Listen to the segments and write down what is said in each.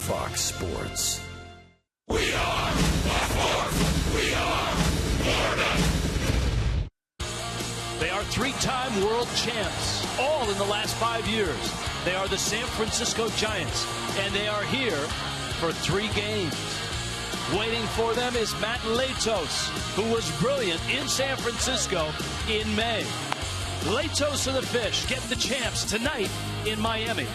Fox Sports. We are Fox. We are Florida. They are three-time world champs, all in the last 5 years. They are the San Francisco Giants, and they are here for 3 games. Waiting for them is Matt Latos, who was brilliant in San Francisco in May. Latos and the Fish get the champs tonight in Miami.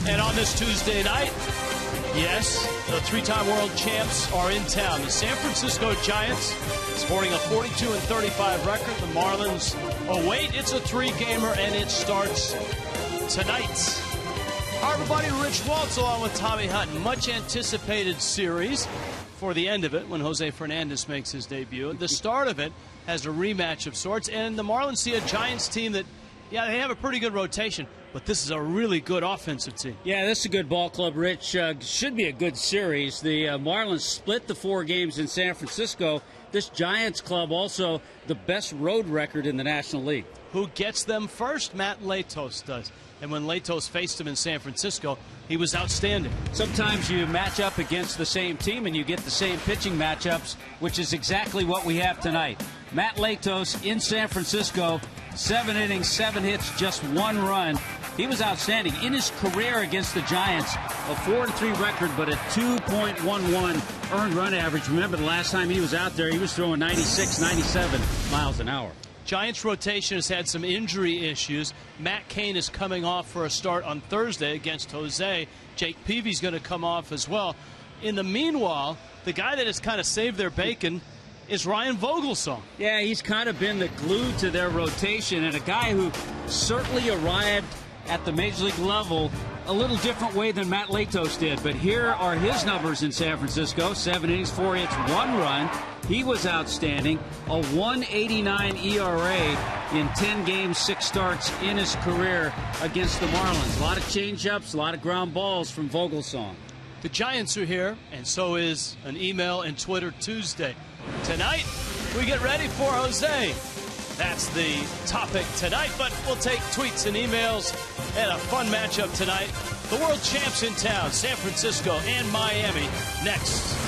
And on this Tuesday night, yes, the 3-time world champs are in town. The San Francisco Giants sporting a 42-35 record. The Marlins, oh wait, it's a 3-gamer and it starts tonight. Hi everybody, Rich Waltz along with Tommy Hutton. Much anticipated series for the end of it when Jose Fernandez makes his debut. The start of it has a rematch of sorts, and the Marlins see a Giants team that, yeah, they have a pretty good rotation, but this is a really good offensive team. Yeah, this is a good ball club, Rich. Should be a good series. The Marlins split the 4 games in San Francisco. This Giants club also the best road record in the National League. Who gets them first? Matt Latos does. And when Latos faced him in San Francisco, he was outstanding. Sometimes you match up against the same team and you get the same pitching matchups, which is exactly what we have tonight. Matt Latos in San Francisco, 7 innings, 7 hits, just 1 run. He was outstanding in his career against the Giants. A 4-3 record, but a 2.11 earned run average. Remember, the last time he was out there, he was throwing 96, 97 miles an hour. Giants rotation has had some injury issues. Matt Cain is coming off for a start on Thursday against Jose. Jake Peavy's going to come off as well. In the meanwhile, the guy that has kind of saved their bacon is Ryan Vogelsong. Yeah, he's kind of been the glue to their rotation, and a guy who certainly arrived at the Major League level a little different way than Matt Latos did. But here are his numbers in San Francisco. 7 innings, 4 hits, 1 run. He was outstanding. A 1.89 ERA in 10 games, 6 starts in his career against the Marlins. A lot of changeups, a lot of ground balls from Vogelsong. The Giants are here, and so is an email and Twitter Tuesday. Tonight, we get ready for Jose. That's the topic tonight, but we'll take tweets and emails and a fun matchup tonight. The world champs in town, San Francisco and Miami, next.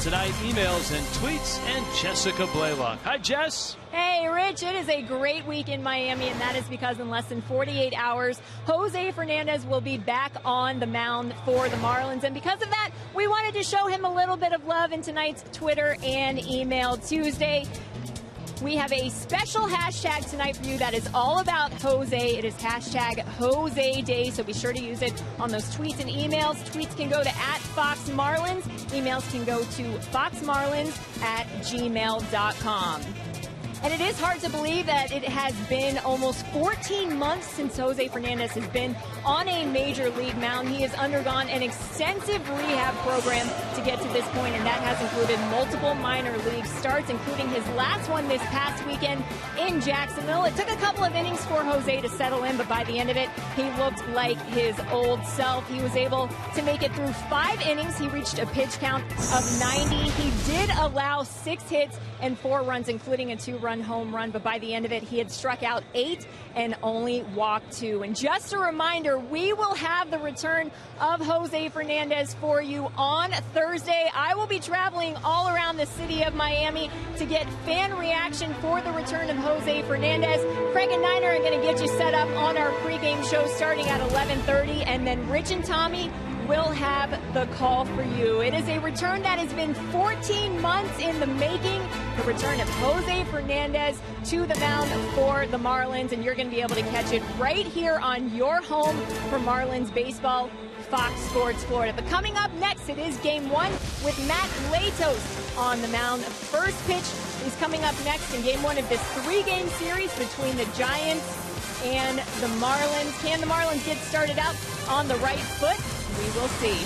tonight, emails and tweets, and Jessica Blaylock. Hi, Jess. Hey, Rich, it is a great week in Miami, and that is because in less than 48 hours, Jose Fernandez will be back on the mound for the Marlins. And because of that, we wanted to show him a little bit of love in tonight's Twitter and Email Tuesday. We have a special hashtag tonight for you that is all about Jose. It is hashtag Jose Day, so be sure to use it on those tweets and emails. Tweets can go to @FoxMarlins. Emails can go to foxmarlins@gmail.com. And it is hard to believe that it has been almost 14 months since Jose Fernandez has been on a major league mound. He has undergone an extensive rehab program to get to this point, and that has included multiple minor league starts, including his last one this past weekend in Jacksonville. It took a couple of innings for Jose to settle in, but by the end of it, he looked like his old self. He was able to make it through 5 innings. He reached a pitch count of 90. He did allow 6 hits and 4 runs, including a 2-run home run, but by the end of it, he had struck out 8 and only walked 2. And just a reminder, we will have the return of Jose Fernandez for you on Thursday. I will be traveling all around the city of Miami to get fan reaction for the return of Jose Fernandez. Craig and Niner are going to get you set up on our pregame show starting at 11:30, and then Rich and Tommy will have the call for you. It is a return that has been 14 months in the making, the return of Jose Fernandez to the mound for the Marlins, and you're going to be able to catch it right here on your home for Marlins baseball, Fox Sports Florida. But coming up next, it is Game 1 with Matt Latos on the mound. First pitch is coming up next in Game 1 of this 3-game series between the Giants and the Marlins. Can the Marlins get started out on the right foot? We will see.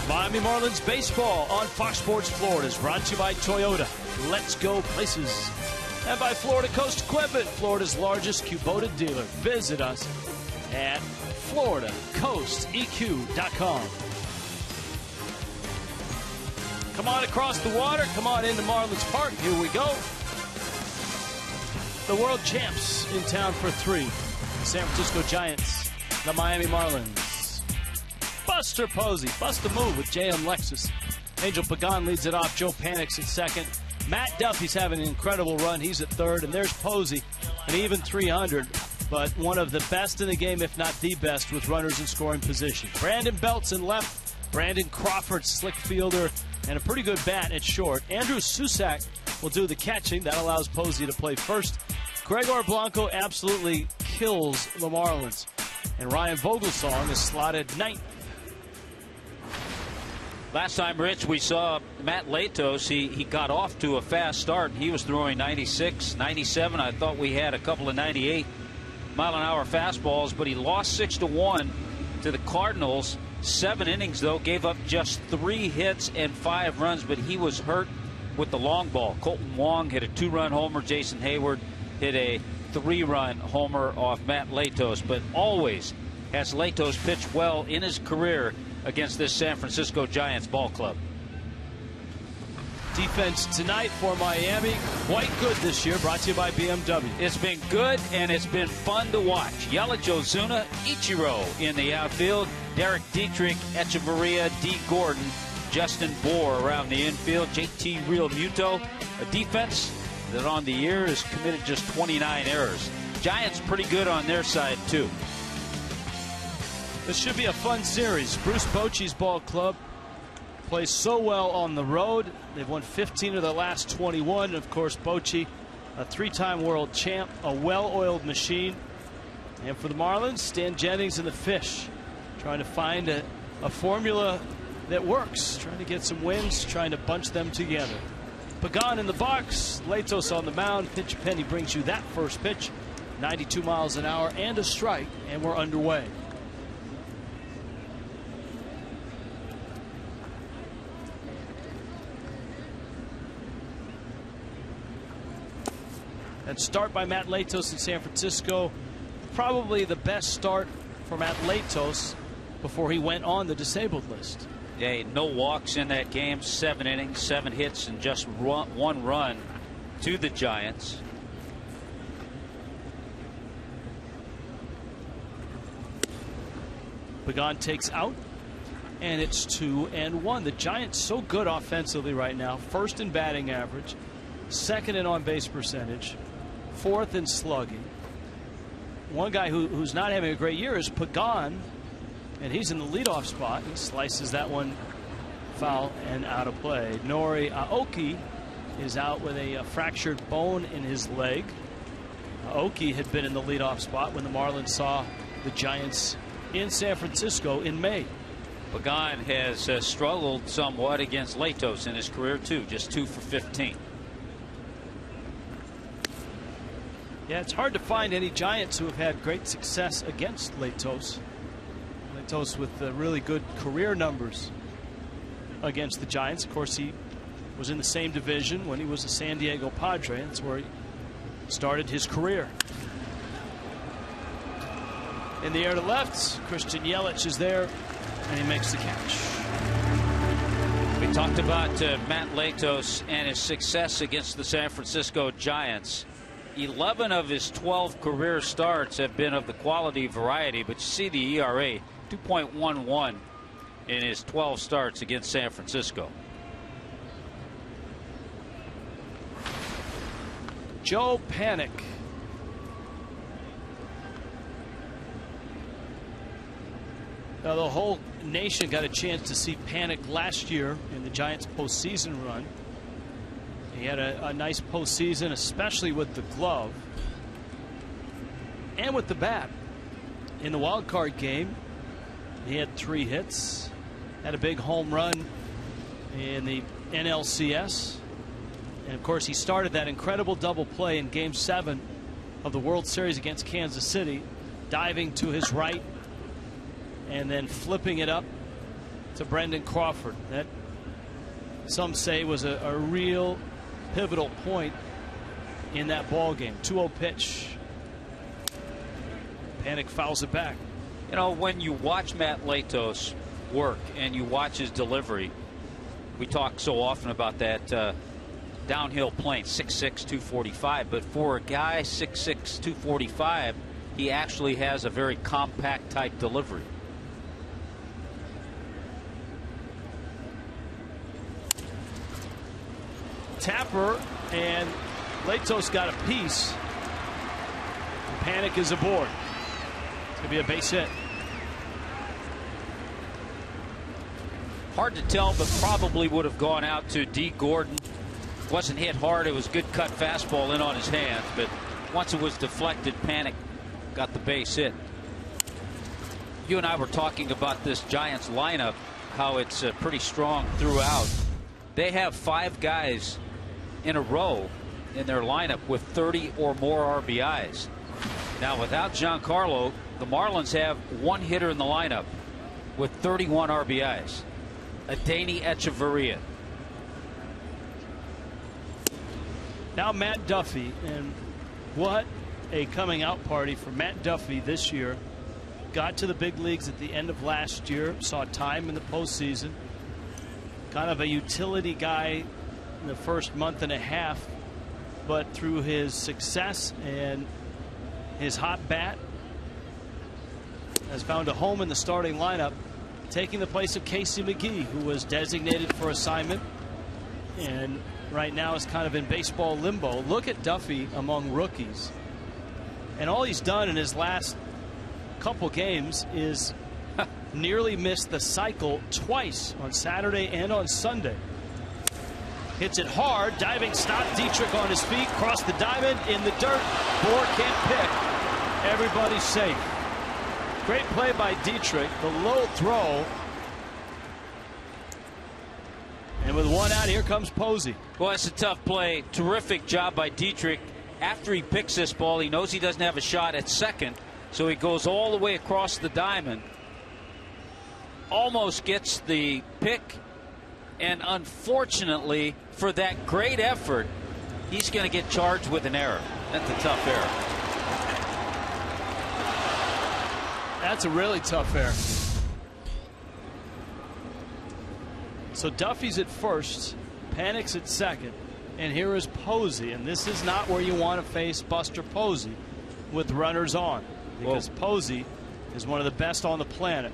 Miami Marlins baseball on Fox Sports Florida is brought to you by Toyota. Let's go places. And by Florida Coast Equipment, Florida's largest Kubota dealer. Visit us at FloridaCoastEQ.com. Come on across the water. Come on into Marlins Park. Here we go. The world champs in town for 3. The San Francisco Giants, the Miami Marlins. Buster Posey, bust a move with JM Lexus. Angel Pagan leads it off. Joe Panik's at second. Matt Duffy's having an incredible run. He's at third. And there's Posey, an even 300, but one of the best in the game, if not the best, with runners in scoring position. Brandon Belt's in left. Brandon Crawford, slick fielder, and a pretty good bat at short. Andrew Susak will do the catching. That allows Posey to play first Gregor Blanco absolutely kills the Marlins. And Ryan Vogelsong is slotted ninth. Last time, Rich, we saw Matt Latos. He got off to a fast start. He was throwing 96, 97. I thought we had a couple of 98-mile-an-hour fastballs, but he lost 6-1 to the Cardinals. 7 innings, though, gave up just 3 hits and 5 runs, but he was hurt with the long ball. Colton Wong hit a 2-run homer. Jason Hayward hit a 3-run homer off Matt Latos, but always has Latos pitched well in his career against this San Francisco Giants ball club. Defense tonight for Miami, quite good this year, brought to you by BMW. It's been good and it's been fun to watch. Yelich, Ozuna, Ichiro in the outfield. Derek Dietrich, Echeverria, D. Gordon, Justin Bour around the infield. JT Real Muto, a defense that on the year has committed just 29 errors. Giants pretty good on their side too. This should be a fun series. Bruce Bochy's ball club plays so well on the road. They've won 15 of their last 21. And of course, Bochy, a 3-time world champ, a well-oiled machine. And for the Marlins, Stan Jennings and the Fish trying to find a formula that works, trying to get some wins, trying to bunch them together. Pagan in the box, Latos on the mound. Pitch Penny brings you that first pitch, 92 miles an hour and a strike, and we're underway. That start by Matt Latos in San Francisco, probably the best start for Matt Latos before he went on the disabled list. Yeah, no walks in that game, 7 innings, 7 hits, and just 1 run to the Giants. Pagan takes out, and it's 2-1. The Giants so good offensively right now. 1st in batting average, 2nd in on-base percentage, 4th in slugging. One guy who's not having a great year is Pagan, and he's in the leadoff spot. He slices that one foul and out of play. Nori Aoki is out with a fractured bone in his leg. Aoki had been in the leadoff spot when the Marlins saw the Giants in San Francisco in May. Pagan has struggled somewhat against Latos in his career too, just 2 for 15. Yeah, it's hard to find any Giants who have had great success against Latos. Latos with really good career numbers against the Giants. Of course, he was in the same division when he was a San Diego Padre. That's where he started his career. In the air to left, Christian Yelich is there, and he makes the catch. We talked about Matt Latos and his success against the San Francisco Giants. 11 of his 12 career starts have been of the quality variety, but you see the ERA, 2.11 in his 12 starts against San Francisco. Joe Panik. Now, the whole nation got a chance to see Panik last year in the Giants postseason run. He had a nice postseason, especially with the glove and with the bat. In the wild card game, he had 3 hits, had a big home run in the NLCS, and of course he started that incredible double play in Game 7 of the World Series against Kansas City, diving to his right and then flipping it up to Brendan Crawford. That, some say, was a real pivotal point in that ball game. 2-0 pitch. Panik fouls it back. You know, when you watch Matt Latos work and you watch his delivery, we talk so often about that downhill plane, 6'6", 245, but for a guy 6'6", 245, he actually has a very compact type delivery. Tapper, and Latos got a piece. Panik is aboard. It's going to be a base hit. Hard to tell, but probably would have gone out to D. Gordon. Wasn't hit hard. It was good cut fastball in on his hands, but once it was deflected, Panic got the base hit. You and I were talking about this Giants lineup, how it's pretty strong throughout. They have 5 guys in a row in their lineup with 30 or more RBIs. Now, without Giancarlo, the Marlins have 1 hitter in the lineup with 31 RBIs. Adeiny Echeverria. Now Matt Duffy, and what a coming out party for Matt Duffy this year. Got to the big leagues at the end of last year, saw time in the postseason. Kind of a utility guy in the first month and a half, but through his success and his hot bat, has found a home in the starting lineup, taking the place of Casey McGee, who was designated for assignment and right now is kind of in baseball limbo. Look at Duffy among rookies, and all he's done in his last couple games is nearly missed the cycle twice, on Saturday and on Sunday. Hits it hard, diving stop, Dietrich on his feet, cross the diamond, in the dirt. Bour can't pick. Everybody's safe. Great play by Dietrich. The low throw. And with 1 out, here comes Posey. Well, that's a tough play. Terrific job by Dietrich. After he picks this ball, he knows he doesn't have a shot at second, so he goes all the way across the diamond. Almost gets the pick, and unfortunately for that great effort, he's going to get charged with an error. That's a tough error. That's a really tough error. So Duffy's at first, Panic's at second, and here is Posey, and this is not where you want to face Buster Posey with runners on, because Posey is one of the best on the planet.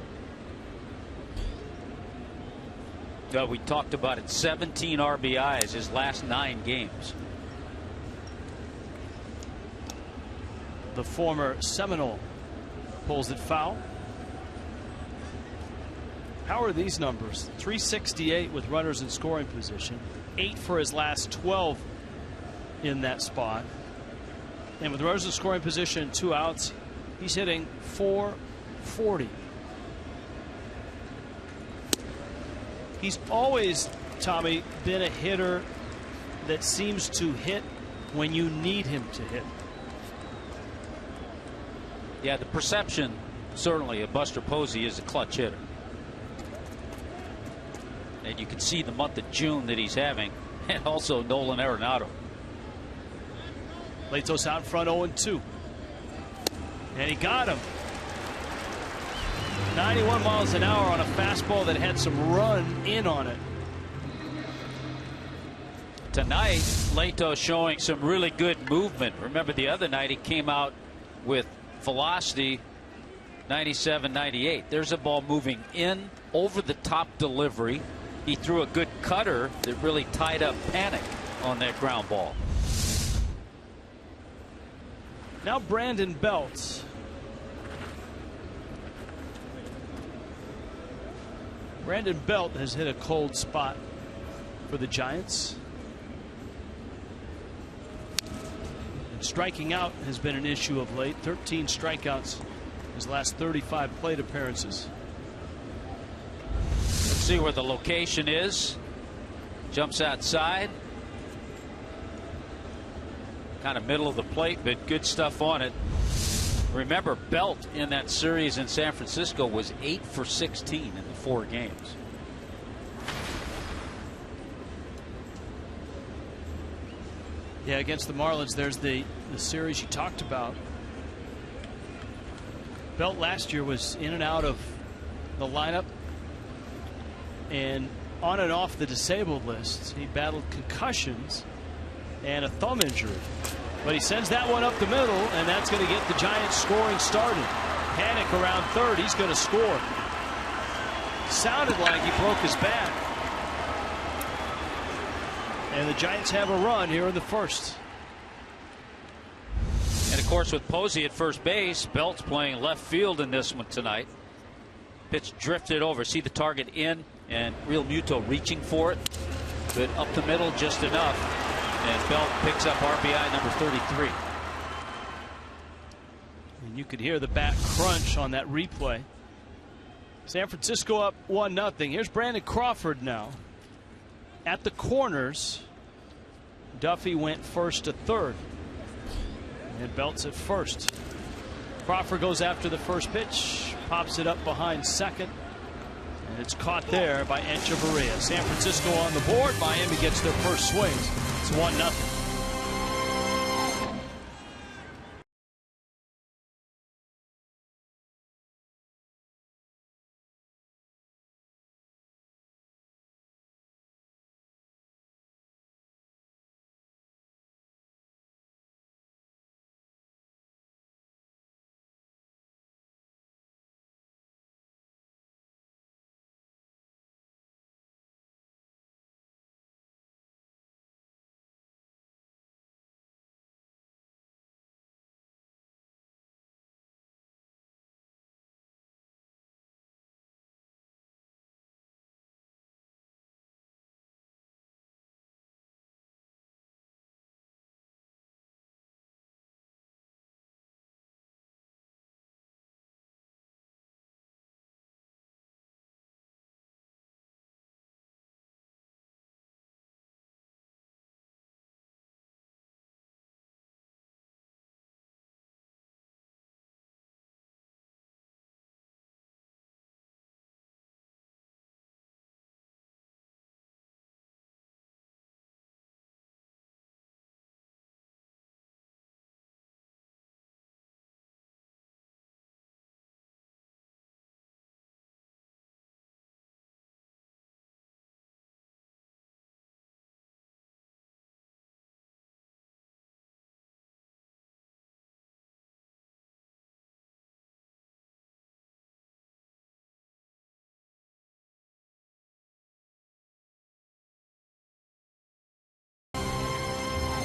We talked about it. 17 RBIs his last 9 games. The former Seminole pulls it foul. How are these numbers? 368 with runners in scoring position, 8 for his last 12 in that spot, and with runners in scoring position and 2 outs, he's hitting .440. He's always, Tommy, been a hitter that seems to hit when you need him to hit. Yeah, the perception certainly of Buster Posey is a clutch hitter. And you can see the month of June that he's having, and also Nolan Arenado. Latos out in front, 0-2. And he got him. 91 miles an hour on a fastball that had some run in on it. Tonight, Latos showing some really good movement. Remember the other night he came out with velocity 97, 98. There's a ball moving in, over the top delivery. He threw a good cutter that really tied up Panic on that ground ball. Now Brandon Belt. Brandon Belt has hit a cold spot for the Giants. And striking out has been an issue of late. 13 strikeouts his last 35 plate appearances. Let's see where the location is. Jumps outside. Kind of middle of the plate, but good stuff on it. Remember, Belt in that series in San Francisco was 8 for 16 in the 4 games. Yeah, against the Marlins, there's the series you talked about. Belt last year was in and out of the lineup and on and off the disabled list. He battled concussions and a thumb injury. But he sends that one up the middle, and that's going to get the Giants scoring started. Panic around third. He's going to score. Sounded like he broke his back. And the Giants have a run here in the first. And of course, with Posey at first base, Belt's playing left field in this one tonight. Pitch drifted over. See the target in, and Real Muto reaching for it. But up the middle just enough. And Belt picks up RBI number 33. And you could hear the bat crunch on that replay. San Francisco up 1-0. Here's Brandon Crawford now. At the corners, Duffy went first to third. And Belts at first. Crawford goes after the first pitch, pops it up behind second. And it's caught there by Echeverria. San Francisco on the board. Miami gets their first swings. It's 1-0.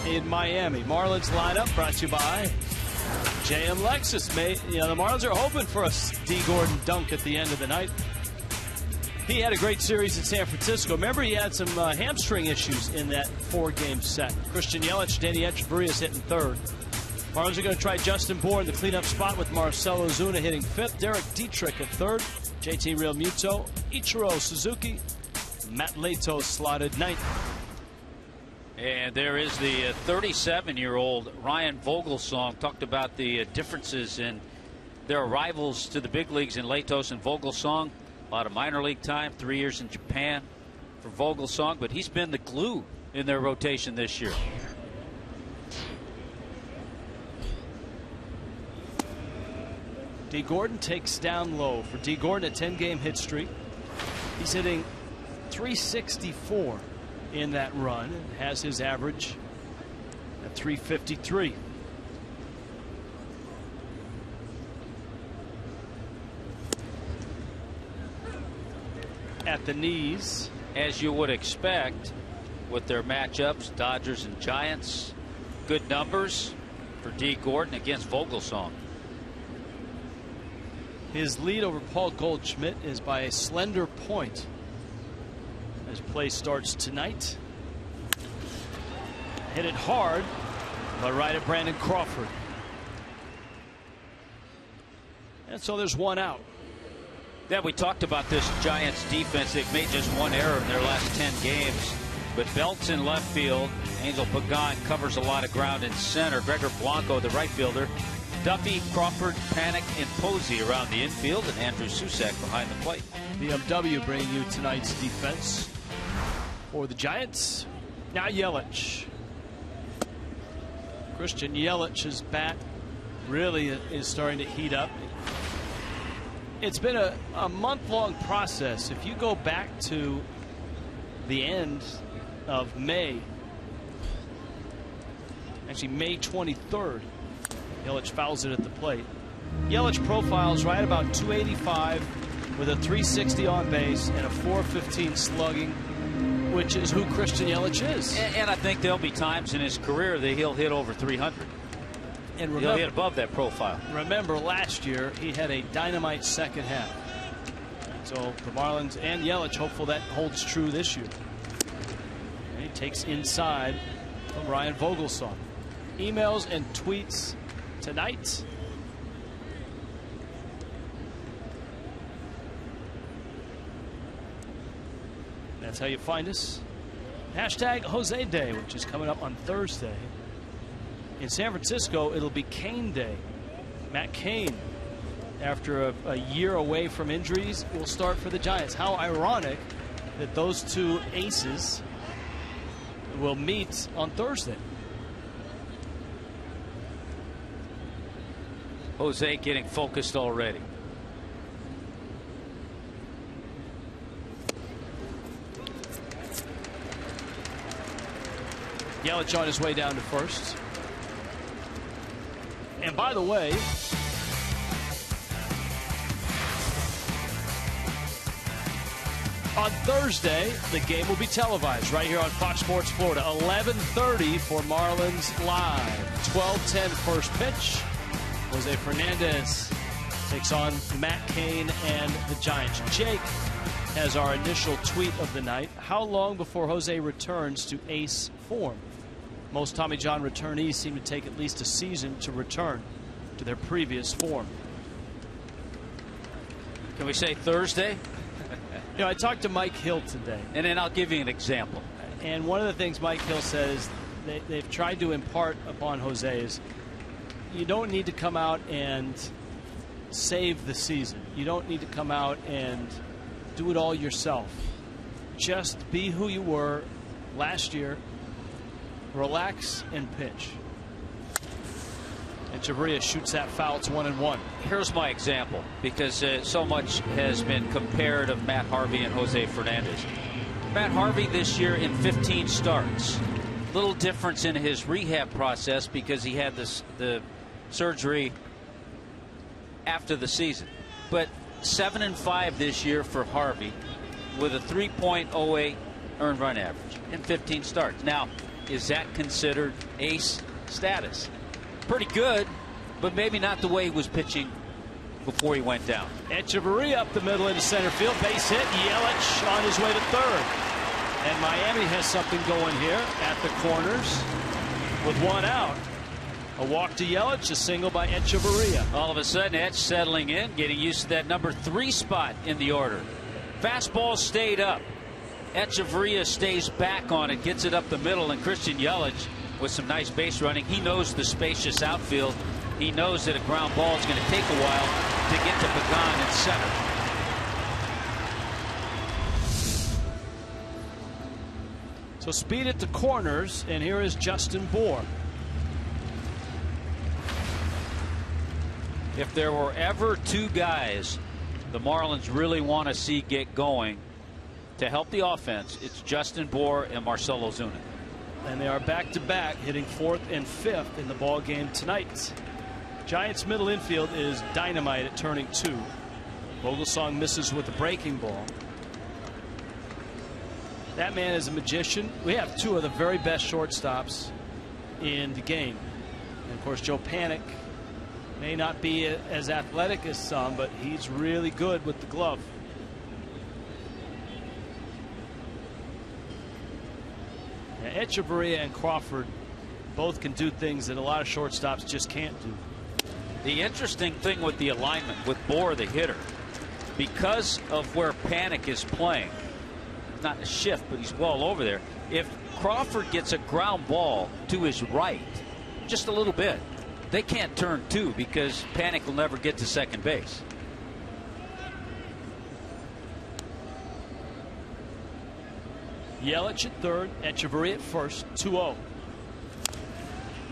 In Miami, Marlins lineup brought to you by JM Lexus. The Marlins are hoping for a D. Gordon dunk at the end of the night. He had a great series in San Francisco. Remember, he had some hamstring issues in that 4-game set. Christian Yelich, Danny Echeverria hitting third. Marlins are going to try Justin Bour in the cleanup spot with Marcell Ozuna hitting fifth. Derek Dietrich at third. JT Realmuto, Ichiro Suzuki, Matt Lato slotted ninth. And there is the 37-year-old Ryan Vogelsong. Talked about the differences in their arrivals to the big leagues in Latos and Vogelsong. A lot of minor league time, 3 years in Japan for Vogelsong, but he's been the glue in their rotation this year. D. Gordon takes down low. For D. Gordon, a 10-game hit streak. He's hitting .364 in that run, and has his average at .353. At the knees, as you would expect with their matchups, Dodgers and Giants. Good numbers for D. Gordon against Vogelsong. His lead over Paul Goldschmidt is by a slender point as play starts tonight. Hit it hard, but right at Brandon Crawford. And so there's one out. Yeah, we talked about this Giants defense. They've made just one error in their last 10 games. But Belts in left field. Angel Pagan covers a lot of ground in center. Gregor Blanco, the right fielder. Duffy, Crawford, Panic, and Posey around the infield. And Andrew Susak behind the plate. BMW bringing you tonight's defense for the Giants. Now Yelich. Christian Yelich's bat really is starting to heat up. It's been a month-long process. If you go back to the end of May, actually May 23rd, Yelich fouls it at the plate. Yelich profiles right about 285 with a 360 on base and a 415 slugging, which is who Christian Yelich is. And I think there'll be times in his career that he'll hit over 300. And remember, he'll hit above that profile. Remember, last year he had a dynamite second half. So the Marlins and Yelich hopeful that holds true this year. And he takes inside from Ryan Vogelsong. Emails and tweets tonight. That's how you find us. Hashtag Jose Day, which is coming up on Thursday. In San Francisco, it'll be Cain Day. Matt Cain, after a year away from injuries, will start for the Giants. How ironic that those two aces will meet on Thursday. Jose getting focused already. Yelich on his way down to first. And by the way, on Thursday, the game will be televised right here on Fox Sports Florida. 11:30 for Marlins Live. 12:10 first pitch. Jose Fernandez takes on Matt Cain and the Giants. Jake has our initial tweet of the night. How long before Jose returns to ace form? Most Tommy John returnees seem to take at least a season to return to their previous form. Can we say Thursday? You know, I talked to Mike Hill today. And then I'll give you an example. And one of the things Mike Hill says they've tried to impart upon Jose is you don't need to come out and save the season. You don't need to come out and do it all yourself. Just be who you were last year. Relax and pitch. And Chavarria shoots that foul. It's 1-1. Here's my example, because so much has been compared of Matt Harvey and Jose Fernandez. Matt Harvey this year in 15 starts. Little difference in his rehab process because he had the surgery after the season. But 7-5 this year for Harvey with a 3.08 earned run average in 15 starts. Now, is that considered ace status? Pretty good, but maybe not the way he was pitching before he went down. Echeverria up the middle into center field. Base hit. Yelich on his way to third. And Miami has something going here at the corners with one out. A walk to Yelich, a single by Echeverria. All of a sudden, Etch settling in, getting used to that number 3 spot in the order. Fastball stayed up. Echeverria stays back on it, gets it up the middle, and Christian Yelich with some nice base running. He knows the spacious outfield. He knows that a ground ball is going to take a while to get to Pagan in center. So speed at the corners, and here is Justin Bour. If there were ever two guys the Marlins really want to see get going to help the offense, it's Justin Bour and Marcell Ozuna. And they are back-to-back, hitting 4th and 5th in the ball game tonight. Giants middle infield is dynamite at turning 2. Vogelsong misses with the breaking ball. That man is a magician. We have 2 of the very best shortstops in the game. And of course, Joe Panik may not be as athletic as some, but he's really good with the glove. Echeverria and Crawford both can do things that a lot of shortstops just can't do. The interesting thing with the alignment with Bour, the hitter, because of where Panik is playing, not a shift, but he's well over there. If Crawford gets a ground ball to his right, just a little bit, they can't turn 2 because Panik will never get to second base. Yelich at third, Echeverria at first, 2-0.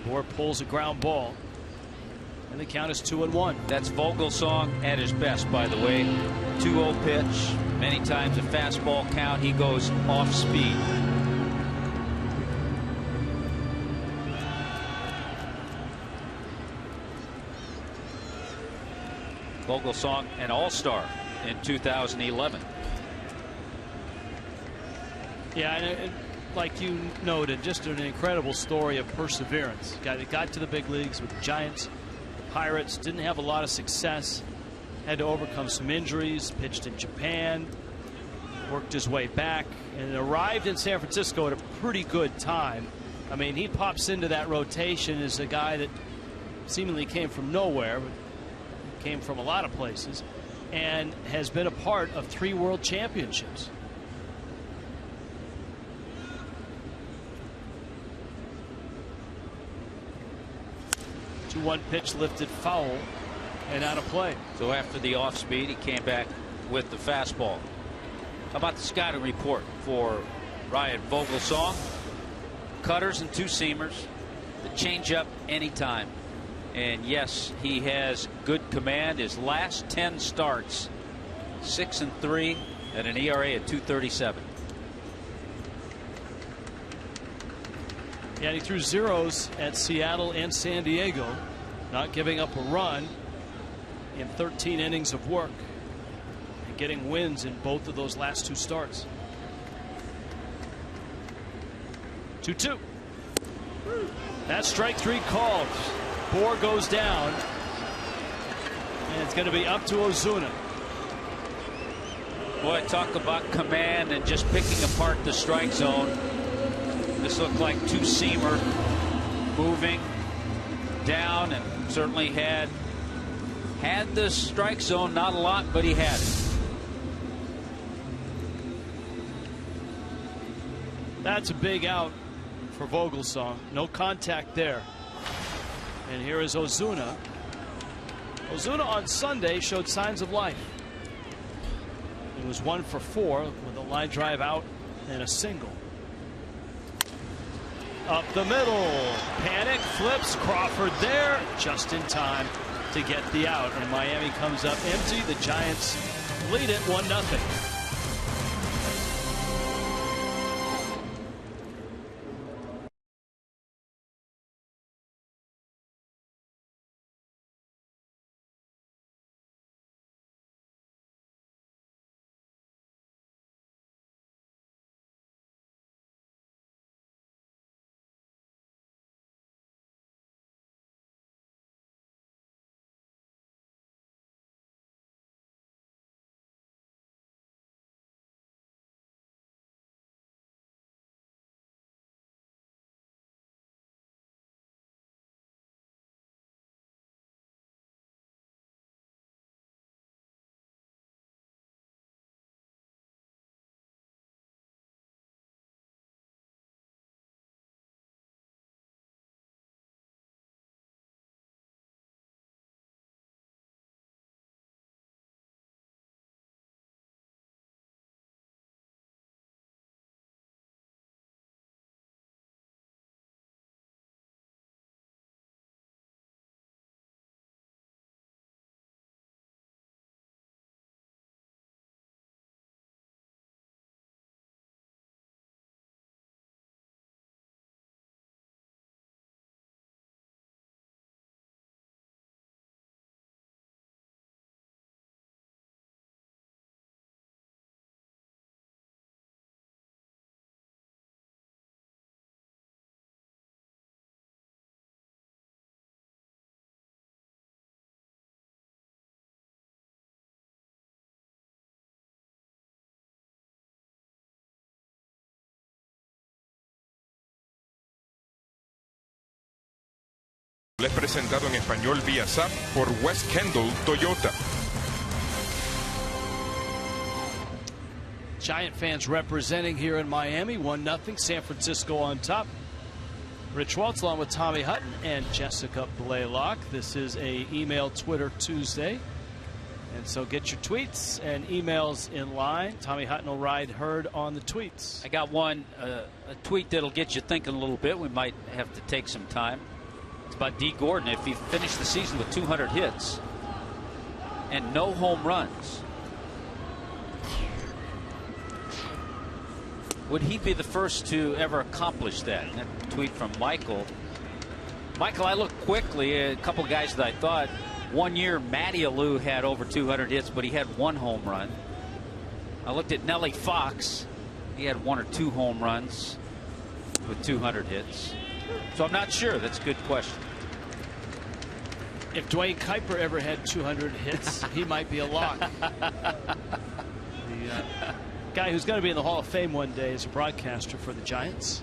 Bour pulls a ground ball, and the count is 2-1. That's Vogelsong at his best, by the way. 2-0 pitch, many times a fastball count. He goes off speed. Vogelsong, an all-star in 2011. Yeah, and like you noted, just an incredible story of perseverance. Guy that got to the big leagues with the Giants, the Pirates, didn't have a lot of success, had to overcome some injuries, pitched in Japan, worked his way back, and arrived in San Francisco at a pretty good time. I mean, he pops into that rotation as a guy that seemingly came from nowhere, but came from a lot of places, and has been a part of 3 world championships. 2-1 pitch lifted foul and out of play. So after the off speed, he came back with the fastball. How about the scouting report for Ryan Vogelsong? Cutters and 2 seamers. The changeup anytime. And yes, he has good command. His last 10 starts, 6-3 at an ERA of 2.37. Yeah, he threw zeros at Seattle and San Diego, not giving up a run in 13 innings of work and getting wins in both of those last 2 starts. 2-2. That's strike 3 called. Bour goes down, and it's going to be up to Ozuna. Boy, talk about command and just picking apart the strike zone. This looked like 2-seamer moving down, and certainly had the strike zone. Not a lot, but he had it. That's a big out for Vogelsong. No contact there. And here is Ozuna. Ozuna on Sunday showed signs of life. He was 1 for 4 with a line drive out and a single. Up the middle. Panic, flips, Crawford there just in time to get the out. And Miami comes up empty. The Giants lead it 1-0. Es presentado en español vía SAP por West Kendall Toyota. Giant fans representing here in Miami. 1-0. San Francisco on top. Rich Waltz along with Tommy Hutton and Jessica Blaylock. This is a email Twitter Tuesday. And so get your tweets and emails in line. Tommy Hutton will ride herd on the tweets. I got one, a tweet that'll get you thinking a little bit. We might have to take some time. It's about D. Gordon. If he finished the season with 200 hits and no home runs, would he be the first to ever accomplish that? And that tweet from Michael. Michael, I looked quickly at a couple of guys that I thought. One year, Matty Alou had over 200 hits, but he had 1 home run. I looked at Nellie Fox. He had 1 or 2 home runs with 200 hits. So I'm not sure. That's a good question. If Dwayne Kuiper ever had 200 hits, he might be a lock. The guy who's going to be in the Hall of Fame one day is a broadcaster for the Giants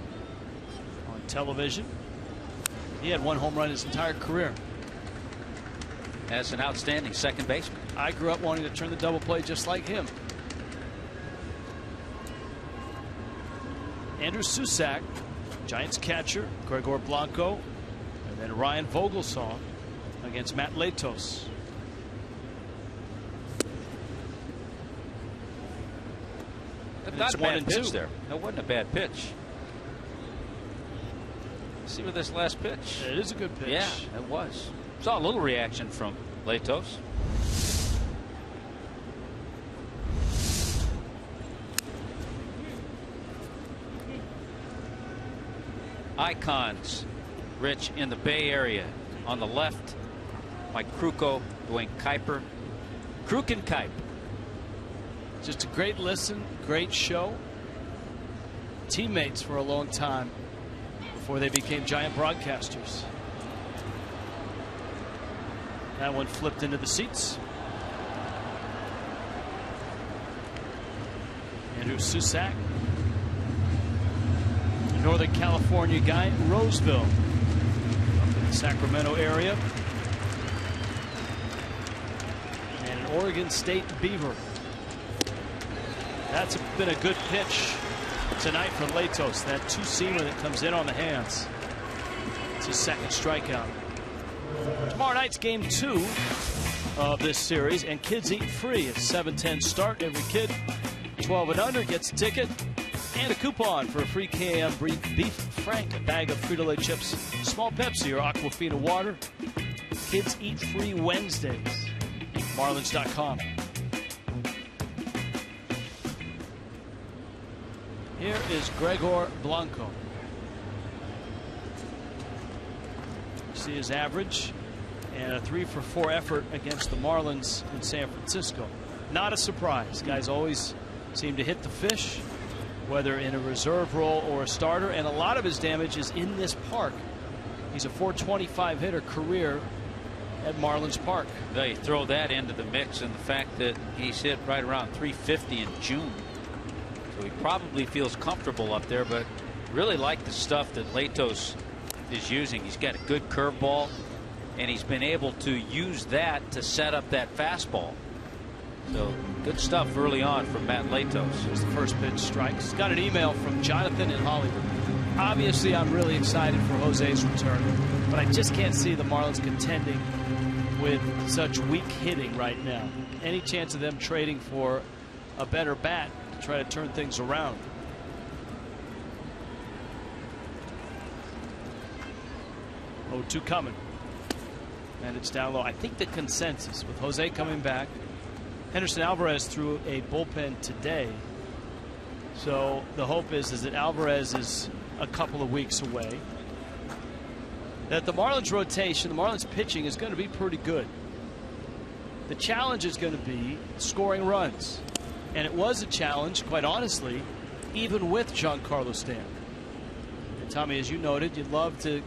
on television. He had 1 home run his entire career. As an outstanding second baseman. I grew up wanting to turn the double play just like him. Andrew Susac, Giants catcher, Gregor Blanco, and then Ryan Vogelsong against Matt Latos. Not a bad pitch there. That wasn't a bad pitch. See with this last pitch. It is a good pitch. Yeah, it was. Saw a little reaction from Latos. Icons, Rich, in the Bay Area. On the left, Mike Krukow, Dwayne Kuiper. Kruk and Kuip. Just a great listen, great show. Teammates for a long time before they became giant broadcasters. That one flipped into the seats. Andrew Susac, a Northern California guy, Roseville, up in the Sacramento area, and an Oregon State Beaver. That's been a good pitch tonight for Latos. That two-seamer that comes in on the hands. It's his second strikeout. Tomorrow night's game 2 of this series, and kids eat free. It's 7:10 start. Every kid 12 and under gets a ticket and a coupon for a free KM Beef Frank, a bag of Frito-Lay chips, small Pepsi, or Aquafina water. Kids eat free Wednesdays. Marlins.com. Here is Gregor Blanco. See his average and a 3-for-4 effort against the Marlins in San Francisco. Not a surprise. Guys always seem to hit the fish, whether in a reserve role or a starter, and a lot of his damage is in this park. He's a .425 hitter career at Marlins Park. They throw that into the mix, and the fact that he's hit right around 350 in June. So he probably feels comfortable up there, but really like the stuff that Latos is using. He's got a good curveball, and he's been able to use that to set up that fastball. So good stuff early on from Matt Latos. Here's the first pitch, strikes. Got an email from Jonathan in Hollywood. Obviously, I'm really excited for Jose's return, but I just can't see the Marlins contending with such weak hitting right now. Any chance of them trading for a better bat to try to turn things around? Oh, 2 coming. And it's down low. I think the consensus with Jose coming back, Henderson Alvarez threw a bullpen today. So the hope is that Alvarez is a couple of weeks away. That the Marlins rotation, the Marlins pitching is going to be pretty good. The challenge is going to be scoring runs. And it was a challenge, quite honestly, even with Giancarlo Stanton. And Tommy, as you noted, you'd love to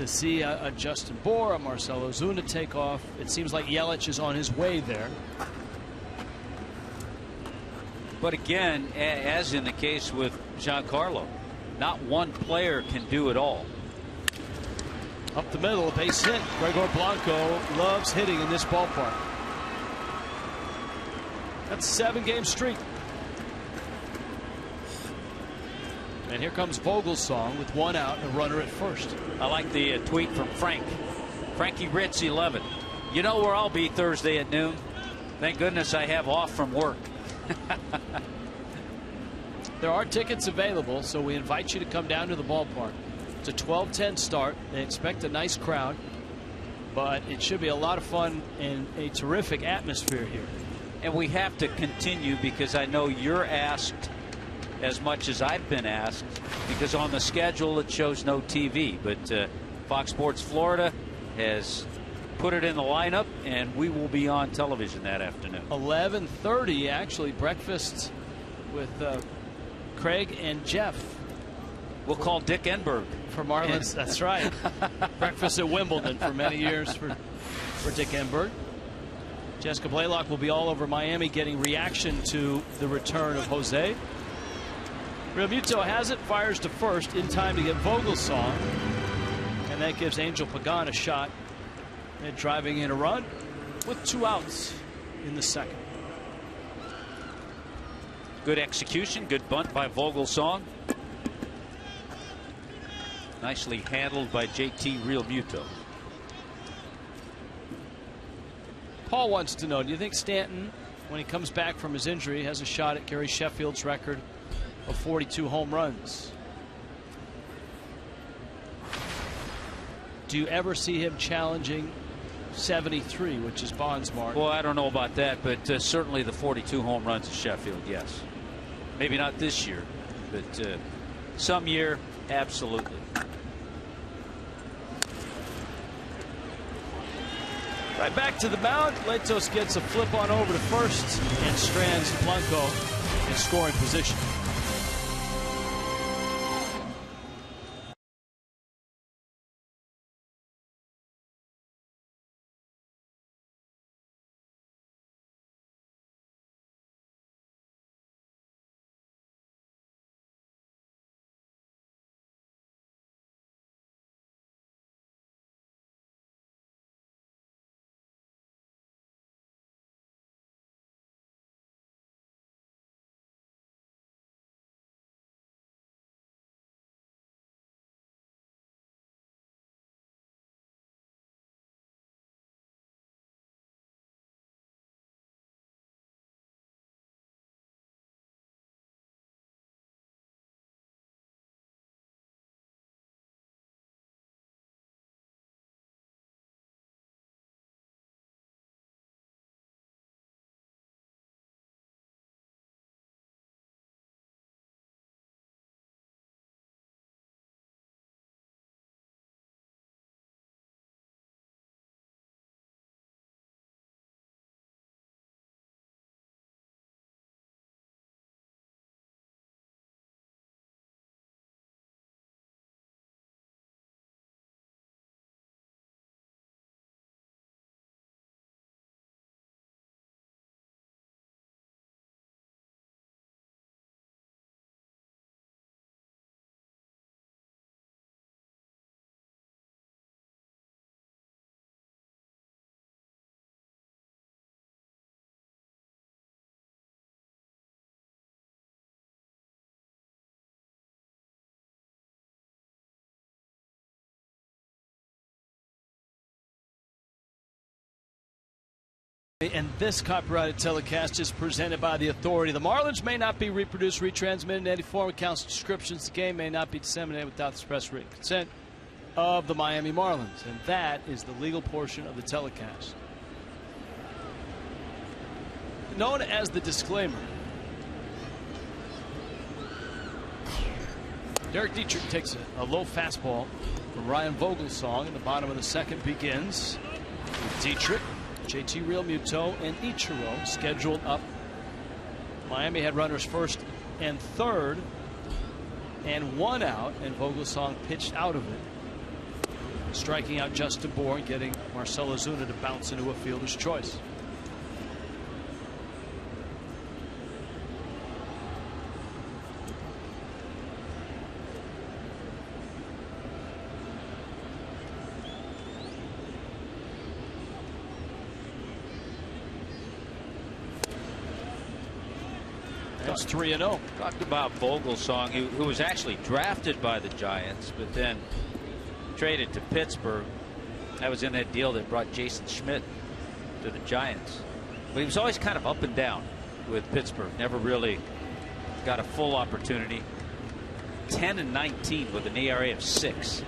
see a Justin Bour, a Marcell Ozuna take off. It seems like Yelich is on his way there. But again, as in the case with Giancarlo, not one player can do it all. Up the middle, a base hit. Gregor Blanco loves hitting in this ballpark. That's a 7-game streak. And here comes Vogelsong with 1 out and a runner at first. I like the tweet from Frank. Frankie Ritz 11. You know where I'll be Thursday at noon. Thank goodness I have off from work. There are tickets available, so we invite you to come down to the ballpark. It's a 12:10 start. They expect a nice crowd, but it should be a lot of fun and a terrific atmosphere here. And we have to continue because I know you're asked as much as I've been asked, because on the schedule it shows no TV, but Fox Sports Florida has put it in the lineup, and we will be on television that afternoon. 11:30, actually, breakfast with Craig and Jeff. We'll call Dick Enberg for Marlins. That's right. Breakfast at Wimbledon for many years for Dick Enberg. Jessica Blaylock will be all over Miami getting reaction to the return of Jose. Real Muto has it, fires to first in time to get Vogelsong, and that gives Angel Pagan a shot at driving in a run with 2 outs in the second. Good execution, good bunt by Vogelsong. Nicely handled by JT Real Muto. Paul wants to know, do you think Stanton, when he comes back from his injury, has a shot at Gary Sheffield's record of 42 home runs? Do you ever see him challenging 73, which is Bond's mark? Well, I don't know about that, but certainly the 42 home runs at Sheffield, yes. Maybe not this year, but some year, absolutely. Right back to the mound. Latos gets a flip on over to first and strands Blanco in scoring position. And this copyrighted telecast is presented by the authority. The Marlins may not be reproduced, retransmitted in any form, accounts, descriptions. The game may not be disseminated without the express written consent of the Miami Marlins. And that is the legal portion of the telecast. Known as the disclaimer. Derek Dietrich takes a low fastball from Ryan Vogelsong, and the bottom of the second begins with Dietrich, JT Realmuto, and Ichiro scheduled up. Miami had runners first and third, and one out, and Vogelsong pitched out of it, striking out Justin Bour and getting Marcell Ozuna to bounce into a fielder's choice. That's 3-0. Talked about Vogelsong, who was actually drafted by the Giants, but then traded to Pittsburgh. That was in that deal that brought Jason Schmidt to the Giants. But he was always kind of up and down with Pittsburgh. Never really got a full opportunity. 10-19 with an ERA of 6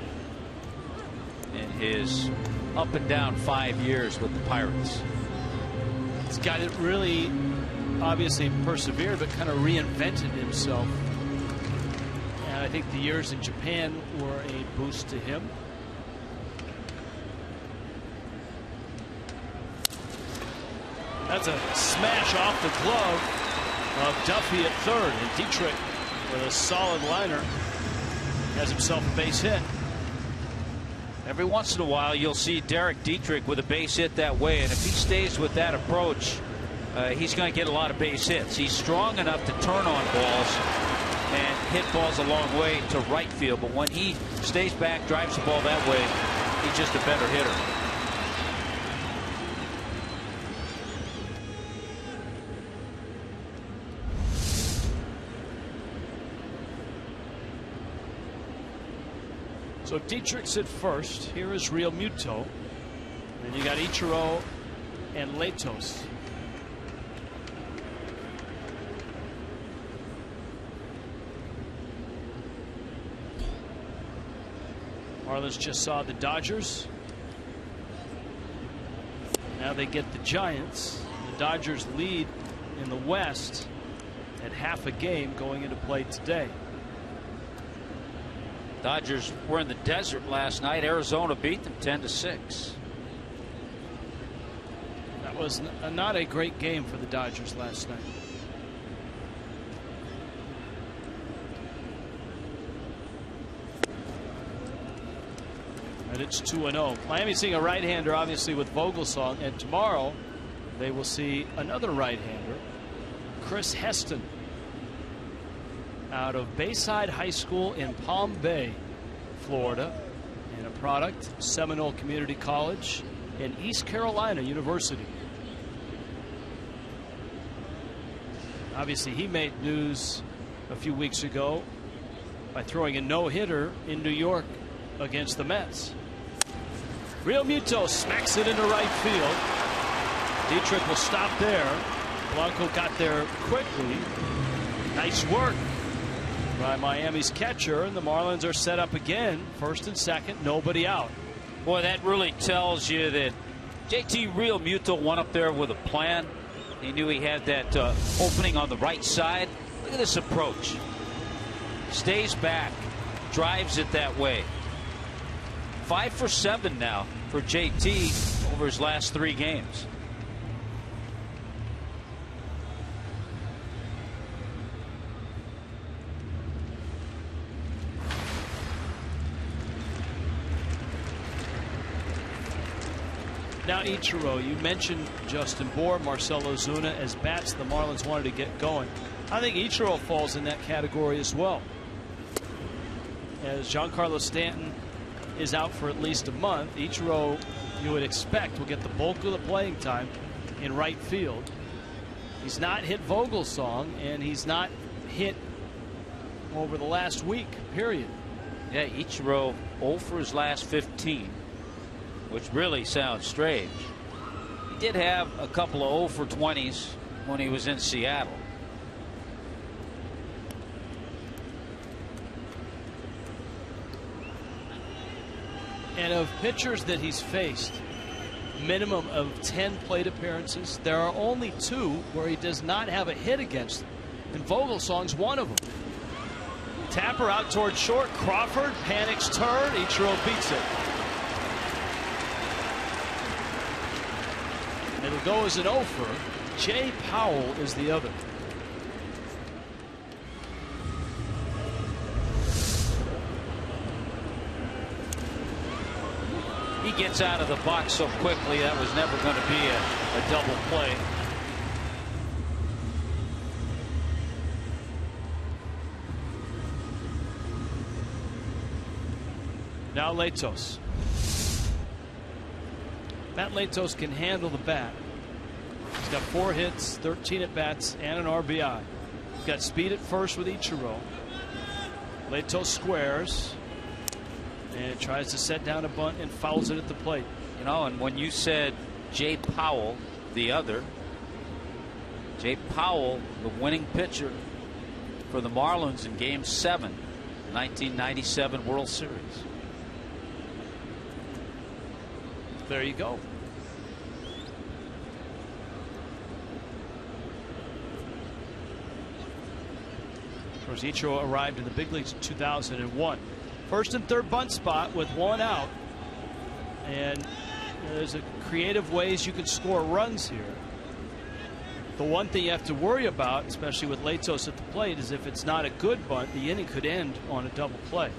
in his up and down 5 years with the Pirates. This guy that really obviously persevered, but kind of reinvented himself. And I think the years in Japan were a boost to him. That's a smash off the glove of Duffy at third, and Dietrich with a solid liner has himself a base hit. Every once in a while you'll see Derek Dietrich with a base hit that way, and if he stays with that approach, he's going to get a lot of base hits. He's strong enough to turn on balls and hit balls a long way to right field, but when he stays back, drives the ball that way, he's just a better hitter. So Dietrich's at first. Here is Realmuto. Then you got Ichiro and Latos. Marlins just saw the Dodgers. Now they get the Giants. The Dodgers lead in the West at half a game going into play today. Dodgers were in the desert last night. Arizona beat them 10-6. That was not a great game for the Dodgers last night. And it's 2-0. Miami's seeing a right-hander, obviously, with Vogelsong, and tomorrow they will see another right-hander, Chris Heston, out of Bayside High School in Palm Bay, Florida, and a product, Seminole Community College and East Carolina University. Obviously, he made news a few weeks ago by throwing a no-hitter in New York against the Mets. Real Muto smacks it into right field. Dietrich will stop there. Blanco got there quickly. Nice work by Miami's catcher, and the Marlins are set up again. First and second, nobody out. Boy, that really tells you that JT Real Muto went up there with a plan. He knew he had that opening on the right side. Look at this approach. Stays back, drives it that way. 5 for 7 now for JT over his last 3 games. Now Ichiro, you mentioned Justin Bour, Marcell Ozuna as bats the Marlins wanted to get going. I think Ichiro falls in that category as well, as Giancarlo Stanton is out for at least a month. Ichiro, you would expect, will get the bulk of the playing time in right field. He's not hit Vogelsong, and he's not hit over the last week, period. Yeah, Ichiro 0 for his last 15, which really sounds strange. He did have a couple of 0 for 20s when he was in Seattle. And of pitchers that he's faced, minimum of 10 plate appearances, there are only 2 where he does not have a hit against them, and Vogelsong's one of them. Tapper out toward short. Crawford panics turn. Ichiro beats it. It'll go as an 0-fer. Jay Powell is the other. He gets out of the box so quickly, that was never going to be a double play. Now Latos. Matt Latos can handle the bat. He's got 4 hits, 13 at bats, and an RBI. He's got speed at first with Ichiro. Latos squares and tries to set down a bunt and fouls it at the plate. You know, and when you said Jay Powell, the other, Jay Powell, the winning pitcher for the Marlins in Game 7, 1997 World Series. There you go. Of course, Ichiro arrived in the big leagues in 2001. First and third bunt spot with 1 out. And there's creative ways you can score runs here. The one thing you have to worry about, especially with Latos at the plate, is if it's not a good bunt, the inning could end on a double play.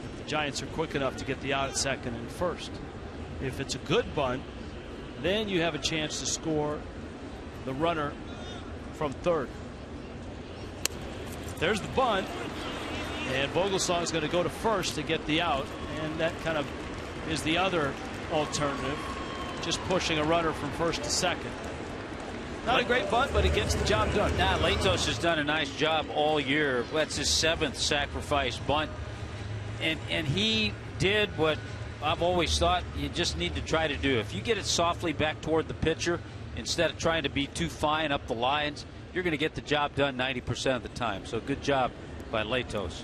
If the Giants are quick enough to get the out at second and first. If it's a good bunt, then you have a chance to score the runner from third. There's the bunt, and Vogelsong is going to go to first to get the out, and that kind of is the other alternative, just pushing a runner from first to second. Not a great bunt, but it gets the job done. Nah, Latos has done a nice job all year. That's his 7th sacrifice bunt, and he did what I've always thought you just need to try to do. If you get it softly back toward the pitcher instead of trying to be too fine up the lines, you're going to get the job done 90% of the time. So good job by Latos.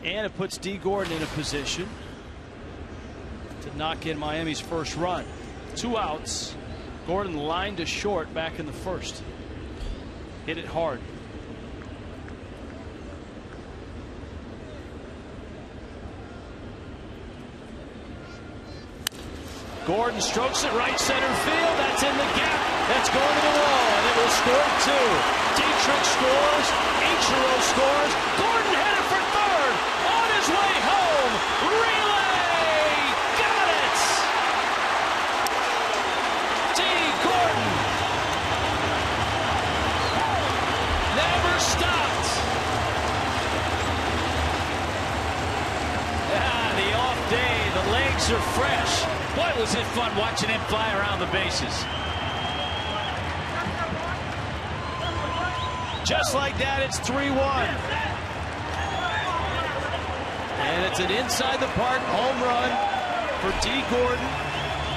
And it puts D. Gordon in a position to knock in Miami's first run. 2 outs. Gordon lined to short back in the first. Hit it hard. Gordon strokes it right center field. That's in the gap. That's going to the wall, and it will score 2. Dietrich scores. Ichiro scores. Gordon headed for third. On his way home. Relay. Got it. D. Gordon. Never stopped. The off day. The legs are fresh. Boy, was it fun watching him fly around the bases. Just like that, it's 3-1. And it's an inside the park home run for D. Gordon,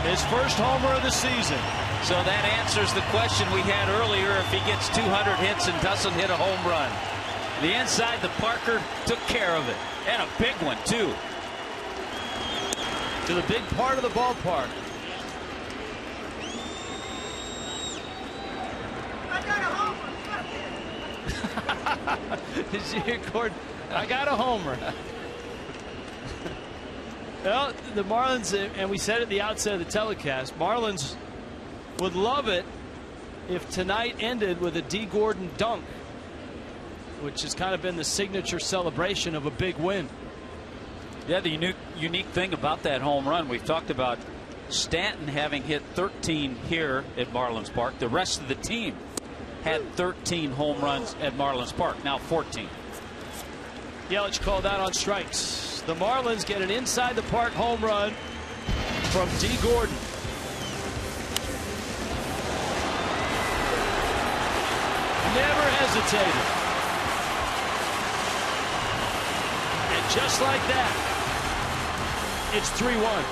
his first homer of the season. So that answers the question we had earlier. If he gets 200 hits and doesn't hit a home run, the inside the Parker took care of it, and a big one too. To the big part of the ballpark. I got a homer. Gordon, I got a homer. Well, the Marlins, and we said at the outset of the telecast, Marlins would love it if tonight ended with a D. Gordon dunk, which has kind of been the signature celebration of a big win. Yeah, the unique thing about that home run, we've talked about Stanton having hit 13 here at Marlins Park. The rest of the team had 13 home runs at Marlins Park, now 14. Yelich called out on strikes. The Marlins get an inside the park home run from D. Gordon. Never hesitated. And just like that, it's 3-1.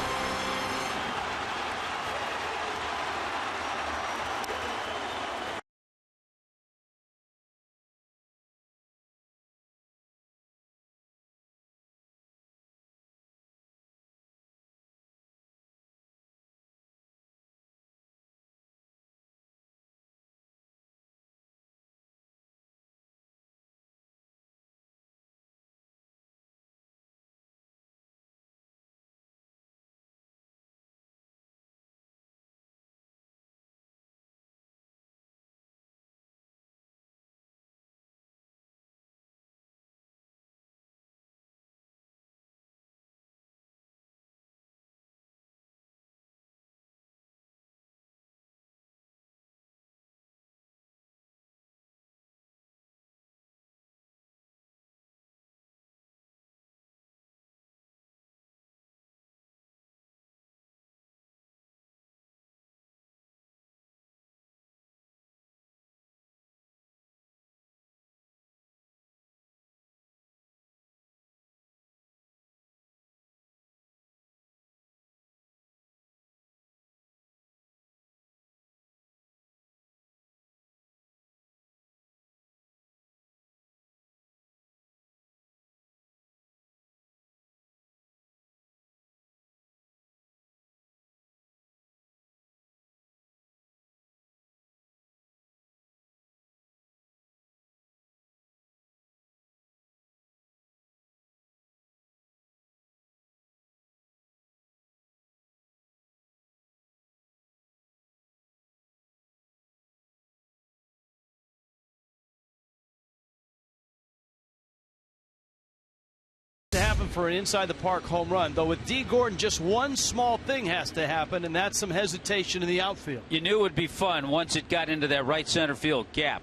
To happen for an inside the park home run, though with D. Gordon, just one small thing has to happen, and that's some hesitation in the outfield. You knew it would be fun once it got into that right center field gap.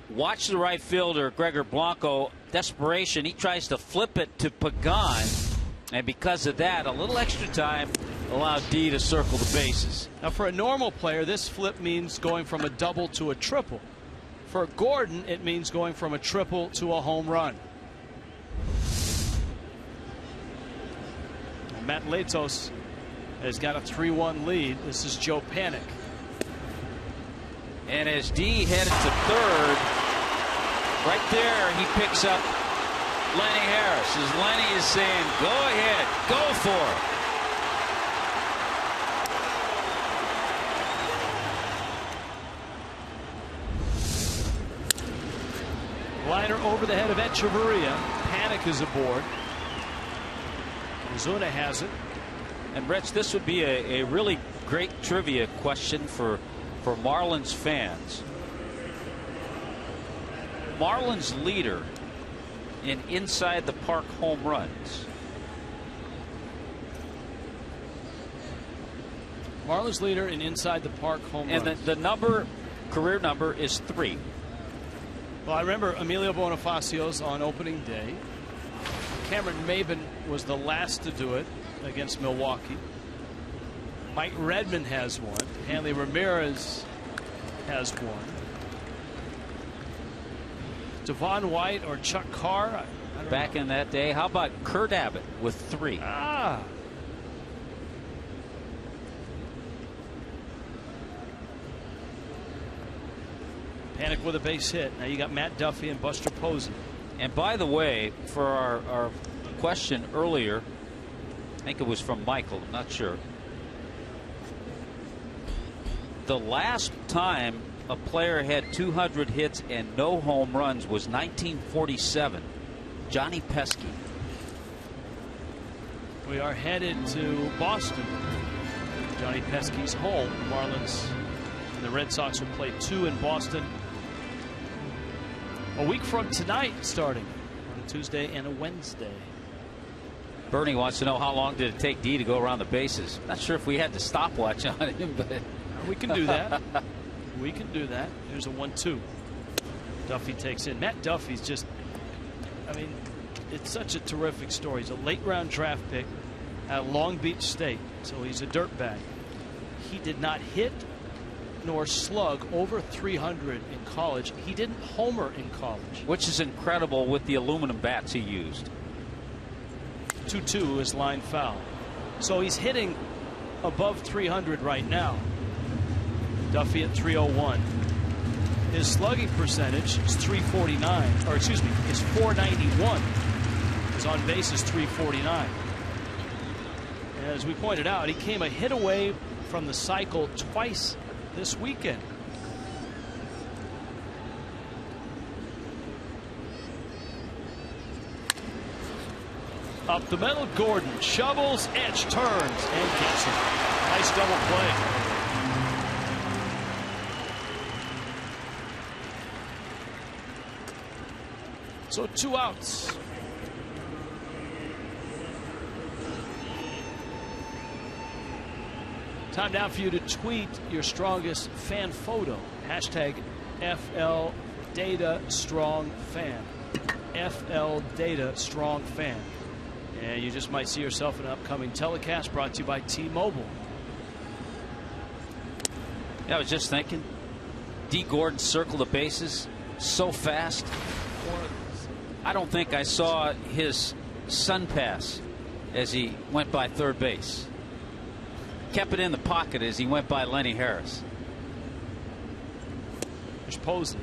Watch the right fielder, Gregor Blanco, desperation. He tries to flip it to Pagan, and because of that, a little extra time allowed D to circle the bases. Now, for a normal player, this flip means going from a double to a triple. For Gordon, it means going from a triple to a home run. Matt Latos has got a 3-1 lead. This is Joe Panik. And as D headed to third, right there he picks up Lenny Harris. As Lenny is saying, go ahead, go for it. Liner over the head of Echeverria. Panik is aboard. Ozuna has it. And Rich, this would be a really great trivia question for Marlins fans. Marlins leader in inside the park home runs. Marlins leader in inside the park home runs. And the number, career number, is 3. Well, I remember Emilio Bonifacio's on opening day. Cameron Maben was the last to do it against Milwaukee. Mike Redmond has one. Hanley Ramirez has one. Devon White or Chuck Carr? I don't Back know. in that day. How about Kurt Abbott with 3? Ah. Panik with a base hit. Now you got Matt Duffy and Buster Posey. And by the way, for our question earlier, I think it was from Michael, I'm not sure. The last time a player had 200 hits and no home runs was 1947. Johnny Pesky. We are headed to Boston. Johnny Pesky's home. The Marlins and the Red Sox will play 2 in Boston a week from tonight, starting on a Tuesday and a Wednesday. Bernie wants to know how long did it take D to go around the bases. Not sure if we had the stopwatch on him, but we can do that. We can do that. Here's a 1-2. Duffy takes in. Matt Duffy's just, I mean, it's such a terrific story. He's a late round draft pick at Long Beach State, so he's a dirtbag. He did not hit nor slug over 300 in college. He didn't homer in college, which is incredible with the aluminum bats he used. 2-2 is line foul. So he's hitting above 300 right now. Duffy at 301. His slugging percentage is 349, or excuse me, is 491. His on base is 349. And as we pointed out, he came a hit away from the cycle twice this weekend. Up the middle, Gordon shovels, edge, turns, and gets it. Nice double play. So 2 outs. Time now for you to tweet your strongest fan photo. Hashtag FLDataStrongFan. FLDataStrongFan. And you just might see yourself in an upcoming telecast brought to you by T-Mobile. Yeah, I was just thinking, D. Gordon circled the bases so fast. I don't think I saw his sun pass as he went by third base. Kept it in the pocket as he went by Lenny Harris. There's Posey,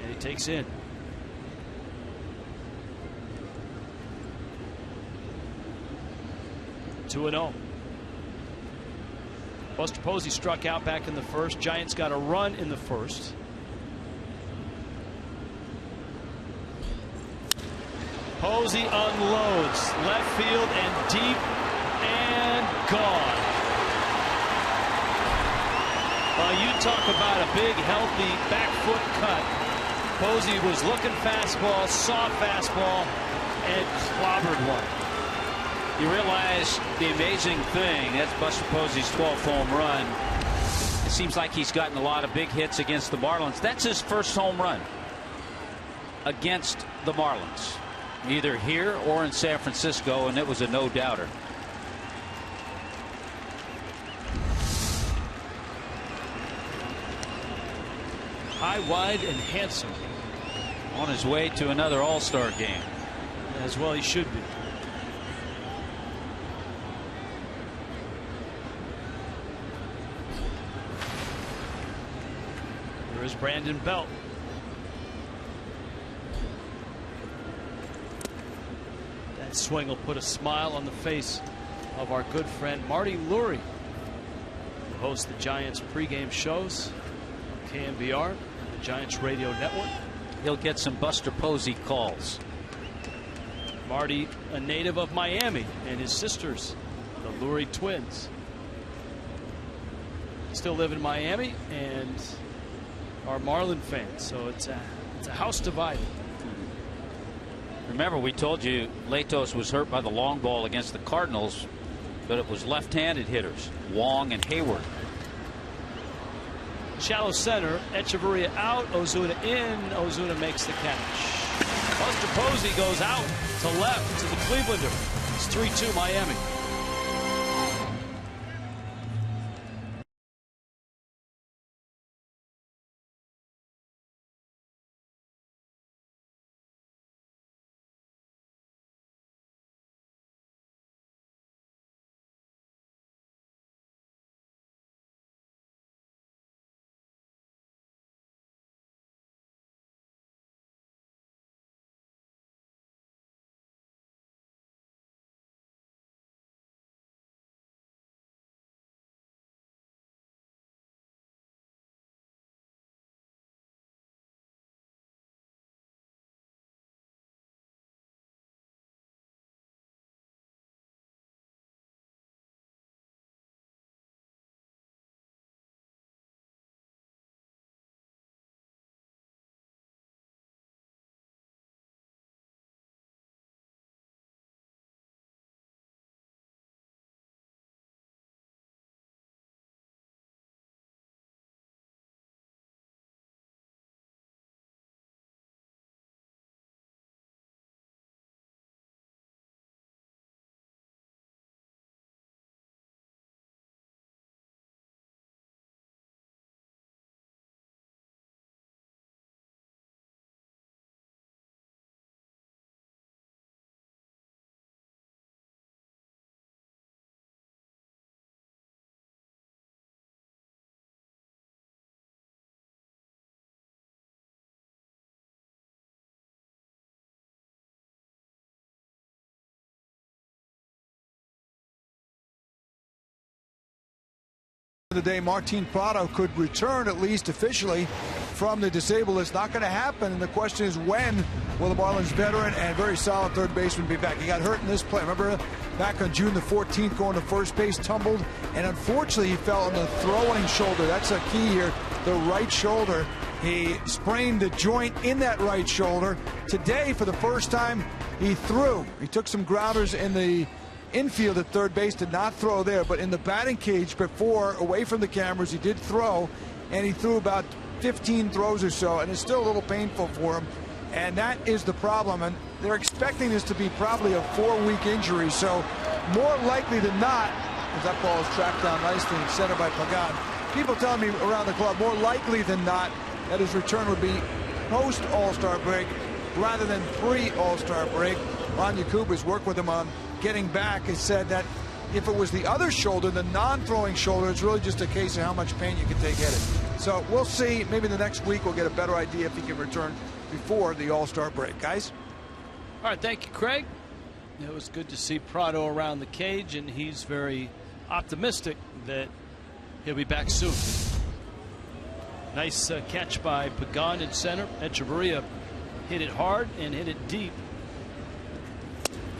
and he takes in. Two and 0. Buster Posey struck out back in the first. Giants got a run in the first. Posey unloads left field and deep and gone. You talk about a big, healthy back foot cut. Posey was looking fastball, saw fastball, and clobbered one. You realize the amazing thing, that's Buster Posey's 12th home run. It seems like he's gotten a lot of big hits against the Marlins. That's his first home run against the Marlins, either here or in San Francisco, and it was a no-doubter. High, wide, and handsome. On his way to another All-Star game. As well he should be. Here's Brandon Belt. That swing will put a smile on the face of our good friend Marty Lurie, who hosts the Giants pregame shows on KMBR, the Giants radio network. He'll get some Buster Posey calls. Marty, a native of Miami, and his sisters, the Lurie twins, still live in Miami and are Marlin fans. So it's a house divided. Remember, we told you Latos was hurt by the long ball against the Cardinals, but it was left-handed hitters, Wong and Hayward. Shallow center, Echeverria out, Ozuna in. Ozuna makes the catch. Buster Posey goes out to left to the Clevelander. It's 3-2 Miami. The day Martin Prado could return, at least officially, from the disabled list. Not going to happen, and the question is when will the Marlins veteran and very solid third baseman be back? He got hurt in this play. Remember back on June the 14th going to first base, tumbled, and unfortunately he fell on the throwing shoulder. That's a key here, the right shoulder. He sprained the joint in that right shoulder. Today, for the first time, he threw. He took some grounders in the infield at third base, did not throw there, but in the batting cage before, away from the cameras, he did throw, and he threw about 15 throws or so, and it's still a little painful for him, and that is the problem. And they're expecting this to be probably a 4-week injury, so more likely than not, as that ball is tracked down nicely and centered by Pagan, people telling me around the club more likely than not that his return would be post All-Star break rather than pre-All-Star break. Ron Yakuba's worked with him on getting back, has said that if it was the other shoulder, the non-throwing shoulder, it's really just a case of how much pain you can take at it. So we'll see. Maybe the next week we'll get a better idea if he can return before the All-Star break. Guys? All right, thank you, Craig. It was good to see Prado around the cage, and he's very optimistic that he'll be back soon. Nice catch by Pagan in center. Echeverria hit it hard and hit it deep.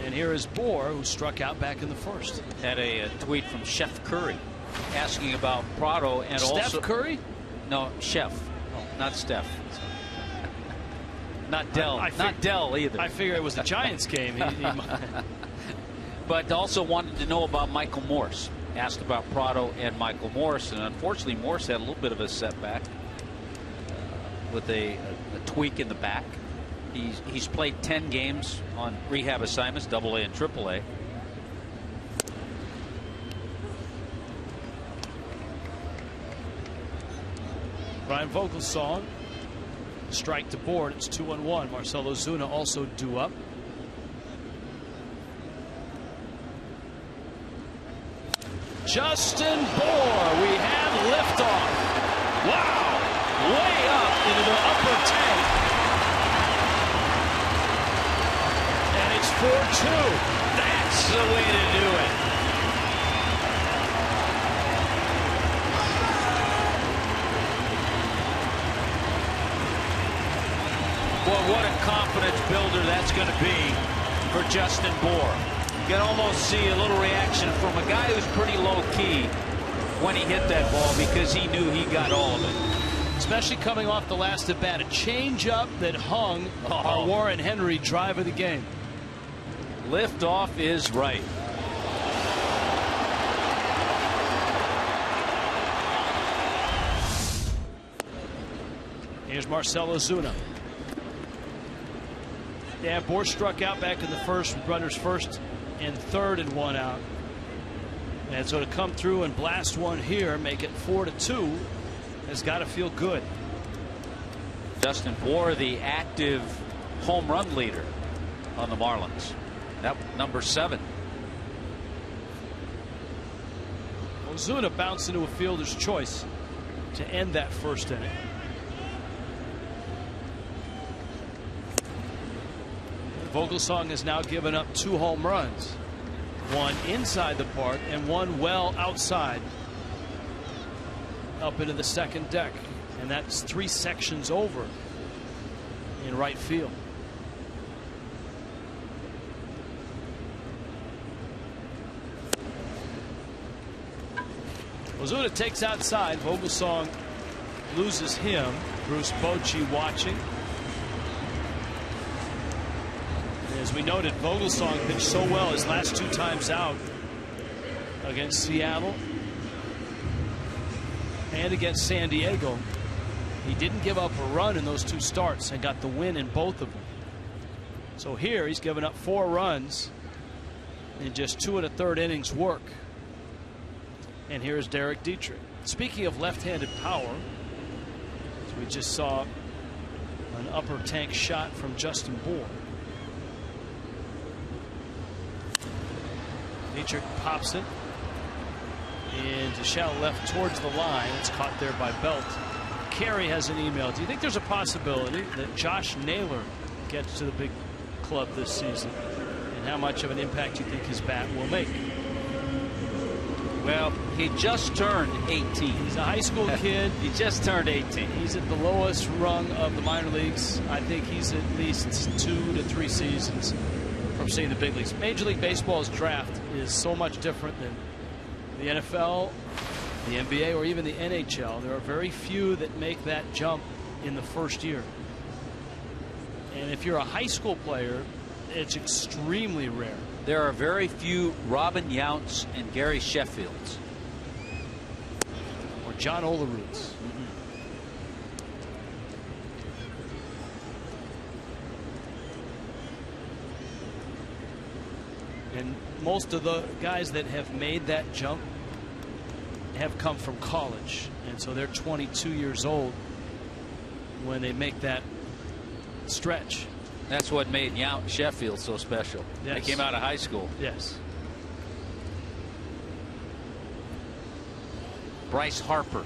And here is Bour, who struck out back in the first. Had a tweet from Chef Curry asking about Prado and Steph also Curry? No, Chef, not Steph. Not Dell. Not Dell either. I figure it was the Giants game. But also wanted to know about Michael Morse. Asked about Prado and Michael Morse, and unfortunately Morse had a little bit of a setback with a tweak in the back. He's played 10 games on rehab assignments, AA and AAA. Brian Vogel's song. Strike to Bour. It's 2-1. Marcell Ozuna also due up. Justin Bour. We have liftoff. Wow. way up into the upper tank. And it's 4-2. That's the way to do it. Well, what a confidence builder that's going to be for Justin Bour. You can almost see a little reaction from a guy who's pretty low-key when he hit that ball, because he knew he got all of it. Especially coming off the last at bat. A change-up that hung our Warren Henry drive of the game. Liftoff is right. Here's Marcell Ozuna. Yeah, Bour struck out back in the first, runners first and third and 1 out. And so to come through and blast one here, make it 4-2, has got to feel good. Justin Bour, the active home run leader on the Marlins. That number 7. Ozuna bounced into a fielder's choice to end that first inning. Vogelsong has now given up 2 home runs, one inside the park and one well outside, up into the second deck, and that's 3 sections over in right field. Ozuna takes outside. Vogelsong loses him. Bruce Bochy watching. As we noted, Vogelsong pitched so well his last 2 times out against Seattle and against San Diego. He didn't give up a run in those 2 starts and got the win in both of them. So here he's given up 4 runs in just 2 1/3 innings work. And here's Derek Dietrich. Speaking of left-handed power, as we just saw an upper tank shot from Justin Bour. Dietrich pops it into shallow left towards the line. It's caught there by Belt. Carey has an email. Do you think there's a possibility that Josh Naylor gets to the big club this season? And how much of an impact do you think his bat will make? Well, he just turned 18. He's a high school kid. He just turned 18. He's at the lowest rung of the minor leagues. I think he's at least 2 to 3 seasons from seeing the big leagues. Major League Baseball's draft is so much different than the NFL, the NBA, or even the NHL. There are very few that make that jump in the first year. And if you're a high school player, it's extremely rare. There are very few Robin Younts and Gary Sheffields. Or John Olerud's. And most of the guys that have made that jump have come from college. And so they're 22 years old when they make that stretch. That's what made Yount Sheffield so special. Yes. They came out of high school. Yes. Bryce Harper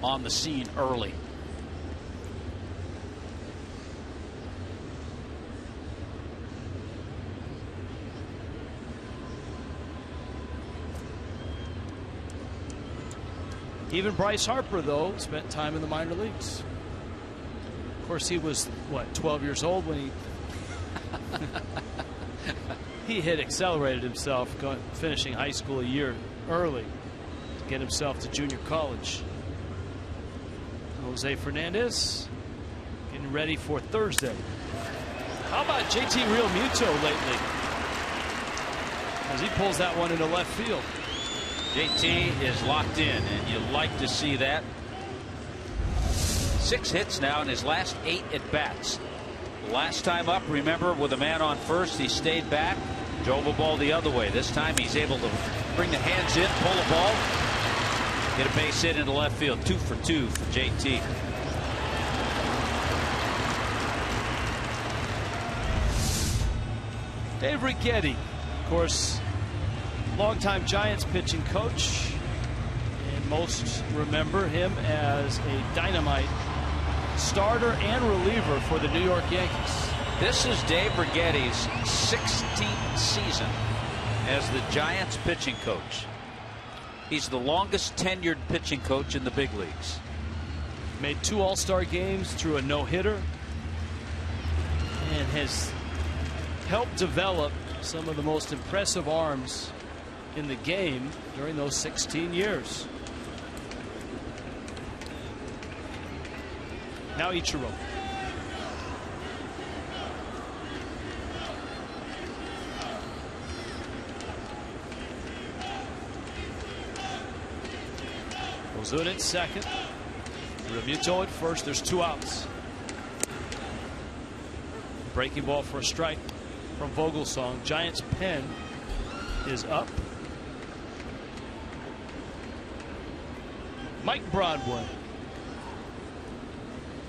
on the scene early. Even Bryce Harper, though, spent time in the minor leagues. Of course, he was, what, 12 years old when he had accelerated himself, finishing high school a year early to get himself to junior college. Jose Fernandez getting ready for Thursday. How about JT Realmuto lately? As he pulls that one into left field. JT is locked in, and you like to see that. 6 hits now in his last 8 at bats. Last time up, remember, with a man on first, he stayed back, drove a ball the other way. This time he's able to bring the hands in, pull a ball, get a base hit into left field. 2 for 2 for JT. Dave Righetti, of course, longtime Giants pitching coach, and most remember him as a dynamite starter and reliever for the New York Yankees. This is Dave Brighetti's 16th season as the Giants pitching coach. He's the longest tenured pitching coach in the big leagues. Made 2 All-Star games, threw a no-hitter, and has helped develop some of the most impressive arms in the game during those 16 years. Now Ichiro. Ozuna at second. Realmuto at first. There's 2 outs. Breaking ball for a strike from Vogelsong. Giants pen is up. Mike Broadway.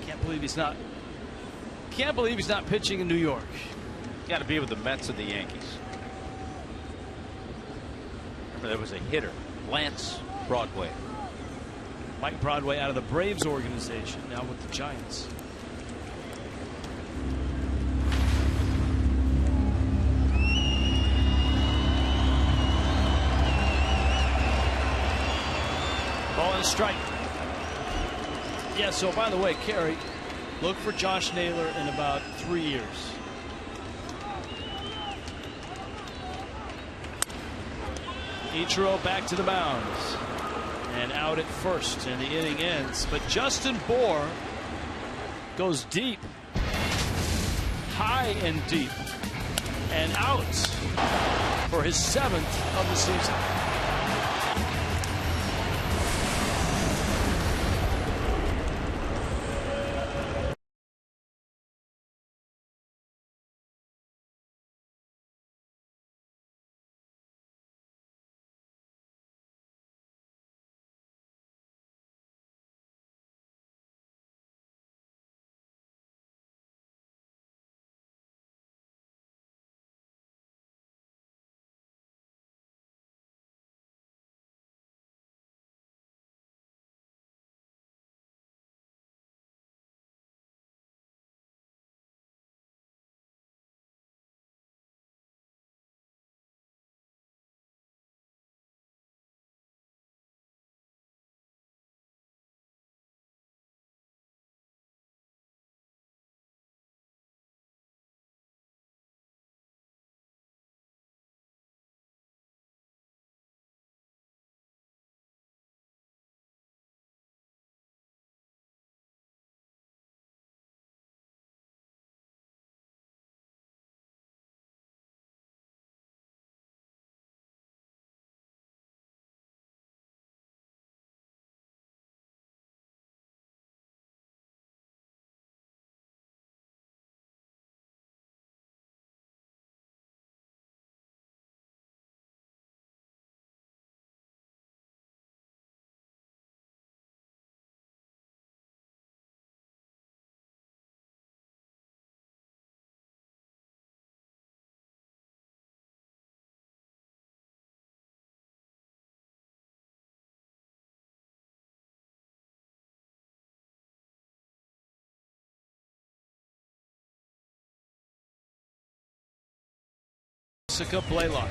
Can't believe he's not pitching in New York. Got to be with the Mets or the Yankees. Remember, there was a hitter, Lance Broadway. Mike Broadway out of the Braves organization, now with the Giants. Ball and a strike. Yeah, so by the way, Kerry, look for Josh Naylor in about 3 years. Ichiro back to the mound. And out at first, and the inning ends. But Justin Bour goes deep, high and deep, and out for his 7th of the season. Blaylock.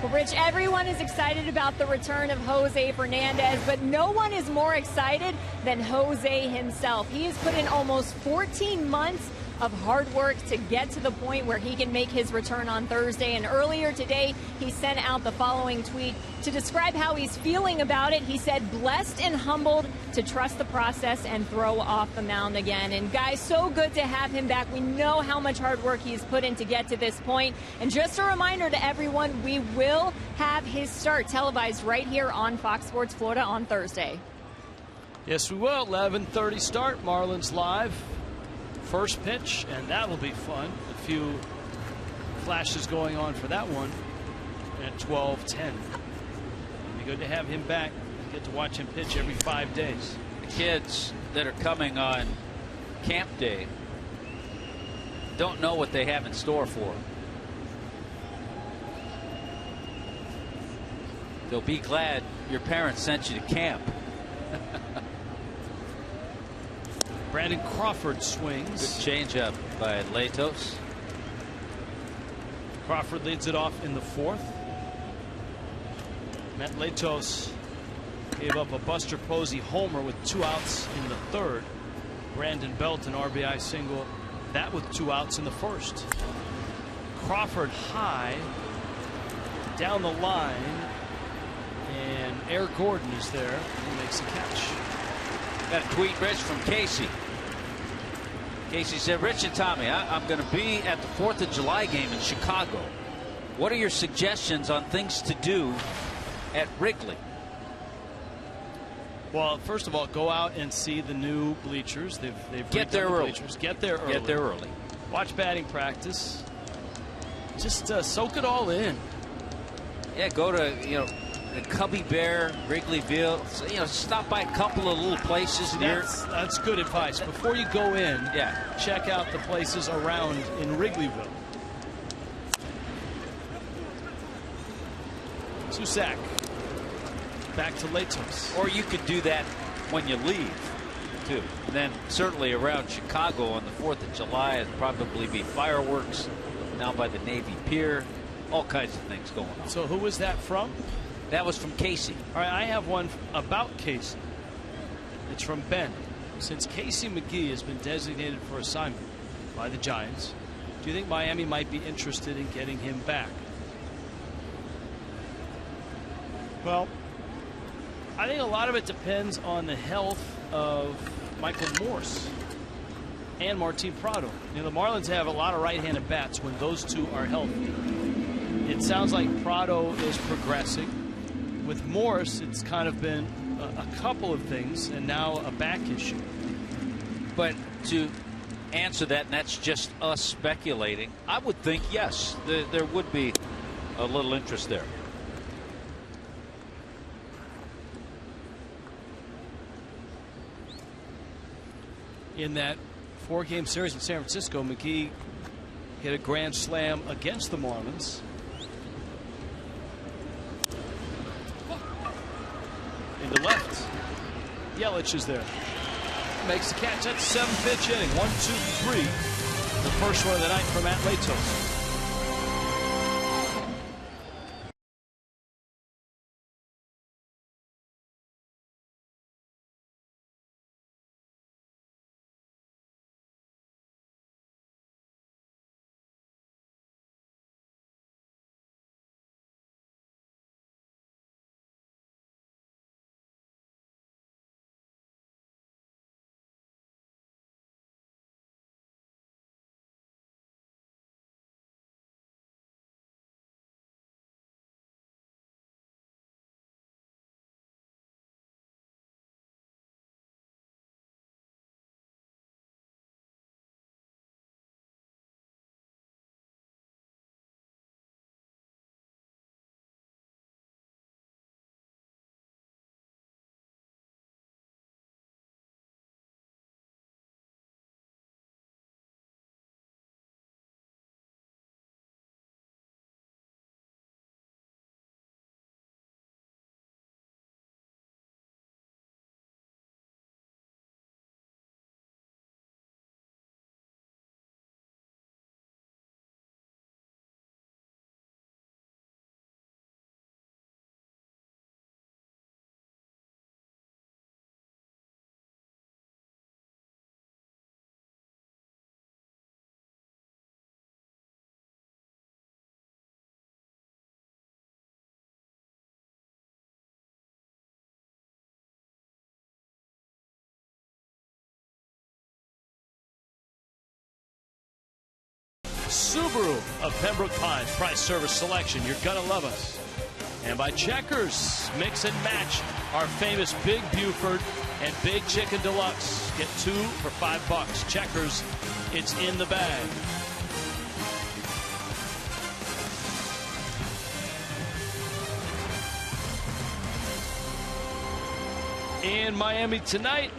Well, Rich, everyone is excited about the return of Jose Fernandez, but no one is more excited than Jose himself. He has put in almost 14 months of hard work to get to the point where he can make his return on Thursday. And earlier today, he sent out the following tweet to describe how he's feeling about it. He said, blessed and humbled to trust the process and throw off the mound again. And guys, so good to have him back. We know how much hard work he's put in to get to this point. And just a reminder to everyone, we will have his start televised right here on Fox Sports Florida on Thursday. Yes, we will. 11:30 start. Marlins live. First pitch, and that'll be fun. A few flashes going on for that one at 12:10. It'll be good to have him back and get to watch him pitch every 5 days. The kids that are coming on camp day don't know what they have in store for them. They'll be glad your parents sent you to camp. Brandon Crawford swings. Good changeup by Latos. Crawford leads it off in the 4th. Matt Latos gave up a Buster Posey homer with 2 outs in the 3rd. Brandon Belt an RBI single, that with 2 outs in the 1st. Crawford high down the line, and Eric Gordon is there. He makes the catch. Got a tweet, Rich, from Casey. Casey said, Rich and Tommy, I'm going to be at the 4th of July game in Chicago. What are your suggestions on things to do at Wrigley? Well, first of all, go out and see the new bleachers. They've get there early. Bleachers. Get there early. Get there early. Watch batting practice. Just soak it all in. Yeah, go to the Cubby Bear, Wrigleyville. Stop by a couple of little places. That's good advice. Before you go in, check out the places around in Wrigleyville. Susak back to Latos. Or you could do that when you leave, too. And then certainly around Chicago on the 4th of July, it'd probably be fireworks down by the Navy Pier. All kinds of things going on. So who was that from? That was from Casey. All right, I have one about Casey. It's from Ben. Since Casey McGee has been designated for assignment by the Giants, do you think Miami might be interested in getting him back? Well, I think a lot of it depends on the health of Michael Morse and Martin Prado. The Marlins have a lot of right-handed bats when those two are healthy. It sounds like Prado is progressing. With Morse, it's kind of been a couple of things, and now a back issue. But to answer that, and that's just us speculating, I would think yes, there would be a little interest there. In that 4-game series in San Francisco, McGee hit a grand slam against the Marlins. Into left. Yelich is there. Makes the catch. That's 7th pitch inning. 1, 2, 3. The first one of the night for Matt Latos. Subaru of Pembroke Pines. Price, service, selection. You're going to love us. And by Checkers, mix and match our famous Big Buford and Big Chicken Deluxe. Get 2 for $5. Checkers, it's in the bag. In Miami tonight,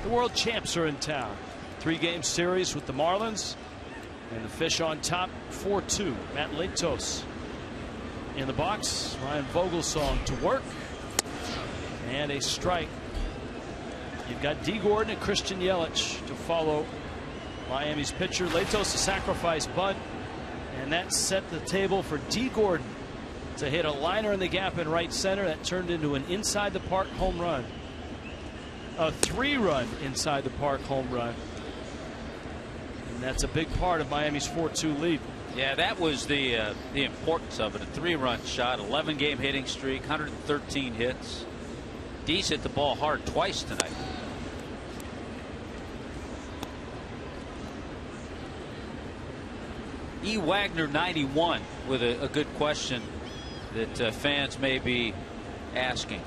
the world champs are in town. 3-game series with the Marlins. And the Fish on top, 4-2. Matt Latos in the box. Ryan Vogelsong to work. And a strike You've got D. Gordon and Christian Yelich to follow Miami's pitcher. Latos a sacrifice bunt, and that set the table for D. Gordon to hit a liner in the gap in right center. That turned into an inside the park home run. A 3-run inside the park home run. And that's a big part of Miami's 4-2 lead. Yeah, that was the importance of it. A 3-run shot, 11-game hitting streak, 113 hits. D's hit the ball hard twice tonight. E. Wagner 91 with a good question that fans may be asking.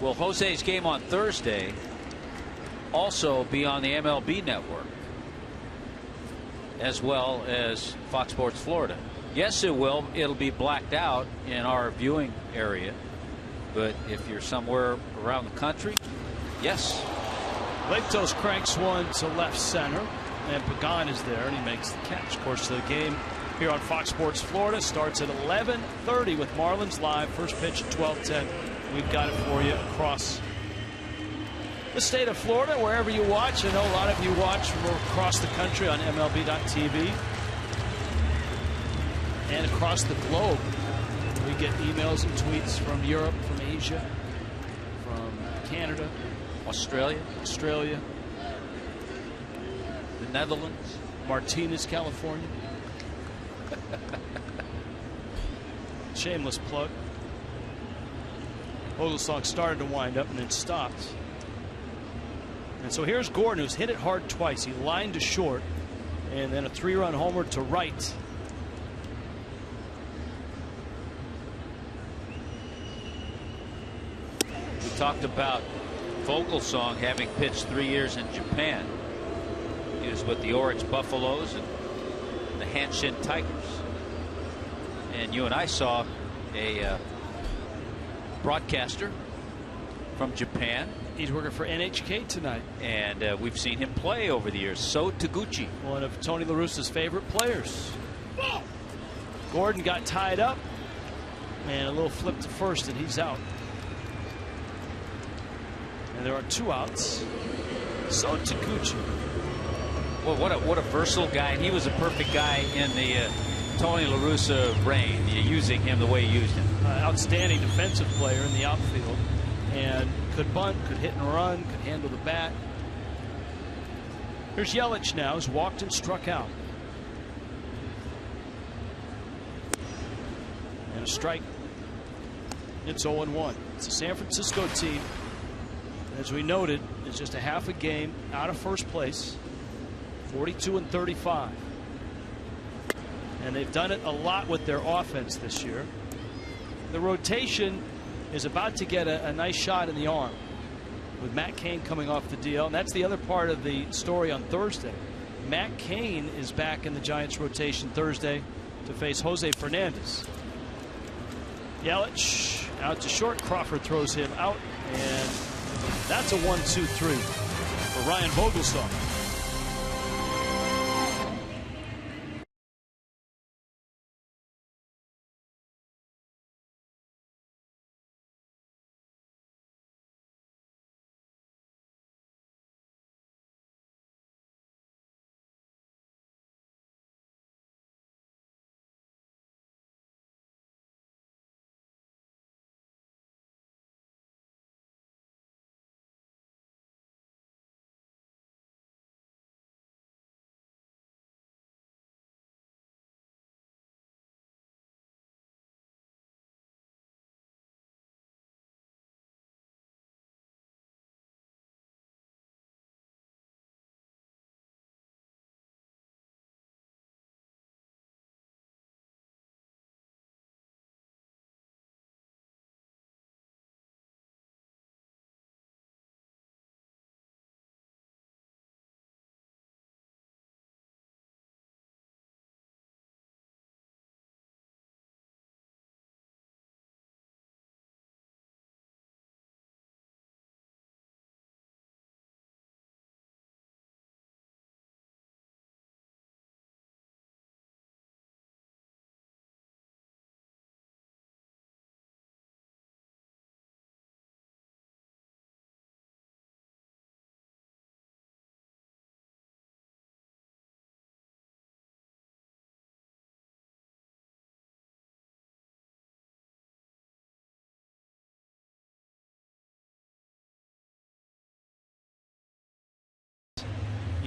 Will Jose's game on Thursday also be on the MLB network as well as Fox Sports Florida? Yes, it will. It'll be blacked out in our viewing area, but if you're somewhere around the country, yes. Latos cranks one to left center, and Pagan is there, and he makes the catch. Of course, the game here on Fox Sports Florida starts at 11:30 with Marlins live. First pitch at 12:10. We've got it for you across the state of Florida, wherever you watch. I know a lot of you watch from across the country on MLB.tv and across the globe. We get emails and tweets from Europe, from Asia, from Canada, Australia, the Netherlands, Martinez, California. Shameless plug. Vogelsong started to wind up and then stopped. And so here's Gordon, who's hit it hard twice. He lined to short, and then a 3-run homer to right. We talked about Vogelsong having pitched 3 years in Japan. He was with the Oryx Buffaloes and the Hanshin Tigers. And you and I saw a broadcaster from Japan. He's working for NHK tonight. And we've seen him play over the years. So Taguchi, one of Tony La Russa's favorite players. Gordon got tied up, and a little flip to first, and he's out. And there are 2 outs. So Taguchi. Well, what a versatile guy. And he was a perfect guy in the Tony La Russa reign, using him the way he used him. Outstanding defensive player in the outfield, and could bunt, could hit and run, could handle the bat. Here's Yelich now, who's walked and struck out. And a strike. It's 0-1. It's a San Francisco team, as we noted, is just a half a game out of first place, 42-35. And they've done it a lot with their offense this year. The rotation is about to get a nice shot in the arm with Matt Cain coming off the DL. And that's the other part of the story on Thursday. Matt Cain is back in the Giants rotation Thursday to face Jose Fernandez. Yelich out to short. Crawford throws him out. And that's a 1-2-3 for Ryan Vogelsong.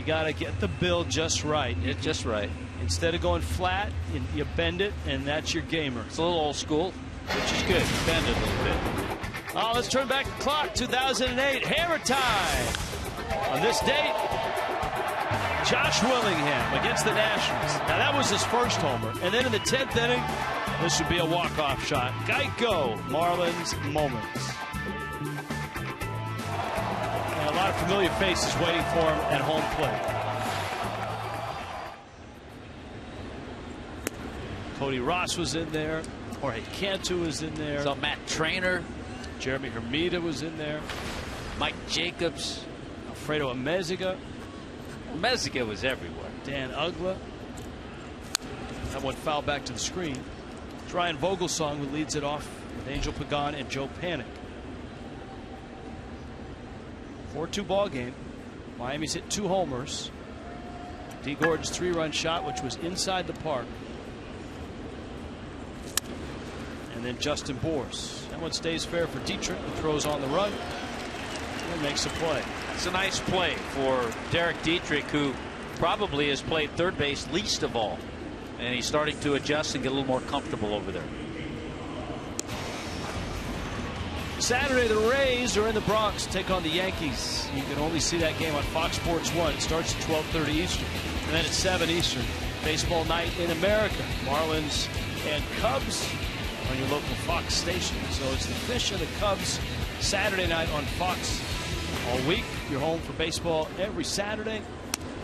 You got to get the bill just right. Just right. Instead of going flat, you bend it, and that's your gamer. It's a little old school, which is good. Bend it a little bit. Oh, let's turn back the clock. 2008, hammer time. On this date, Josh Willingham against the Nationals. Now, that was his first homer. And then in the 10th inning, this would be a walk-off shot. Geico, Marlins moments. And a lot of familiar faces waiting for him at home plate. Cody Ross was in there. Jorge Cantu was in there. So Matt Trainer. Jeremy Hermida was in there. Mike Jacobs. Alfredo Amezaga. Amezaga was everywhere. Dan Ugla. That one fouled back to the screen. It's Ryan Vogelsong who leads it off with Angel Pagan and Joe Panik. 4-2 ball game. Miami's hit 2 homers. D. Gordon's 3-run shot, which was inside the park. And then Justin Bour. That one stays fair for Dietrich, who throws on the run and makes a play. It's a nice play for Derek Dietrich, who probably has played third base least of all. And he's starting to adjust and get a little more comfortable over there. Saturday, the Rays are in the Bronx to take on the Yankees. You can only see that game on Fox Sports 1. It starts at 12:30 Eastern. And then at 7 Eastern, baseball night in America. Marlins and Cubs on your local Fox station. So it's the Fish and the Cubs Saturday night on Fox all week. You're home for baseball every Saturday.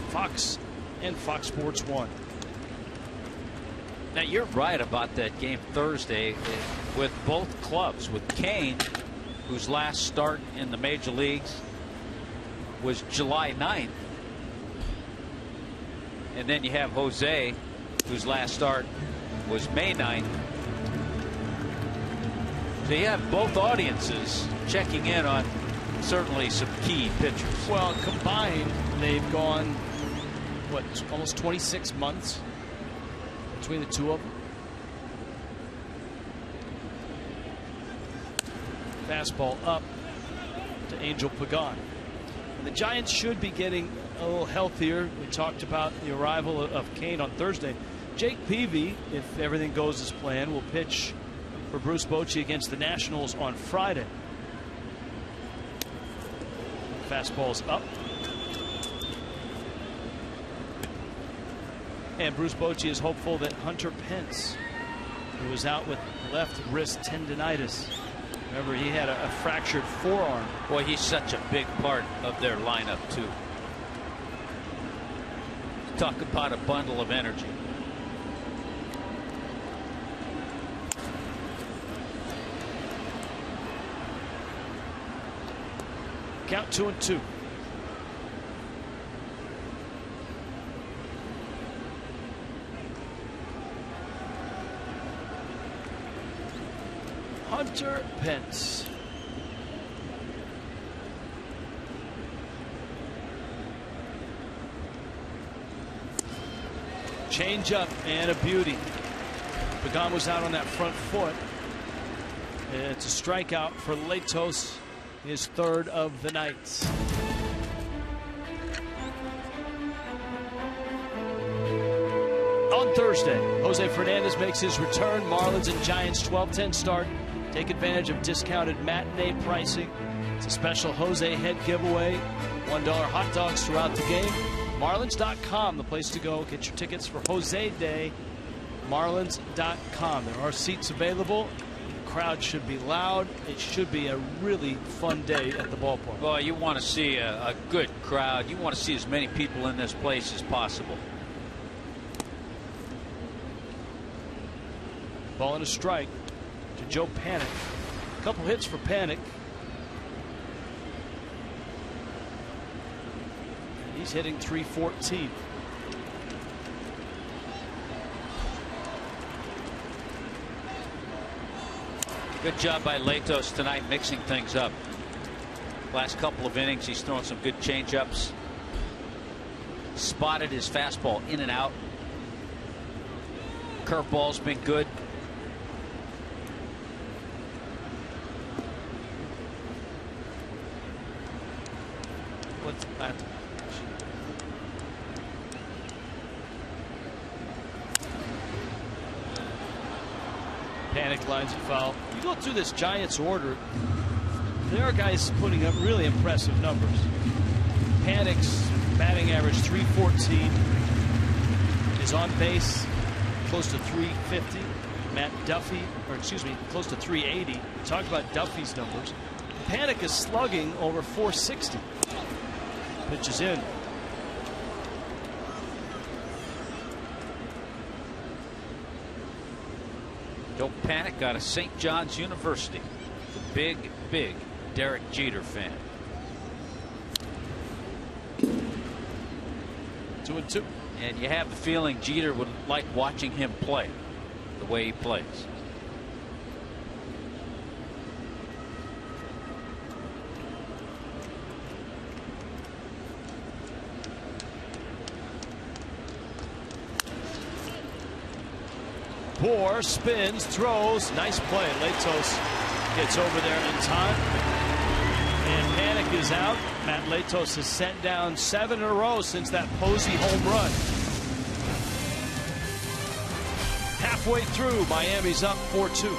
Fox and Fox Sports 1. Now, you're right about that game Thursday with both clubs. With Kane, whose last start in the major leagues was July 9th. And then you have Jose, whose last start was May 9th. So you have both audiences checking in on certainly some key pitchers. Well, combined, they've gone, what, almost 26 months between the two of them. Fastball up to Angel Pagan. And the Giants should be getting a little healthier. We talked about the arrival of Kane on Thursday. Jake Peavy, if everything goes as planned, will pitch for Bruce Bochy against the Nationals on Friday. Fastball's up. And Bruce Bochy is hopeful that Hunter Pence, who was out with left wrist tendonitis, remember he had a fractured forearm. Boy, he's such a big part of their lineup too. Talk about a bundle of energy. Count 2-2. Hunter Pence. Change up and a beauty. Pagan was out on that front foot. It's a strikeout for Latos, his third of the night. On Thursday, Jose Fernandez makes his return. Marlins and Giants 12-10 start. Take advantage of discounted matinee pricing. It's a special Jose head giveaway. $1 hot dogs throughout the game. Marlins.com, the place to go. Get your tickets for Jose Day. Marlins.com. There are seats available. The crowd should be loud. It should be a really fun day at the ballpark. Well, you want to see a good crowd. You want to see as many people in this place as possible. Ball and a strike to Joe Panik. A couple hits for Panik. He's hitting .314. Good job by Latos tonight mixing things up. Last couple of innings he's throwing some good changeups. Spotted his fastball in and out. Curveball's been good. Panic lines and foul. You go through this Giants order, there are guys putting up really impressive numbers. Panic's batting average 314. Is on base close to 350. Matt Duffy, or excuse me, close to 380. Talk about Duffy's numbers. Panic is slugging over 460. Pitches in. Don't panic. Got a St. John's University. The big Derek Jeter fan. 2-2. And you have the feeling Jeter would like watching him play the way he plays. Bour spins, throws, nice play. Latos gets over there in time. And Panic is out. Matt Latos has sent down 7 in a row since that Posey home run. Halfway through, Miami's up 4-2.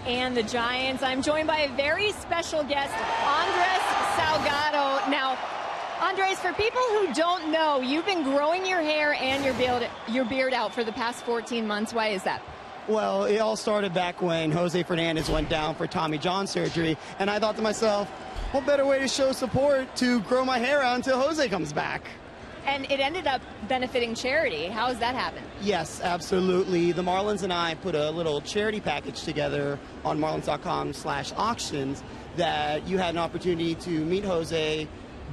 And the Giants. I'm joined by a very special guest, Andres Salgado. Now, Andres, for people who don't know, you've been growing your hair and your beard out for the past 14 months. Why is that? Well, it all started back when Jose Fernandez went down for Tommy John surgery, and I thought to myself, what better way to show support to grow my hair out until Jose comes back? And it ended up benefiting charity. How has that happened? Yes, absolutely. The Marlins and I put a little charity package together on marlins.com/auctions that you had an opportunity to meet Jose,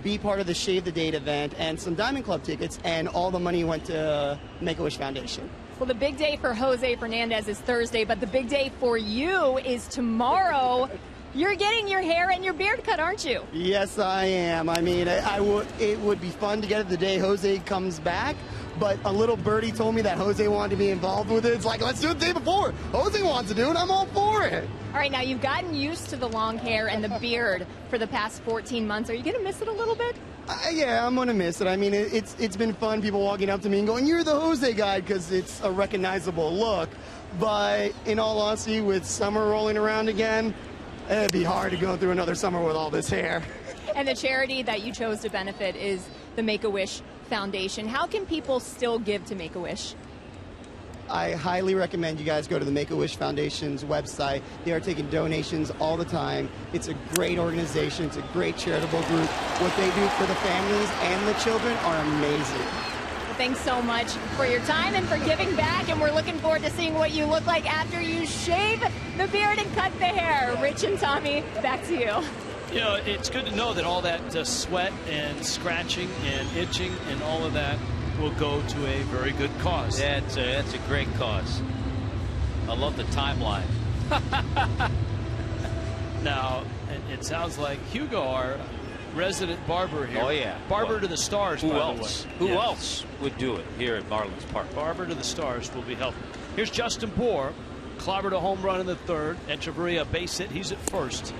be part of the Shave the Date event, and some Diamond Club tickets, and all the money went to Make-A-Wish Foundation. Well, the big day for Jose Fernandez is Thursday, but the big day for you is tomorrow. You're getting your hair and your beard cut, aren't you? Yes, I am. I mean, it would be fun to get it the day Jose comes back, but a little birdie told me that Jose wanted to be involved with it. It's like, let's do it the day before. Jose wants to do it, I'm all for it. All right, now you've gotten used to the long hair and the beard for the past 14 months. Are you going to miss it a little bit? Yeah, I'm going to miss it. I mean, it's been fun, people walking up to me and going, you're the Jose guy, because it's a recognizable look. But in all honesty, with summer rolling around again, it'd be hard to go through another summer with all this hair. And the charity that you chose to benefit is the Make-A-Wish Foundation. How can people still give to Make-A-Wish? I highly recommend you guys go to the Make-A-Wish Foundation's website. They are taking donations all the time. It's a great organization. It's a great charitable group. What they do for the families and the children are amazing. Well, thanks so much for your time and for giving back, and we're looking forward to seeing what you look like after you shave the beard and cut the hair. Rich and Tommy, back to you. You know, it's good to know that all that sweat and scratching and itching and all of that will go to a very good cause. Yeah, it's a great cause. I love the timeline. Now, it sounds like Hugo, our resident barber here. Oh, yeah. Barber well, to the stars, who by else? the way. Who Yeah. else would do it here at Marlins Park? Barber to the stars will be helping. Here's Justin Bour. Clobbered a home run in the third. Echeverria base hit. He's at first.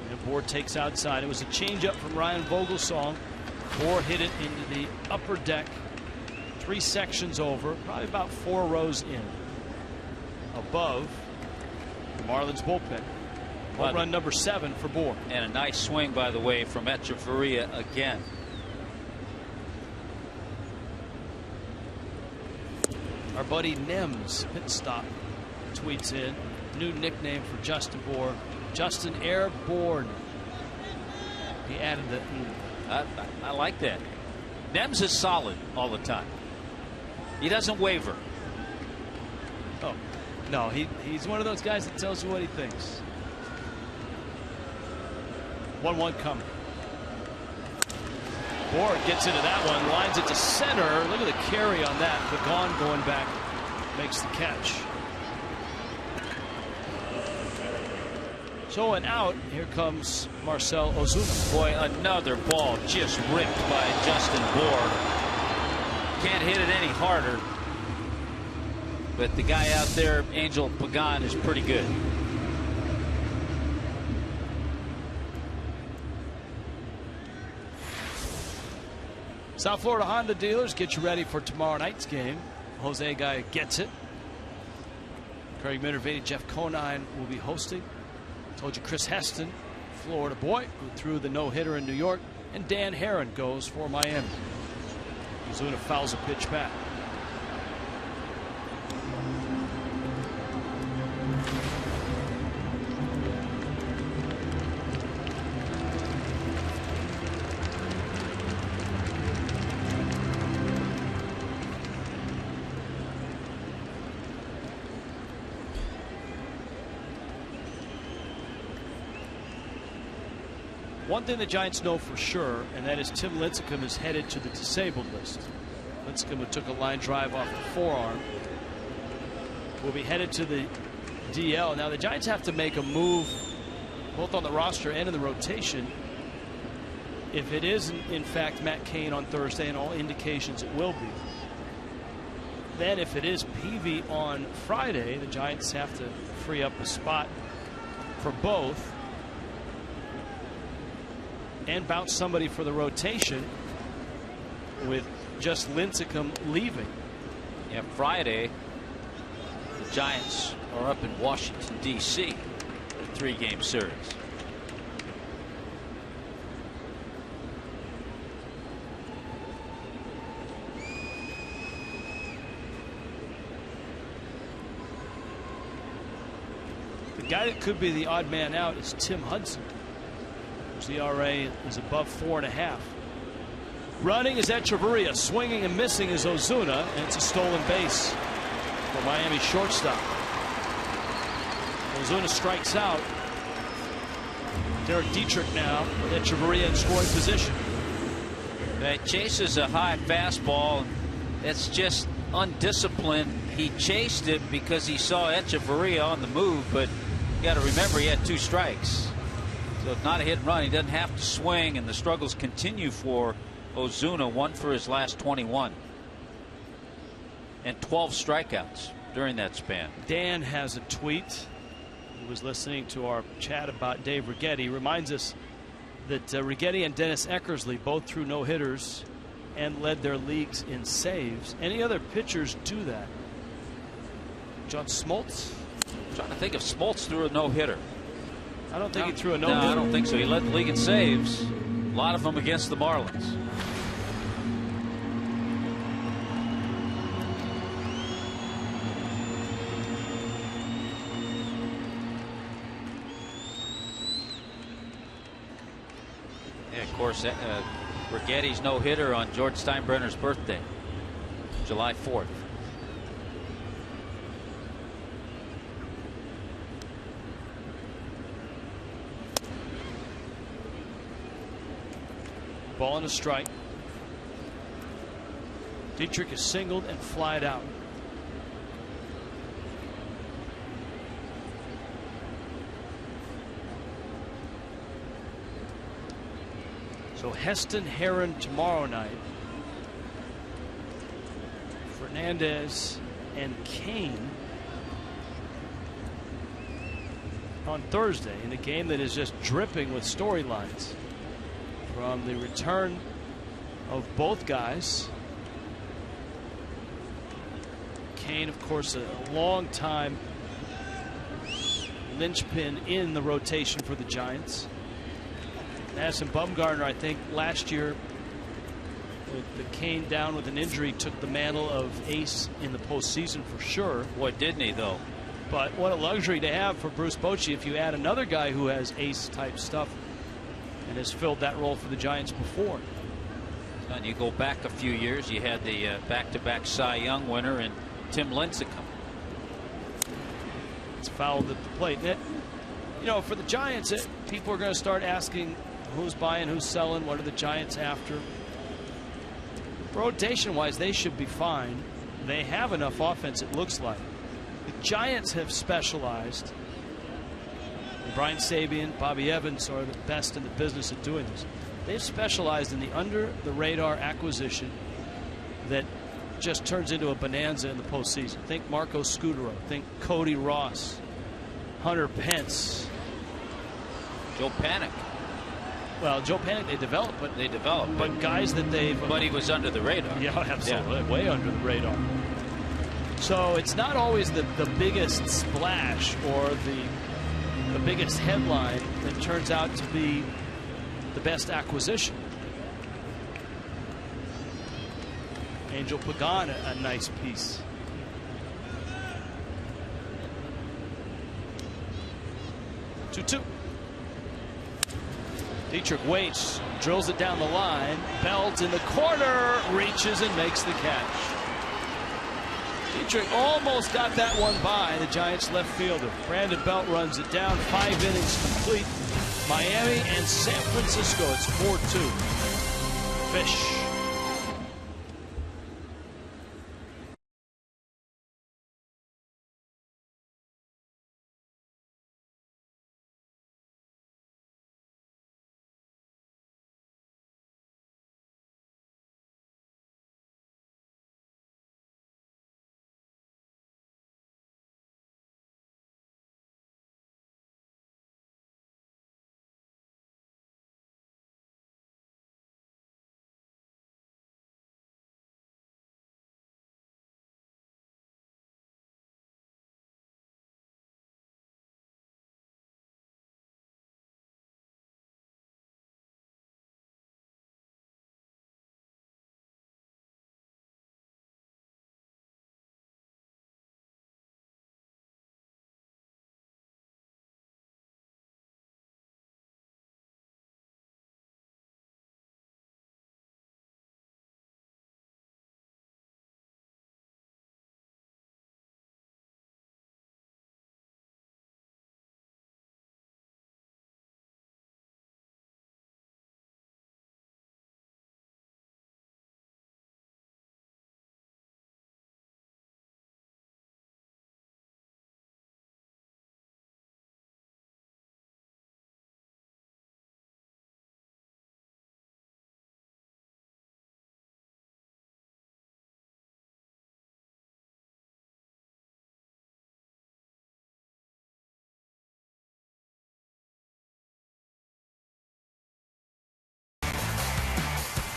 And Bour takes outside. It was a changeup from Ryan Vogelsong. Bour hit it into the upper deck. 3 sections over. Probably about 4 rows in. Above the Marlins bullpen. Home run number 7 for Bour. And a nice swing, by the way, from Echeverria again. Our buddy Nems, pit stop, tweets in new nickname for Justin Bour, Justin Airborne. He added the I like that. Nems is solid all the time. He doesn't waver. Oh no, he's one of those guys that tells you what he thinks. 1-1 coming. Bour gets into that one, lines it to center. Look at the carry on that. Pagan going back makes the catch. So an out. Here comes Marcell Ozuna. Boy, another ball just ripped by Justin Bour. Can't hit it any harder. But the guy out there, Angel Pagan, is pretty good. South Florida Honda dealers, get you ready for tomorrow night's game. Jose Guy gets it. Craig Minervini, Jeff Conine will be hosting. Told you Chris Heston, Florida boy, who threw the no-hitter in New York. And Dan Herron goes for Miami. Ozuna fouls a pitch back. One thing the Giants know for sure, and that is Tim Lincecum is headed to the disabled list. Lincecum, who took a line drive off the forearm, will be headed to the DL. Now the Giants have to make a move both on the roster and in the rotation. If it is in fact Matt Cain on Thursday, and all indications it will be, then if it is Peavy on Friday, the Giants have to free up a spot for both and bounce somebody for the rotation with just Lincecum leaving. Yeah, Friday, the Giants are up in Washington, D.C. a 3-game series. The guy that could be the odd man out is Tim Hudson, whose ERA is above 4.5. Running is Echeverria. Swinging and missing is Ozuna, and it's a stolen base for Miami shortstop. Ozuna strikes out. Derek Dietrich now with Echeverria in scoring position. He chases a high fastball. It's just undisciplined. He chased it because he saw Echeverria on the move, but you got to remember he had 2 strikes. So it's not a hit and run. He doesn't have to swing, and the struggles continue for Ozuna. 1 for his last 21. And 12 strikeouts during that span. Dan has a tweet. He was listening to our chat about Dave Righetti. Reminds us that Righetti and Dennis Eckersley both threw no-hitters and led their leagues in saves. Any other pitchers do that? John Smoltz? I'm trying to think if Smoltz threw a no-hitter. I don't think he threw a no-hitter. No, I don't think so. He led the league in saves. A lot of them against the Marlins. Yeah, of course, Righetti's no-hitter on George Steinbrenner's birthday, July 4th. Ball and a strike. Dietrich is singled and flied out. So Heston, Heron tomorrow night. Fernandez and Kane on Thursday in a game that is just dripping with storylines from the return of both guys. Kane, of course, a long time linchpin in the rotation for the Giants. Madison Bumgarner, I think last year with the Kane down with an injury, took the mantle of ace in the postseason for sure. Boy, didn't he though? But what a luxury to have for Bruce Bochy if you add another guy who has ace type stuff and has filled that role for the Giants before. And you go back a few years, you had the back-to-back Cy Young winner and Tim Lincecum. It's fouled at the plate. And you know, for the Giants, people are going to start asking who's buying, who's selling, what are the Giants after. Rotation-wise, they should be fine. They have enough offense, it looks like. The Giants have specialized. Brian Sabian, Bobby Evans are the best in the business at doing this. They've specialized in the under-the-radar acquisition that just turns into a bonanza in the postseason. Think Marco Scutaro. Think Cody Ross. Hunter Pence. Joe Panik. Well, Joe Panik, they developed, but guys that they've. But he was under the radar. Yeah, absolutely, yeah. Way under the radar. So it's not always the biggest splash or the biggest headline that turns out to be the best acquisition. Angel Pagan, a nice piece. Two. Dietrich waits, drills it down the line. Belt in the corner, reaches and makes the catch. Dietrich almost got that one by the Giants left fielder. Brandon Belt runs it down. 5 innings complete. Miami and San Francisco. It's 4-2. Fish.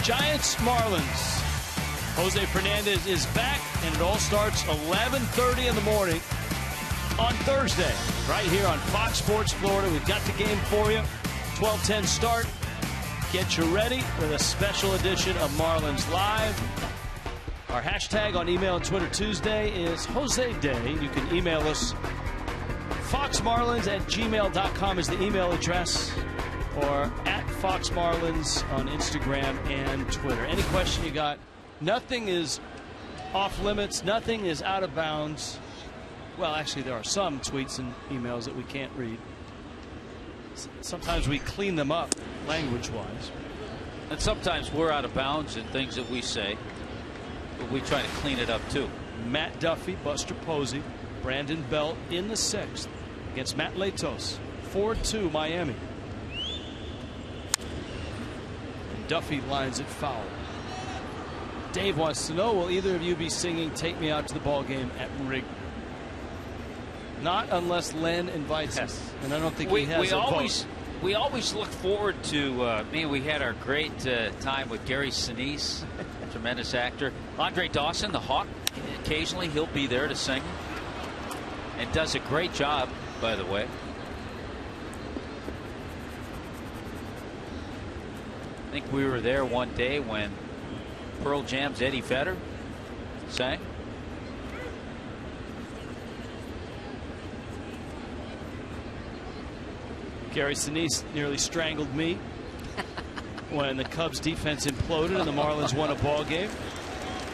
Giants Marlins. Jose Fernandez is back, and it all starts 11:30 in the morning on Thursday, right here on Fox Sports Florida. We've got the game for you. 12:10 start. Get you ready with a special edition of Marlins Live. Our hashtag on email and Twitter Tuesday is Jose Day. You can email us. FoxMarlins@gmail.com is the email address, or at Fox Marlins on Instagram and Twitter. Any question you got? Nothing is off limits. Nothing is out of bounds. Well, actually, there are some tweets and emails that we can't read. Sometimes we clean them up language-wise. And sometimes we're out of bounds in things that we say, but we try to clean it up too. Matt Duffy, Buster Posey, Brandon Belt in the 6th against Matt Latos. 4-2 Miami. And Duffy lines it foul. Dave wants to know, will either of you be singing "Take Me Out to the Ball Game" at Wrigley? Not unless Len invites us, and I don't think he has a vote. We always look forward to. We had our great time with Gary Sinise, tremendous actor. Andre Dawson, the Hawk, occasionally he'll be there to sing, and does a great job, by the way. I think we were there one day when Pearl Jam's Eddie Vedder sang. Gary Sinise nearly strangled me when the Cubs defense imploded and the Marlins won a ball game.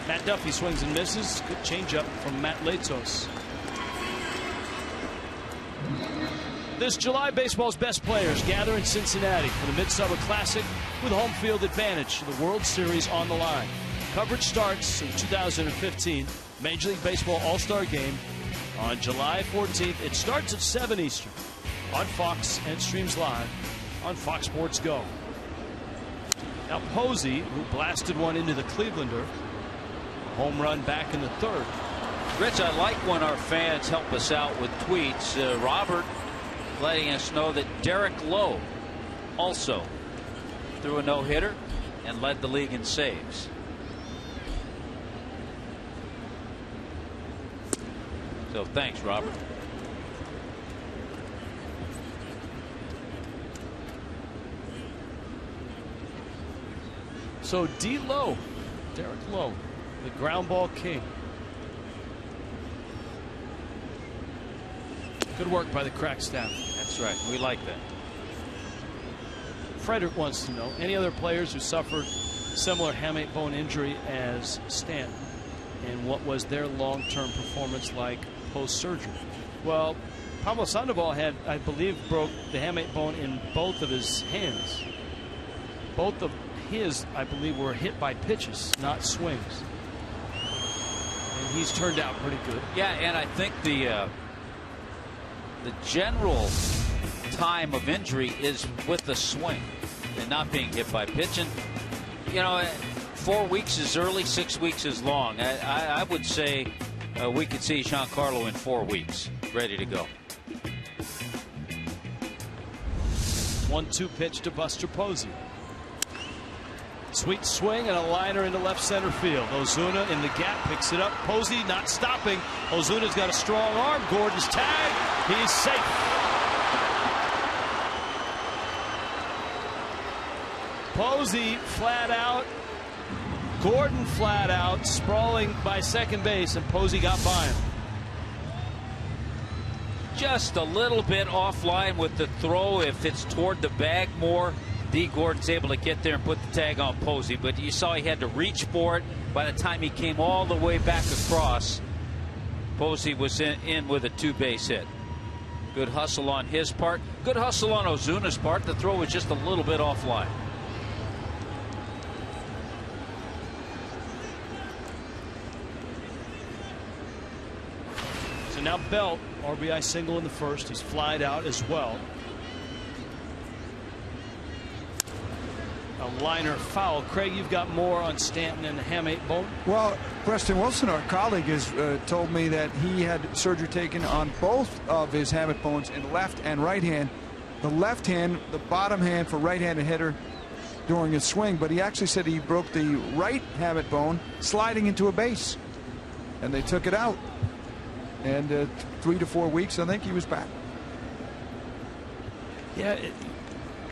Matt Duffy swings and misses. Good changeup from Matt Latos. This July, baseball's best players gather in Cincinnati for the Midsummer Classic with home field advantage. The World Series on the line. Coverage starts in 2015 Major League Baseball All-Star Game on July 14th. It starts at 7 Eastern on Fox and streams live on Fox Sports Go. Now Posey, who blasted one into the Clevelander, home run back in the 3rd. Rich, I like when our fans help us out with tweets. Robert letting us know that Derek Lowe also threw a no-hitter and led the league in saves. So thanks, Robert. So D. Lowe, Derek Lowe, the ground ball king. Good work by the crack staff. That's right. We like that. Frederick wants to know, any other players who suffered similar hamate bone injury as Stanton, and what was their long-term performance like post-surgery? Well, Pablo Sandoval had, I believe, broke the hamate bone in both of his hands. Both of his, I believe, were hit by pitches, not swings. And he's turned out pretty good. Yeah, and I think the general time of injury is with the swing and not being hit by pitching. You know, 4 weeks is early, 6 weeks is long. I would say we could see Giancarlo in 4 weeks, ready to go. 1-2 pitch to Buster Posey. Sweet swing and a liner into left center field. Ozuna in the gap picks it up. Posey not stopping. Ozuna's got a strong arm. Gordon's tagged. He's safe. Posey flat out. Gordon flat out, sprawling by second base, and Posey got by him. Just a little bit offline with the throw. If it's toward the bag more, D. Gordon's able to get there and put the tag on Posey, but you saw he had to reach for it. By the time he came all the way back across, Posey was in with a 2-base hit. Good hustle on his part. Good hustle on Ozuna's part. The throw was just a little bit offline. So now Belt, RBI single in the 1st. He's flied out as well. A liner foul. Craig, you've got more on Stanton and the hamate bone. Well, Preston Wilson, our colleague, has told me that he had surgery taken on both of his hamate bones in left and right hand. The left hand, the bottom hand for right-handed hitter during his swing, but he actually said he broke the right hamate bone sliding into a base, and they took it out. And 3 to 4 weeks, I think he was back. Yeah,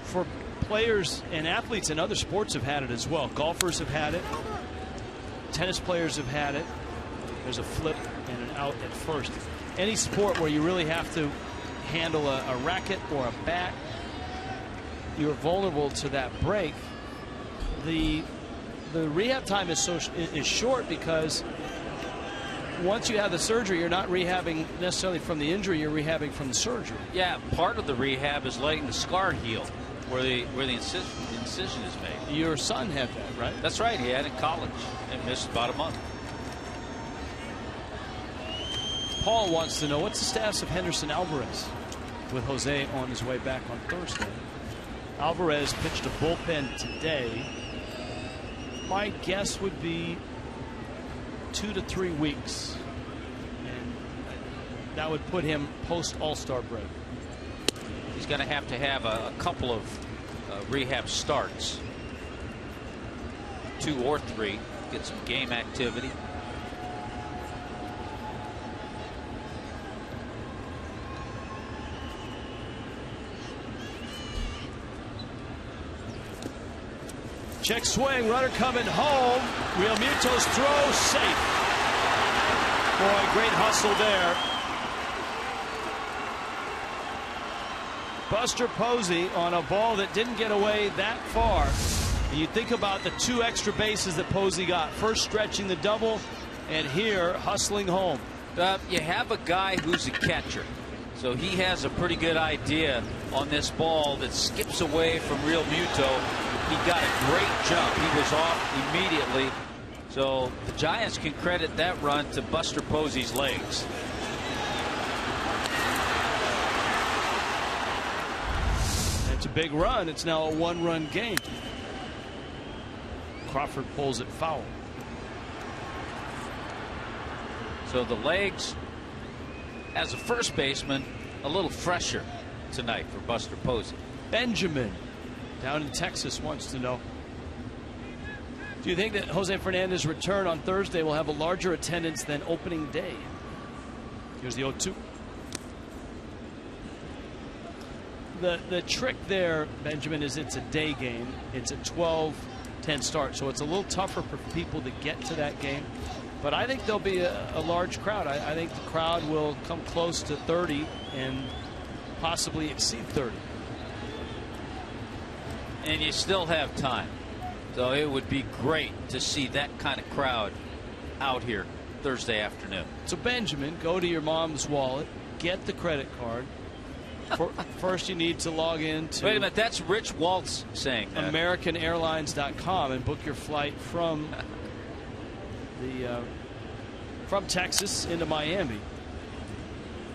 for players and athletes in other sports have had it as well. Golfers have had it. Tennis players have had it. There's a flip and an out at first. Any sport where you really have to handle a racket or a bat, you're vulnerable to that break. The rehab time is short because once you have the surgery, you're not rehabbing necessarily from the injury, you're rehabbing from the surgery. Yeah, part of the rehab is letting the scar heal. where the incision is made. Your son had that, right? That's right. He had it in college and missed about a month. Paul wants to know, what's the status of Henderson Alvarez with Jose on his way back on Thursday? Alvarez pitched a bullpen today. My guess would be 2 to 3 weeks, and that would put him post All-Star break. He's going to have a couple of rehab starts, 2 or 3, get some game activity. Check swing, runner coming home. Real Muto's throw safe. Boy, great hustle there. Buster Posey on a ball that didn't get away that far. And you think about the 2 extra bases that Posey got. First stretching the double, and here hustling home. You have a guy who's a catcher, so he has a pretty good idea on this ball that skips away from Real Muto. He got a great jump. He was off immediately. So the Giants can credit that run to Buster Posey's legs. It's a big run. It's now a 1-run game. Crawford pulls it foul. So the legs, as a first baseman, a little fresher tonight for Buster Posey. Benjamin down in Texas wants to know, do you think that Jose Fernandez's return on Thursday will have a larger attendance than opening day? Here's the 0-2. The trick there, Benjamin, is it's a day game. It's a 12-10 start, so it's a little tougher for people to get to that game. But I think there'll be a large crowd. I think the crowd will come close to 30 and possibly exceed 30. And you still have time. So it would be great to see that kind of crowd out here Thursday afternoon. So Benjamin, go to your mom's wallet, get the credit card. First you need to log in to, wait a minute, that's Rich Waltz saying that. AmericanAirlines.com and book your flight from from Texas into Miami.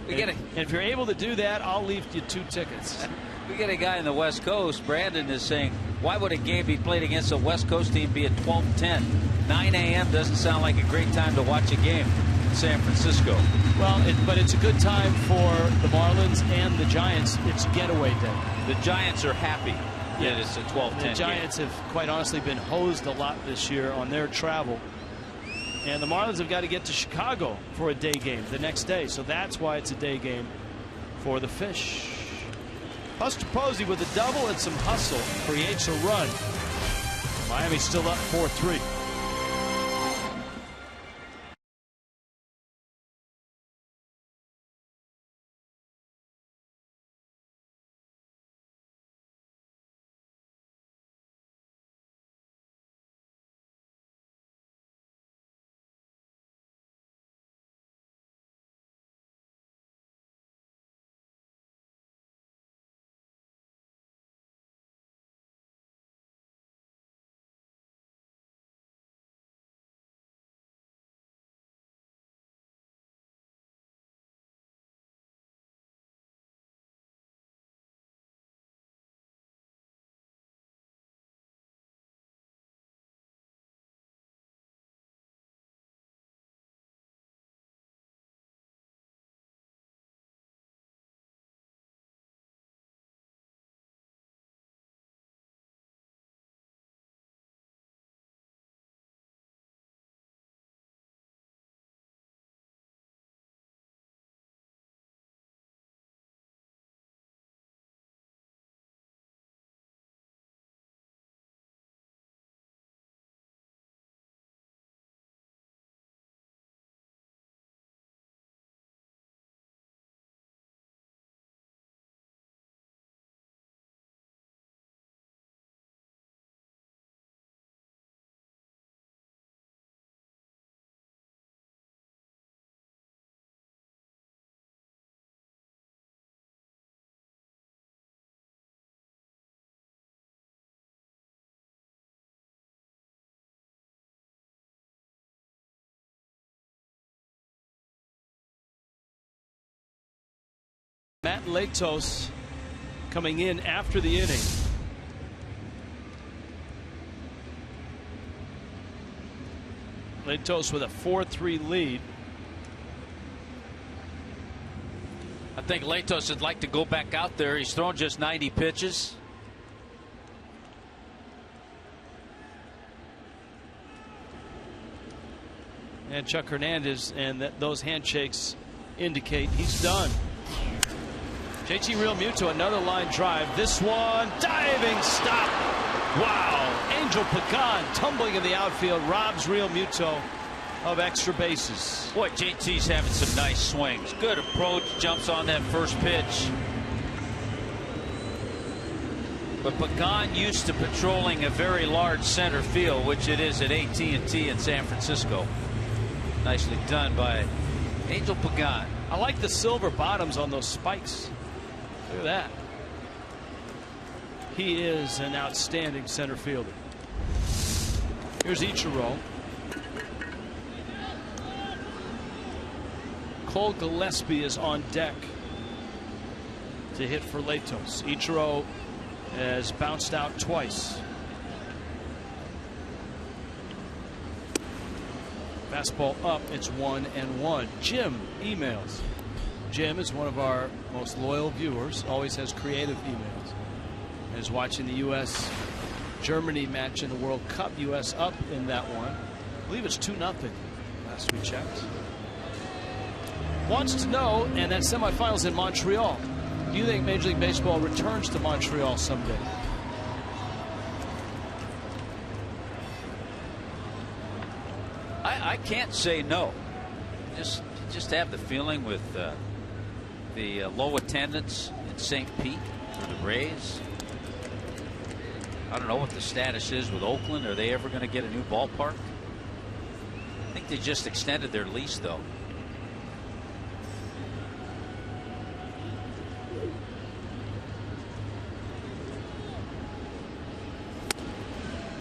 And if you're able to do that, I'll leave you 2 tickets. We get a guy in the West Coast. Brandon is saying, why would a game be played against a West Coast team be at 12:10? 9 a.m. doesn't sound like a great time to watch a game in San Francisco. Well, but it's a good time for the Marlins and the Giants. It's getaway day. The Giants are happy that it's a 12:10 The Giants have, quite honestly, been hosed a lot this year on their travel. And the Marlins have got to get to Chicago for a day game the next day. So that's why it's a day game for the Fish. Buster Posey with a double and some hustle creates a run. Miami's still up 4-3. Matt Latos coming in after the inning. Latos with a 4-3 lead. I think Latos would like to go back out there. He's thrown just 90 pitches. And Chuck Hernandez, and those handshakes indicate he's done. JT Realmuto, another line drive. This one, diving stop. Wow. Angel Pagan tumbling in the outfield robs Realmuto of extra bases. Boy, JT's having some nice swings. Good approach, jumps on that first pitch. But Pagan used to patrolling a very large center field, which it is at AT&T in San Francisco. Nicely done by Angel Pagan. I like the silver bottoms on those spikes. Look at that. He is an outstanding center fielder. Here's Ichiro. Cole Gillespie is on deck to hit for Latos. Ichiro has bounced out twice. Fastball up, it's 1-1. Jim emails. Jim is one of our most loyal viewers, always has creative emails. And is watching the U.S. Germany match in the World Cup. U.S. up in that one. I believe it's 2-0 last we checked. Wants to know, and that semifinals in Montreal. Do you think Major League Baseball returns to Montreal someday? I can't say no. Just have the feeling with the low attendance in St. Pete for the Rays. I don't know what the status is with Oakland. Are they ever going to get a new ballpark? I think they just extended their lease, though.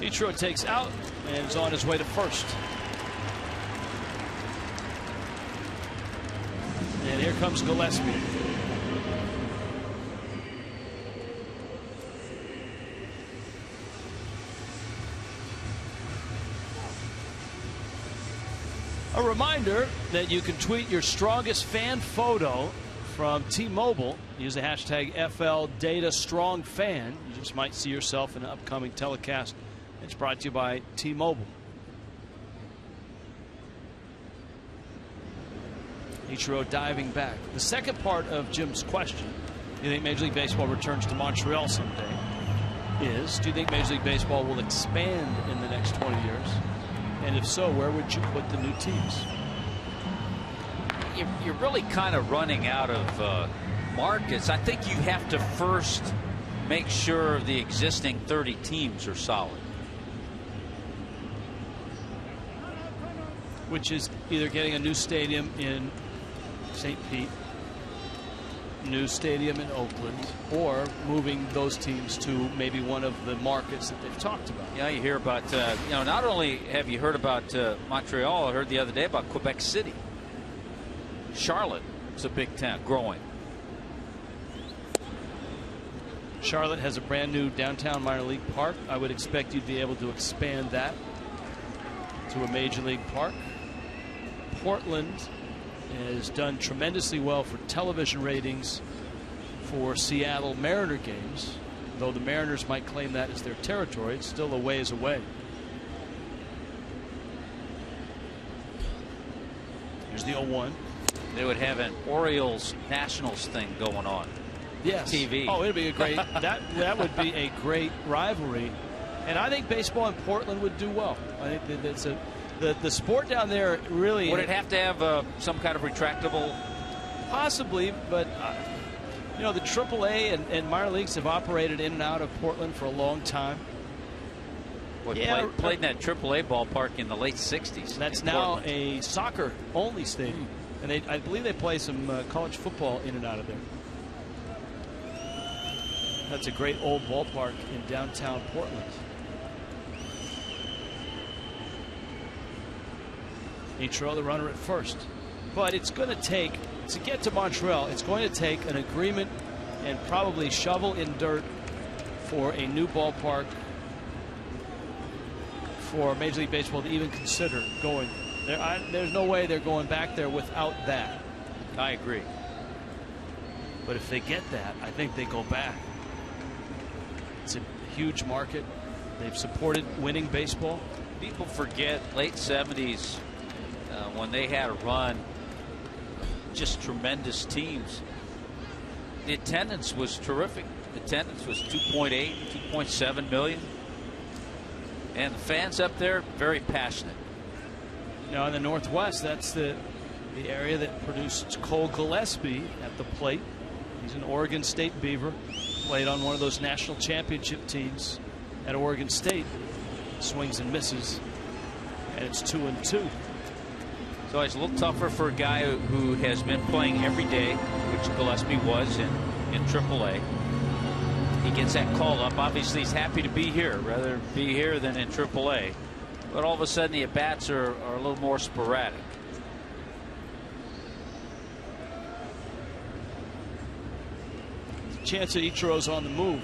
Ichiro takes out and is on his way to first. And here comes Gillespie. A reminder that you can tweet your strongest fan photo from T-Mobile. Use the hashtag FLDataStrongFan. You just might see yourself in an upcoming telecast. It's brought to you by T-Mobile. Ichiro diving back. The second part of Jim's question, do you think Major League Baseball returns to Montreal someday, is do you think Major League Baseball will expand in the next 20 years? And if so, where would you put the new teams? You're really kind of running out of markets. I think you have to first make sure the existing 30 teams are solid. Which is either getting a new stadium in St. Pete, new stadium in Oakland, or moving those teams to maybe one of the markets that they've talked about. Yeah, you hear about, not only have you heard about Montreal, I heard the other day about Quebec City. Charlotte is a big town, growing. Charlotte has a brand new downtown minor league park. I would expect you'd be able to expand that to a major league park. Portland has done tremendously well for television ratings for Seattle Mariner games. Though the Mariners might claim that as their territory, it's still a ways away. Here's the 0-1. They would have an Orioles Nationals thing going on. Yes. TV. Oh, it'd be a great that would be a great rivalry. And I think baseball in Portland would do well. I think that's the sport down there really. Would it have to have some kind of retractable? Possibly, but the AAA and minor leagues have operated in and out of Portland for a long time. Played in that AAA ballpark in the late 60s. That's now a soccer only stadium, and I believe they play some college football in and out of there. That's a great old ballpark in downtown Portland. Ichiro, the runner at first. But it's going to take to get to Montreal, it's going to take an agreement and probably shovel in dirt for a new ballpark for Major League Baseball to even consider going there. There's no way they're going back there without that. I agree. But if they get that, I think they go back. It's a huge market. They've supported winning baseball. People forget late 70s when they had a run, just tremendous teams. The attendance was terrific. The attendance was 2.8, 2.7 million. And the fans up there, very passionate. You know, in the Northwest, that's the area that produced Cole Gillespie at the plate. He's an Oregon State Beaver. Played on one of those national championship teams at Oregon State. Swings and misses, and it's 2-2. So it's a little tougher for a guy who has been playing every day, which Gillespie was in AAA. He gets that call up. Obviously, he's happy to be here, rather be here than in AAA. But all of a sudden, the at-bats are a little more sporadic. Chance that Ichiro's on the move.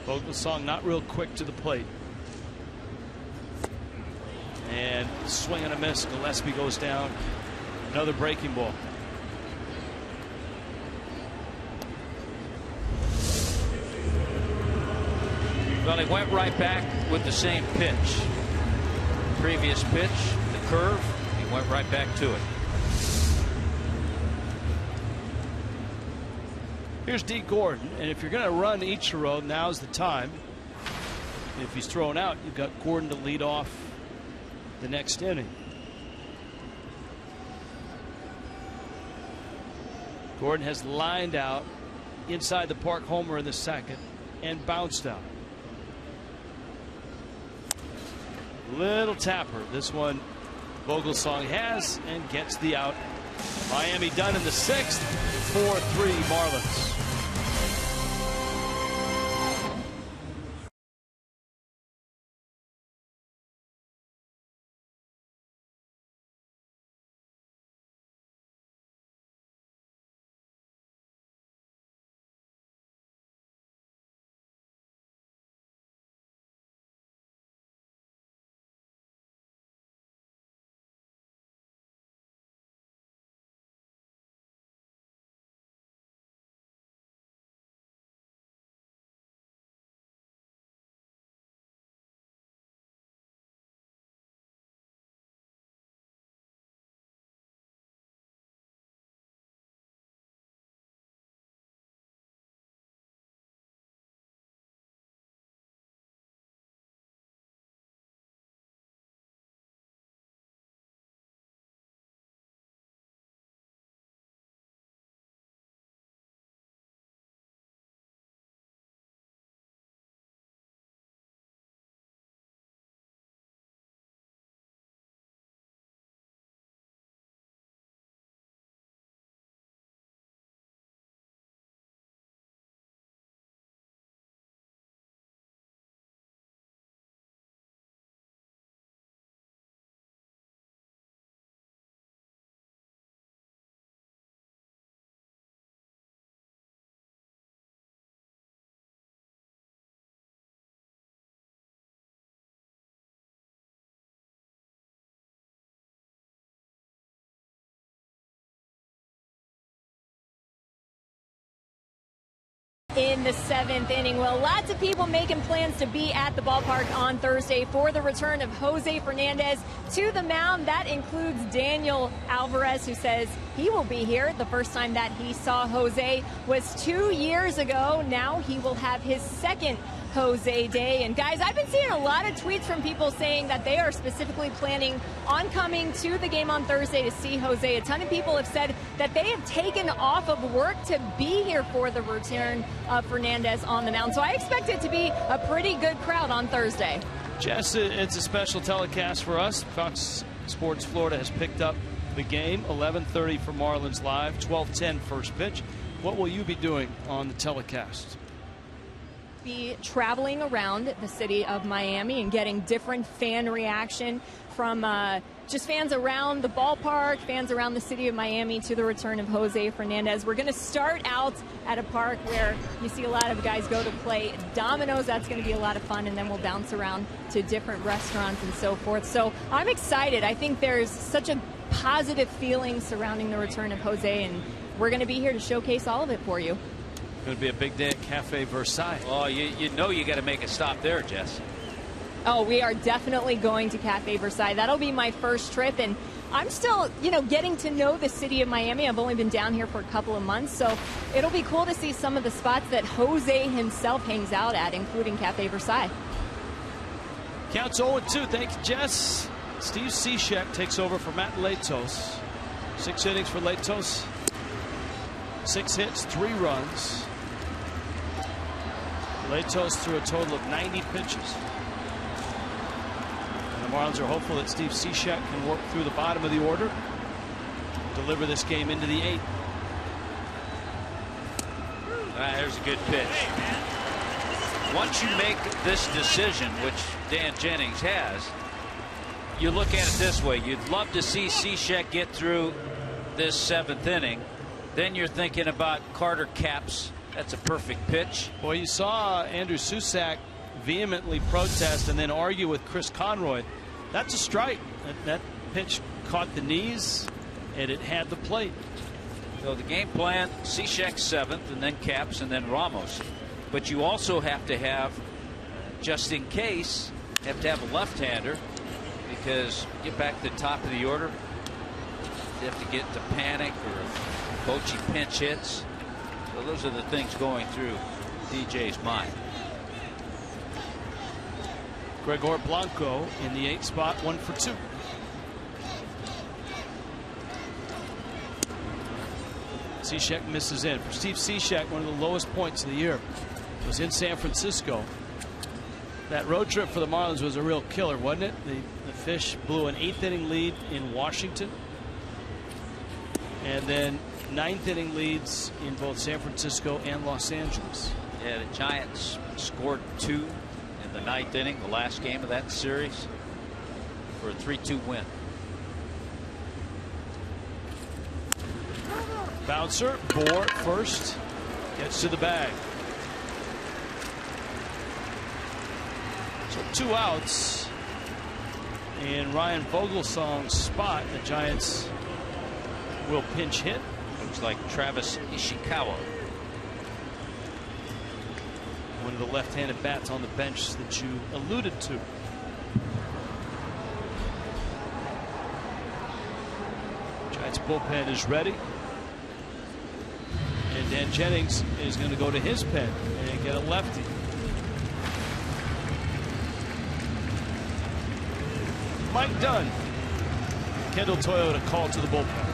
Vogelsong not real quick to the plate. And swing and a miss. Gillespie goes down. Another breaking ball. Well, he went right back with the same pitch. Previous pitch, the curve, he went right back to it. Here's D. Gordon, and if you're going to run Ichiro, now's the time. If he's thrown out, you've got Gordon to lead off the next inning. Gordon has lined out inside the park homer in the second and bounced out. Little tapper. This one Vogelsong has and gets the out. Miami done in the sixth. 4-3 Marlins. In the seventh inning. Well, lots of people making plans to be at the ballpark on Thursday for the return of Jose Fernandez to the mound. That includes Daniel Alvarez, who says he will be here. The first time that he saw Jose was 2 years ago. Now he will have his second Jose Day. And guys, I've been seeing a lot of tweets from people saying that they are specifically planning on coming to the game on Thursday to see Jose. A ton of people have said that they have taken off of work to be here for the return of Fernandez on the mound. So I expect it to be a pretty good crowd on Thursday. Jess, it's a special telecast for us. Fox Sports Florida has picked up the game. 11:30 for Marlins Live, 12:10 first pitch. What will you be doing on the telecast? be traveling around the city of Miami and getting different fan reaction from just fans around the ballpark, fans around the city of Miami to the return of Jose Fernandez. We're going to start out at a park where you see a lot of guys go to play dominoes. That's going to be a lot of fun, and then we'll bounce around to different restaurants and so forth. So I'm excited. I think there's such a positive feeling surrounding the return of Jose, and we're going to be here to showcase all of it for you. Going to be a big day at Cafe Versailles. Oh, you know you got to make a stop there, Jess. Oh, we are definitely going to Cafe Versailles. That'll be my first trip, and I'm still, getting to know the city of Miami. I've only been down here for a couple of months, so it'll be cool to see some of the spots that Jose himself hangs out at, including Cafe Versailles. Counts 0-2. Thank you, Jess. Steve Cishek takes over for Matt Latos. 6 innings for Latos. 6 hits, 3 runs. Latos threw a total of 90 pitches. And the Marlins are hopeful that Steve Cishek can work through the bottom of the order, deliver this game into the 8th. There's a good pitch. Once you make this decision, which Dan Jennings has, you look at it this way. You'd love to see Cishek get through this 7th inning. Then you're thinking about Carter Capps. That's a perfect pitch. Boy, you saw Andrew Susac vehemently protest and then argue with Chris Conroy. That's a strike. That pitch caught the knees, and it had the plate. So the game plan, Cishek 7th, and then Capps, and then Ramos. But you also have to have, just in case, have to have a left-hander, because get back to the top of the order, you have to get to panic or Bochy pinch hits. So those are the things going through DJ's mind. Gregor Blanco in the 8th spot, 1 for 2. Cishek misses in. For Steve Cishek, one of the lowest points of the year was in San Francisco. That road trip for the Marlins was a real killer, wasn't it? The Fish blew an 8th inning lead in Washington, and then 9th inning leads in both San Francisco and Los Angeles. Yeah, the Giants scored 2 in the 9th inning, the last game of that series, for a 3-2 win. Bouncer, Bour first, gets to the bag. So 2 outs in Ryan Vogelsong's spot. The Giants will pinch hit. Looks like Travis Ishikawa. One of the left-handed bats on the bench that you alluded to. Giants bullpen is ready. And Dan Jennings is going to go to his pen and get a lefty. Mike Dunn. Kendall Toyota called to the bullpen.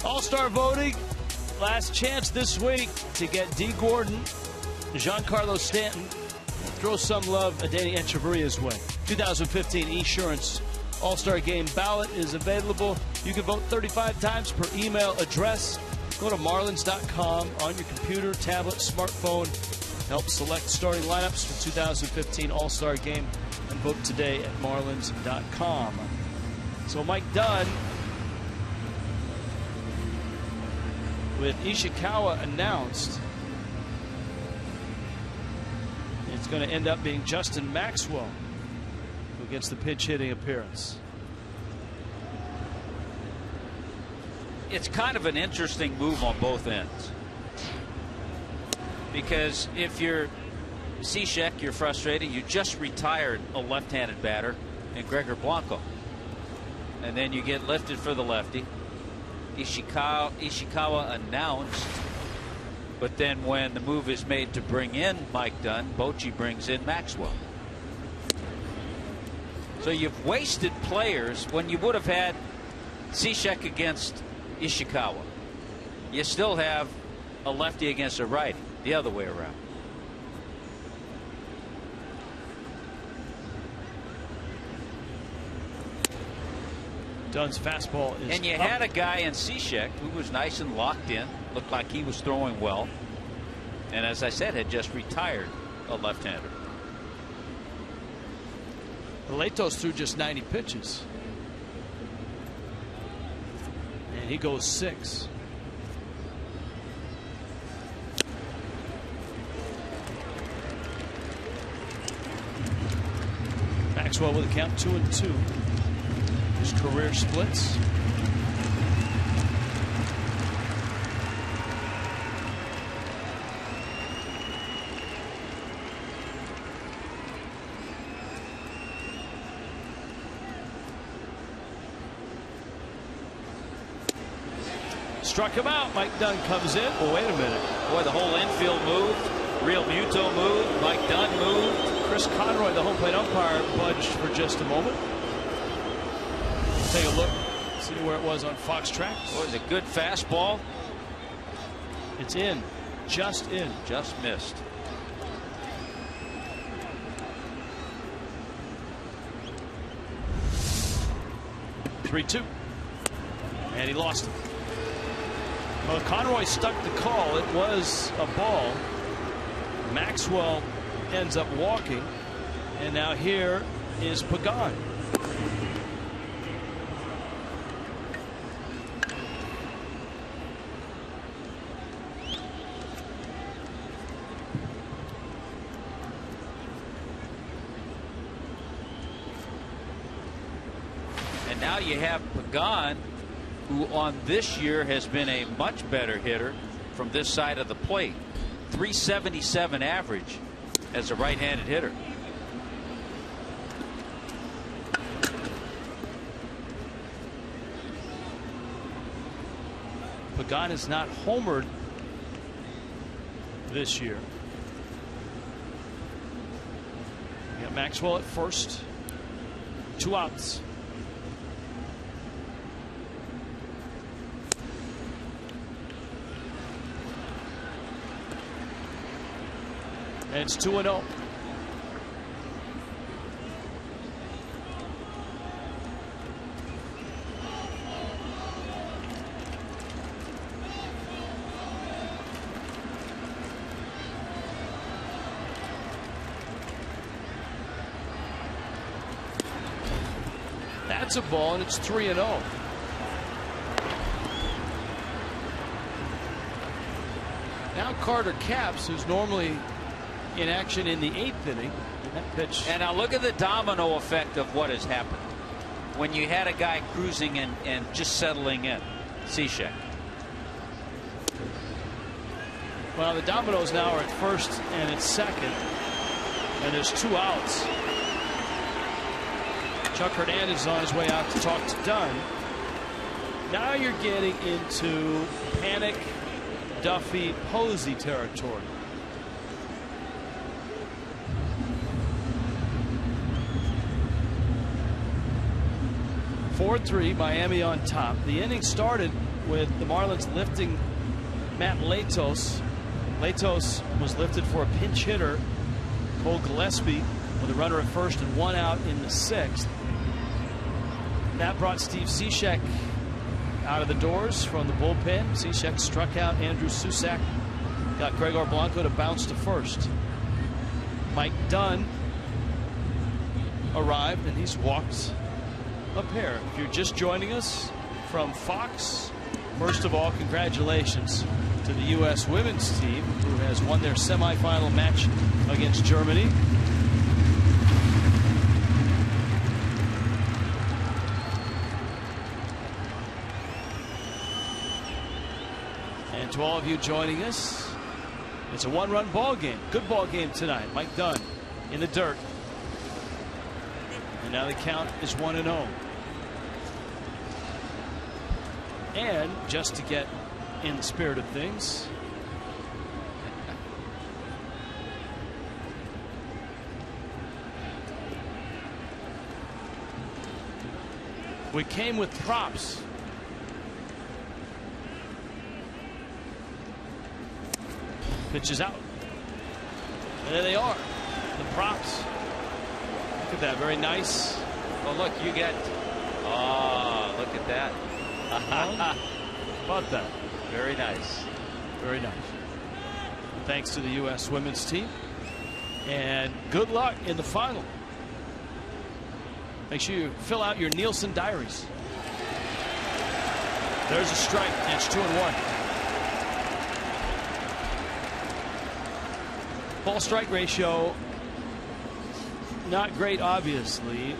All-Star voting, last chance this week to get D. Gordon, Giancarlo Stanton, throw some love Adeiny Echeverria's way. 2015 Esurance All-Star Game ballot is available. You can vote 35 times per email address. Go to marlins.com on your computer, tablet, smartphone. Help select starting lineups for 2015 All-Star Game and vote today at marlins.com. So Mike Dunn with Ishikawa announced. It's going to end up being Justin Maxwell who gets the pinch hitting appearance. It's kind of an interesting move on both ends. Because if you're Cishek, you're frustrated. You just retired a left-handed batter in Gregor Blanco. And then you get lifted for the lefty. Ishikawa announced. But then when the move is made to bring in Mike Dunn, Bochy brings in Maxwell. So you've wasted players when you would have had Cishek against Ishikawa. You still have a lefty against a righty, the other way around. Dunn's fastball is and you up. had a guy in Cishek who was nice and locked in, looked like he was throwing well, and as I said, had just retired a left-hander. Letos threw just 90 pitches. And he goes 6. Maxwell with a count 2-2. His career splits. Struck him out. Mike Dunn comes in. Well, wait a minute. Boy, the whole infield moved. Real Muto moved. Mike Dunn moved. Chris Conroy, the home plate umpire, budged for just a moment. Take a look. See where it was on Fox Tracks. Boy, it was a good fastball. It's in. Just in. Just missed. (3-2). And he lost it. Well, Conroy stuck the call. It was a ball. Maxwell ends up walking. And now here is Pagan. And now you have Pagan, who on this year has been a much better hitter from this side of the plate. 377 average as a right-handed hitter. Pagan is not homered this year. You got Maxwell at first. 2 outs. And it's 2-0. That's a ball, and it's 3-0. Now Carter Capps, who's normally in action in the 8th inning. That pitch. And now look at the domino effect of what has happened when you had a guy cruising and just settling in. Cishek. Well, the dominoes now are at first and at second, and there's 2 outs. Chuck Hernandez is on his way out to talk to Dunn. Now you're getting into Panic, Duffy, Posey territory. (4-3) Miami on top. The inning started with the Marlins lifting Matt Latos. Latos was lifted for a pinch hitter, Cole Gillespie, with a runner at first and 1 out in the 6th. That brought Steve Cishek out of the doors from the bullpen. Cishek struck out Andrew Susac, got Gregor Blanco to bounce to first. Mike Dunn arrived, and he's walked a pair. If you're just joining us from Fox, first of all, congratulations to the U.S. women's team, who has won their semifinal match against Germany. And to all of you joining us, it's a one-run ball game. Good ball game tonight. Mike Dunn in the dirt. And now the count is 1-0. And just to get in the spirit of things, we came with props. Pitch is out. And there they are, the props. Look at that, very nice. Oh, look, you get. Oh, look at that. How about that? Very nice. Very nice. Thanks to the U.S. women's team. And good luck in the final. Make sure you fill out your Nielsen diaries. There's a strike, and it's 2-1. Ball strike ratio, not great, obviously.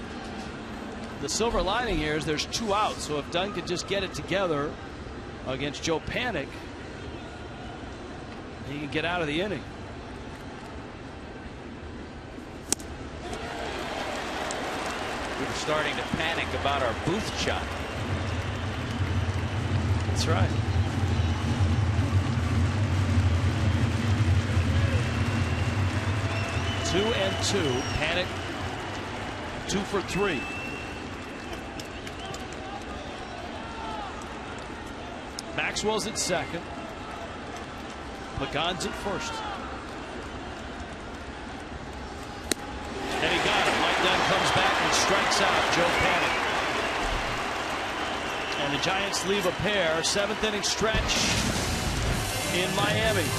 The silver lining here is there's 2 outs, so if Dunn could just get it together against Joe Panik, he can get out of the inning. We were starting to panic about our booth shot. That's right. Two and 2. Panik 2 for 3. Maxwell's at second. Pagan's at first. And he got him. Mike Dunn comes back and strikes out Joe Panik. And the Giants leave a pair. 7th inning stretch in Miami.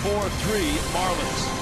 4-3 Marlins.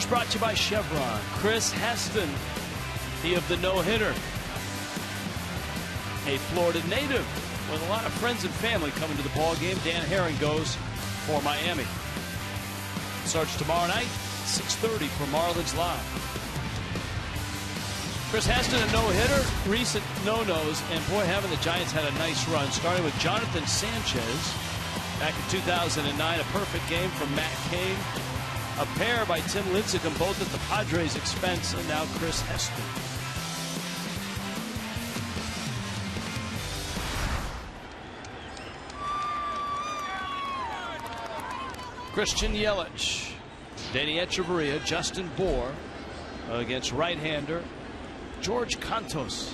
Brought to you by Chevron. Chris Heston, he of the no-hitter. A Florida native with a lot of friends and family coming to the ball game. Dan Herring goes for Miami. Starts tomorrow night, 6:30 for Marlins Live. Chris Heston, a no-hitter, recent no-nos, and boy, haven't the Giants had a nice run, starting with Jonathan Sanchez back in 2009, a perfect game from Matt Cain, a pair by Tim Lincecum, both at the Padres' expense, and now Chris Heston. Christian Yelich, Danny Echeverria, Justin Bour against right-hander George Cantos.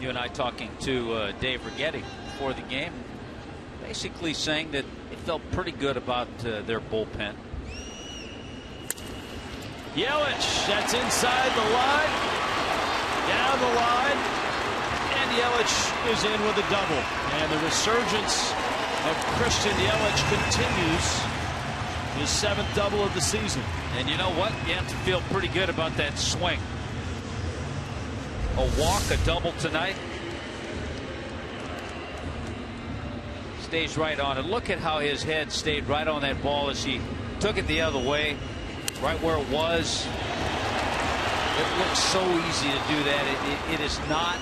You and I talking to Dave Righetti before the game, basically saying that they felt pretty good about their bullpen. Yelich, that's inside the line, down the line. Yelich is in with a double, and the resurgence of Christian Yelich continues, his 7th double of the season. And you know what? You have to feel pretty good about that swing. A walk, a double tonight. Stays right on it. Look at how his head stayed right on that ball as he took it the other way, right where it was. It looks so easy to do that. It is not.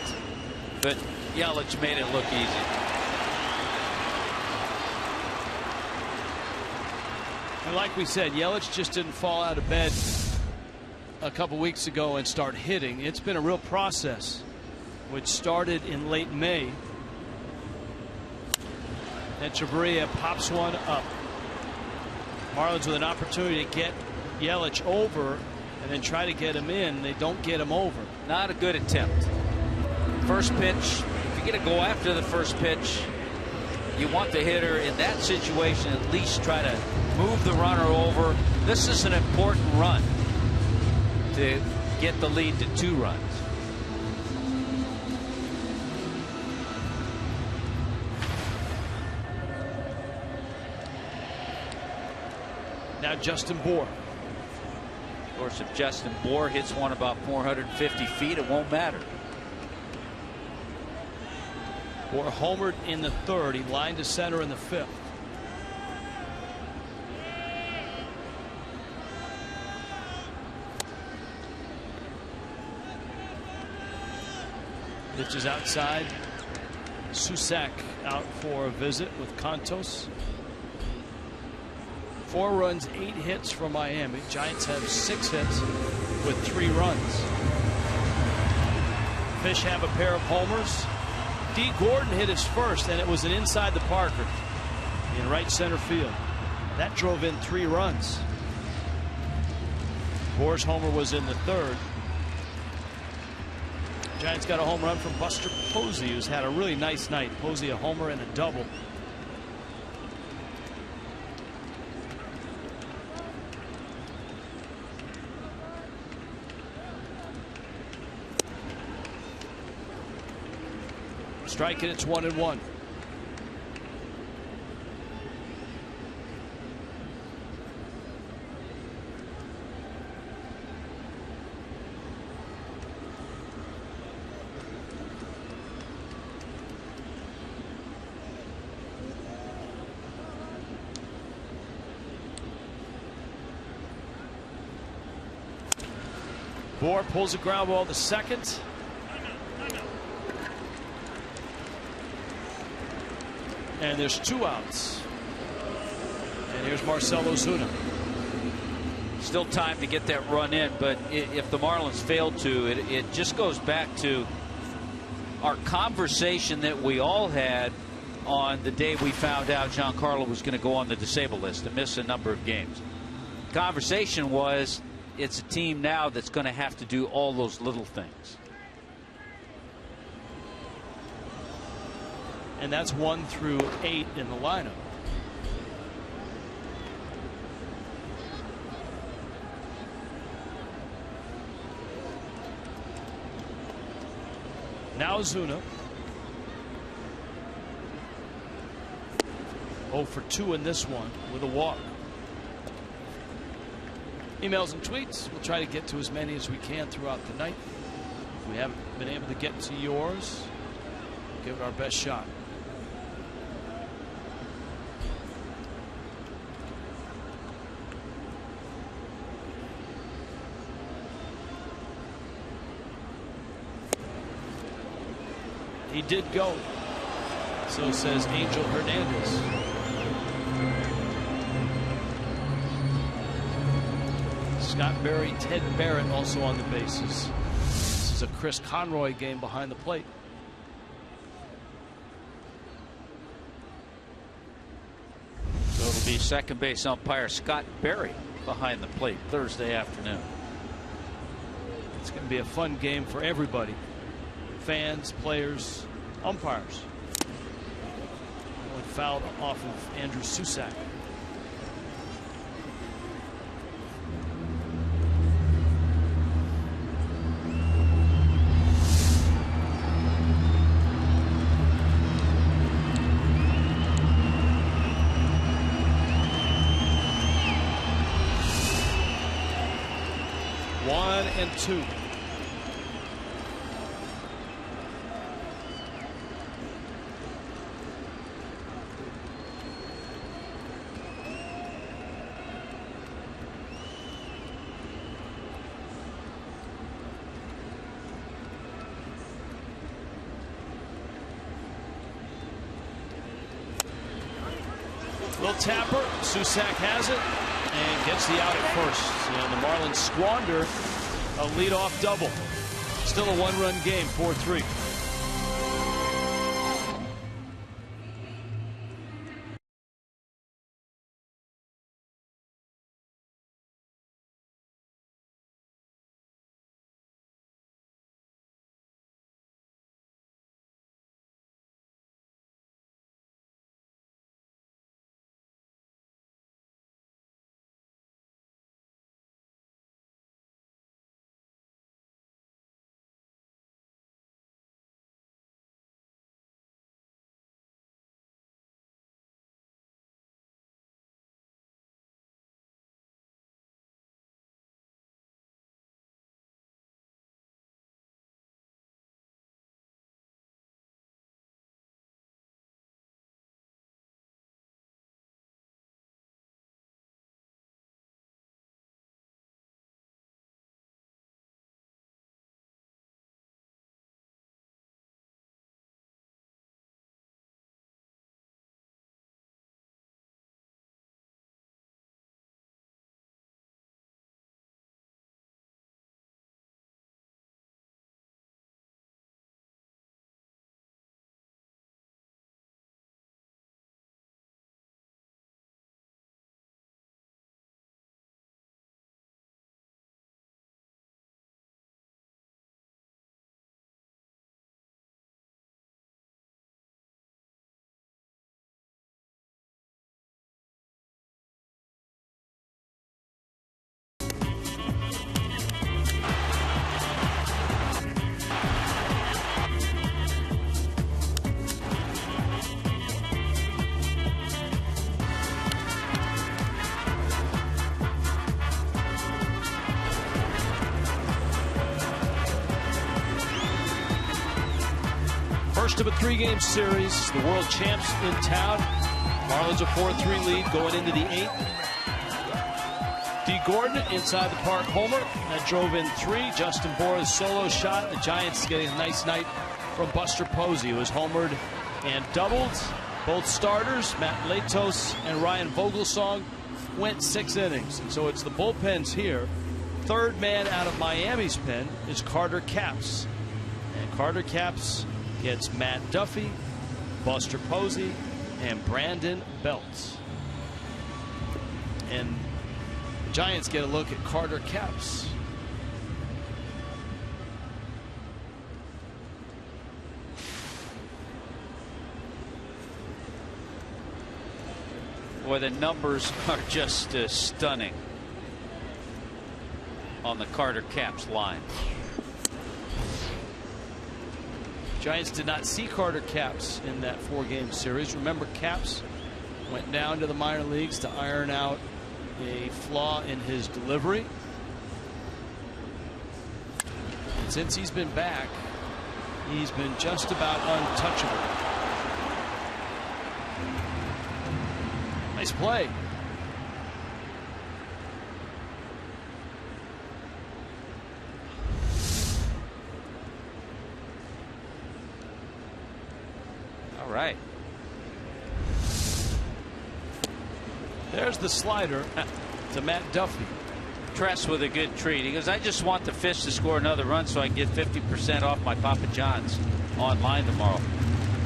But Yelich made it look easy. And like we said, Yelich just didn't fall out of bed a couple weeks ago and start hitting. It's been a real process, which started in late May. Echeverria pops one up. Marlins with an opportunity to get Yelich over and then try to get him in. They don't get him over. Not a good attempt. First pitch, if you're going to go after the first pitch, you want the hitter in that situation at least try to move the runner over. This is an important run to get the lead to 2 runs. Now Justin Bour. Of course, if Justin Bour hits one about 450 feet, it won't matter. Bour homered in the 3rd. He lined to center in the 5th. Pitches outside. Susak out for a visit with Cantos. 4 runs, 8 hits from Miami. Giants have 6 hits with 3 runs. Fish have a pair of homers. D. Gordon hit his first, and it was an inside the Parker in right center field. That drove in 3 runs. Bour's homer was in the 3rd. Giants got a home run from Buster Posey, who's had a really nice night. Posey a homer and a double. Striking, it's 1-1. Bour pulls a ground ball to second. And there's 2 outs. And here's Marcell Ozuna. Still time to get that run in, but if the Marlins fail to, it just goes back to our conversation that we all had on the day we found out Giancarlo was going to go on the disabled list and miss a number of games. Conversation was, it's a team now that's going to have to do all those little things. And that's 1 through 8 in the lineup. Now Ozuna. 0 for 2 in this one with a walk. Emails and tweets. We'll try to get to as many as we can throughout the night. If we haven't been able to get to yours, give it our best shot. He did go. So says Angel Hernandez. Scott Berry, Ted Barrett also on the bases. This is a Chris Conroy game behind the plate. So it'll be second base umpire Scott Berry behind the plate Thursday afternoon. It's going to be a fun game for everybody. Fans, players, umpires. One fouled off of Andrew Susac. One and two. Little tapper. Susac has it and gets the out at first. And the Marlins squander a leadoff double. Still a one-run game, 4-3. First of a three-game series. The world champs in town. Marlins a 4-3 lead going into the 8th. D. Gordon inside the park homer. That drove in 3. Justin Bour's solo shot. The Giants getting a nice night from Buster Posey, who was homered and doubled. Both starters, Matt Latos and Ryan Vogelsong, went 6 innings. And so it's the bullpens here. Third man out of Miami's pen is Carter Capps. And Carter Capps gets Matt Duffy, Buster Posey, and Brandon Belt. And the Giants get a look at Carter Capps. Boy, the numbers are just stunning on the Carter Capps line. Giants did not see Carter Capps in that 4-game series. Remember, Capps went down to the minor leagues to iron out a flaw in his delivery. And since he's been back, he's been just about untouchable. Nice play. right. There's the slider to Matt Duffy. Tress with a good treat. He goes, I just want the fish to score another run so I can get 50% off my Papa John's online tomorrow.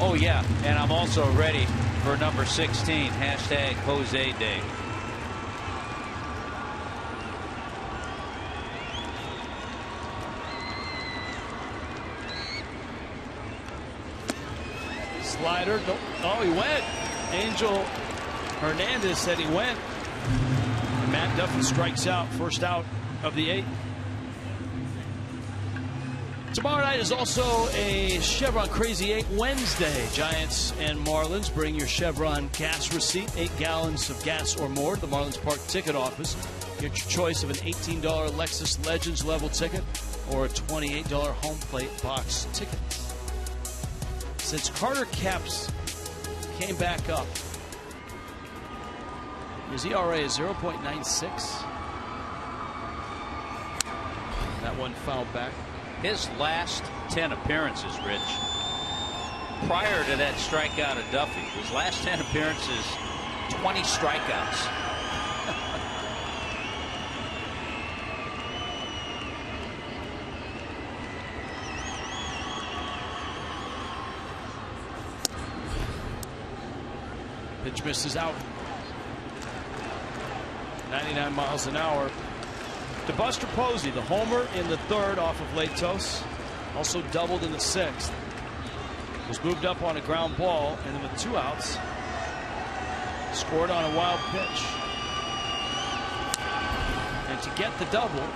Oh, yeah. And I'm also ready for number 16. Hashtag Jose Day. Slider. Oh, he went. Angel Fernandez said he went. Matt Duffy strikes out. First out of the 8th. Tomorrow night is also a Chevron Crazy 8 Wednesday. Giants and Marlins. Bring your Chevron gas receipt, 8 gallons of gas or more, to the Marlins Park ticket office. Get your choice of an $18 Lexus Legends level ticket or a $28 home plate box ticket. Since Carter Capps came back up, his ERA is 0.96. That one fouled back. His last 10 appearances, Rich, prior to that strikeout of Duffy, his last 10 appearances, 20 strikeouts. Pitch misses out. 99 miles an hour. To Buster Posey, the homer in the 3rd off of Latos. Also doubled in the 6th. Was moved up on a ground ball, and then with 2 outs, scored on a wild pitch. And to get the double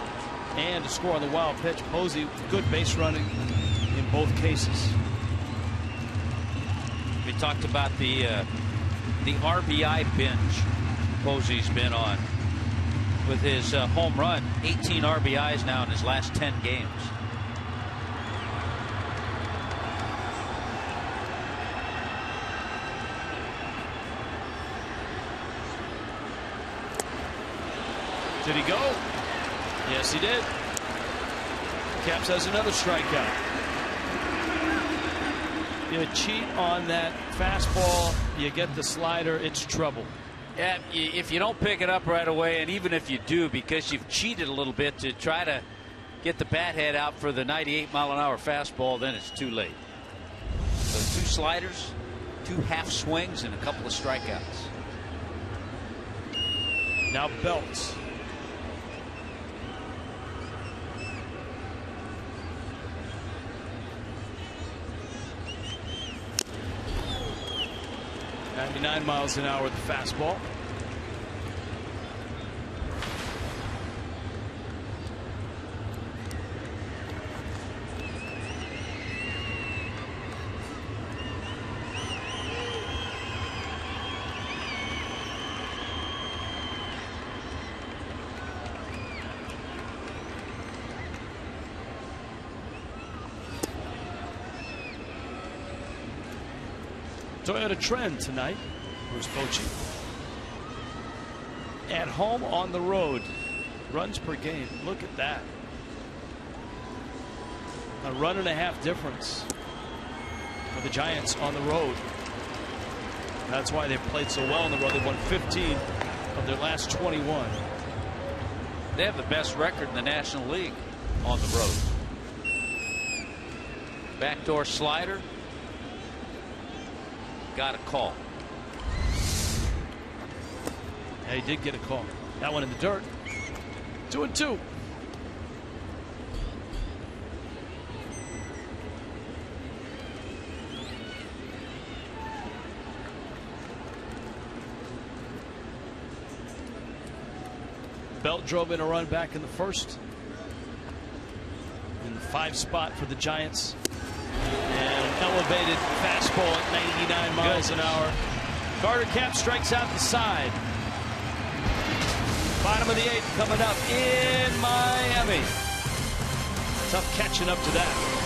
and to score on the wild pitch, Posey, good base running in both cases. We talked about the RBI binge Posey's been on with his home run. 18 RBIs now in his last 10 games. Did he go? Yes, he did. Capps has another strikeout. You cheat on that fastball, you get the slider, it's trouble. Yeah, if you don't pick it up right away, and even if you do, because you've cheated a little bit to try to get the bat head out for the 98-mile-an-hour fastball, then it's too late. So 2 sliders, 2 half swings, and a couple of strikeouts. Now Belts. .99 miles an hour with the fastball. Toyota trend tonight. Bruce Bochy. At home, on the road. Runs per game. Look at that. A 1.5 difference for the Giants on the road. That's why they've played so well on the road. They've won 15 of their last 21. They have the best record in the National League on the road. Backdoor slider. Got a call. Yeah, he did get a call. That one in the dirt. 2-2. Belt drove in a run back in the 1st. In the 5 spot for the Giants. And elevated fastball at 99 miles an hour. Carter Capps strikes out the side. Bottom of the 8th coming up in Miami. Tough catching up to that.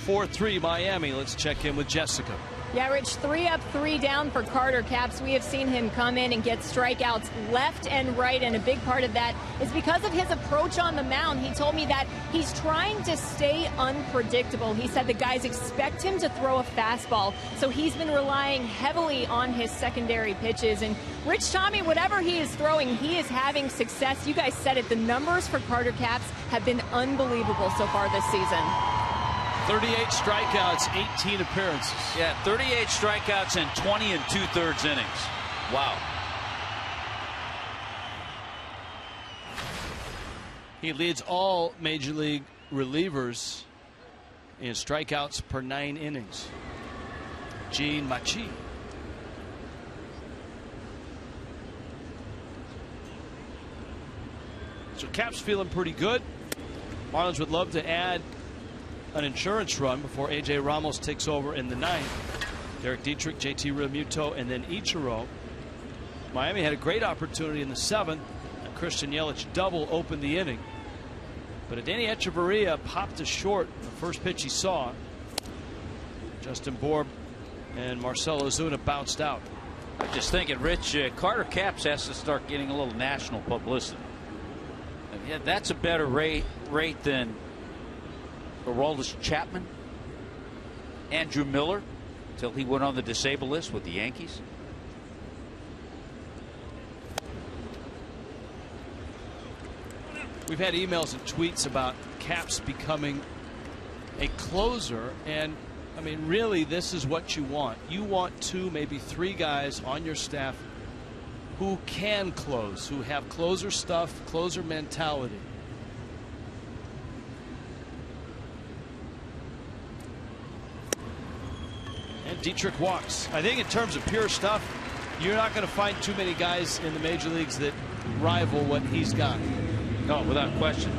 4-3 Miami. Let's check in with Jessica. Yeah, Rich, 3 up, 3 down for Carter Capps. We have seen him come in and get strikeouts left and right, and a big part of that is because of his approach on the mound. He told me that he's trying to stay unpredictable. He said the guys expect him to throw a fastball, so he's been relying heavily on his secondary pitches. And Rich, Tommy, whatever he is throwing, he is having success. You guys said it. The numbers for Carter Capps have been unbelievable so far this season. 38 strikeouts, 18 appearances. Yeah, 38 strikeouts and 20 2/3 innings. Wow. He leads all major league relievers in strikeouts per 9 innings. Gene Machi. So Cap's feeling pretty good. Marlins would love to add an insurance run before A.J. Ramos takes over in the 9th. Derek Dietrich, J.T. Realmuto, and then Ichiro. Miami had a great opportunity in the 7th. A Christian Yelich double opened the inning. But Adeiny Echeverria popped a short the first pitch he saw. Justin Bour and Marcell Ozuna bounced out. I'm just thinking, Rich, Carter Capps has to start getting a little national publicity. Yeah, that's a better rate than Aroldis Chapman, Andrew Miller, until he went on the disabled list with the Yankees. We've had emails and tweets about Capps becoming a closer, and I mean, really, this is what you want. You want 2, maybe 3 guys on your staff who can close, who have closer stuff, closer mentality. And Dietrich walks. I think in terms of pure stuff, you're not going to find too many guys in the major leagues that rival what he's got. No, without question.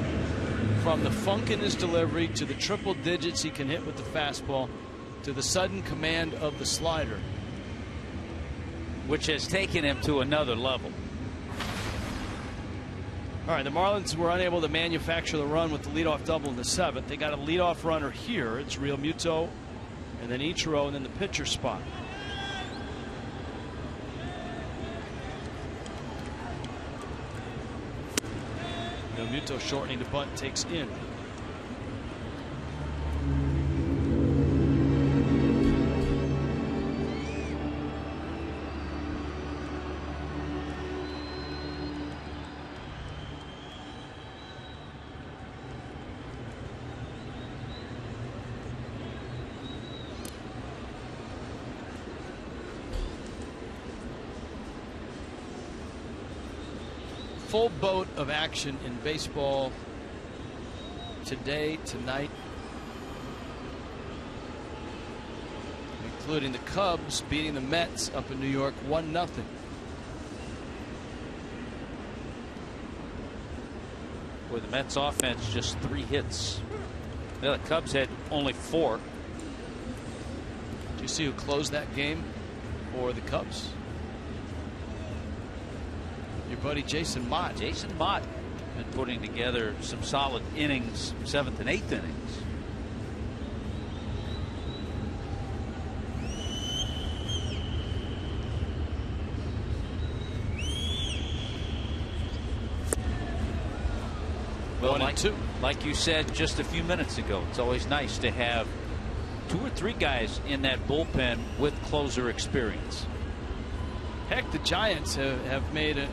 From the funk in his delivery to the triple digits he can hit with the fastball to the sudden command of the slider, which has taken him to another level. All right, the Marlins were unable to manufacture the run with the leadoff double in the 7th. They got a leadoff runner here. It's Realmuto, and then Ichiro, and then the pitcher spot. Realmuto shortening the bunt, takes in. Full boat of action in baseball today, tonight, including the Cubs beating the Mets up in New York 1-0. With the Mets offense, just 3 hits. The Cubs had only 4. Did you see who closed that game for the Cubs? Your buddy Jason Mott. Jason Mott been putting together some solid innings, 7th and 8th innings. Well, like you said just a few minutes ago, it's always nice to have 2 or 3 guys in that bullpen with closer experience. Heck, the Giants have made a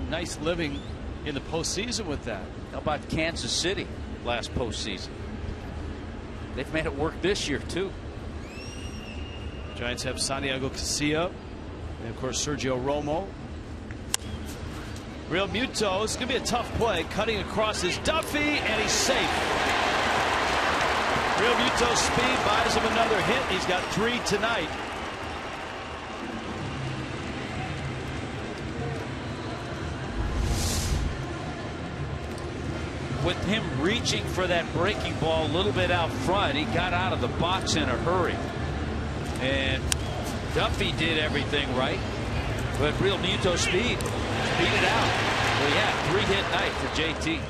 nice living in the postseason with that. How about Kansas City last postseason? They've made it work this year too. Giants have Santiago Casilla and of course Sergio Romo. Realmuto, it's going to be a tough play, cutting across his Duffy, and he's safe. Realmuto's speed buys him another hit. He's got 3 tonight. With him reaching for that breaking ball a little bit out front, he got out of the box in a hurry. And Duffy did everything right, but Realmuto's speed beat it out. Well, yeah, 3-hit night for JT.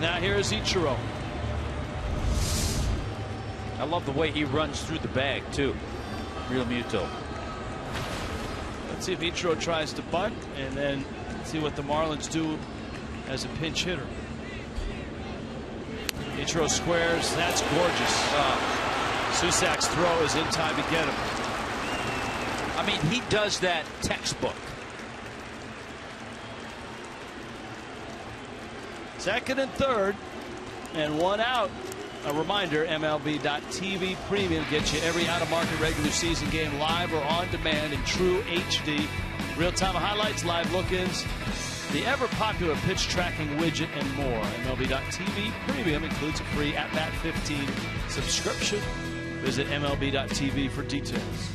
Now here's Ichiro. I love the way he runs through the bag, too. Real Muto. Let's see if Ichiro tries to bunt, and then see what the Marlins do as a pinch hitter. Ichiro squares. That's gorgeous. Susak's throw is in time to get him. I mean, he does that textbook. Second and third, and one out. A reminder, MLB.TV Premium gets you every out-of-market regular season game live or on demand in true HD. Real-time highlights, live look-ins, the ever-popular pitch tracking widget, and more. MLB.TV Premium includes a free at-bat 15 subscription. Visit MLB.TV for details.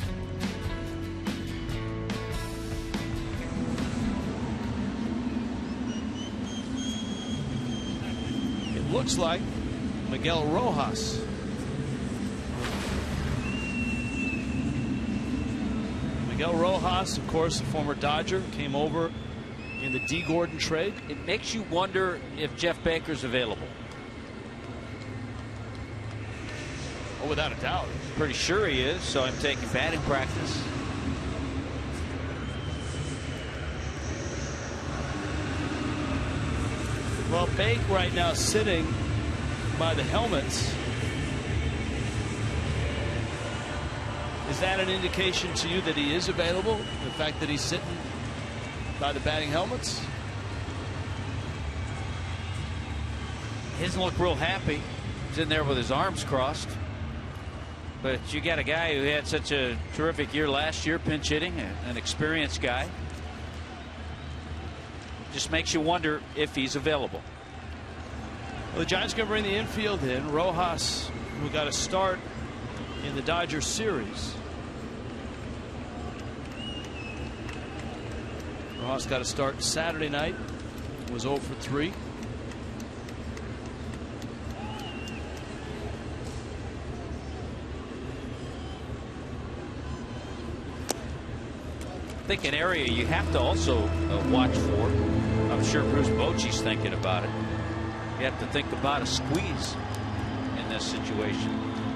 It looks like Miguel Rojas. Miguel Rojas, of course, a former Dodger, came over in the D. Gordon trade. It makes you wonder if Jeff Baker's available. Oh, without a doubt. Pretty sure he is, so I'm taking batting practice. Well, Bake right now sitting by the helmets. Is that an indication to you that he is available? The fact that he's sitting by the batting helmets? He doesn't look real happy. He's in there with his arms crossed. But you got a guy who had such a terrific year last year, pinch hitting, an experienced guy. Just makes you wonder if he's available. Well, the Giants going to bring the infield in. Rojas, who got a start in the Dodgers series. Rojas got a start Saturday night. Was 0 for 3. I think an area you have to also watch for. I'm sure Bruce Bochy's thinking about it. You have to think about a squeeze in this situation.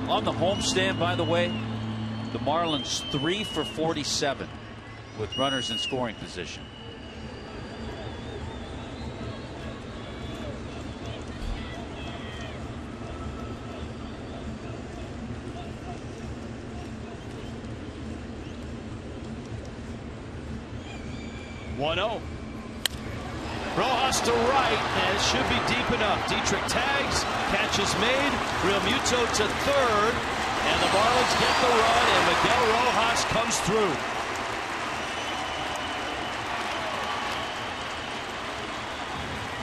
On the homestand, by the way, the Marlins 3 for 47 with runners in scoring position. Rojas to right, and it should be deep enough. Dietrich tags, catch is made. Real Muto to third, and the Marlins get the run, and Miguel Rojas comes through.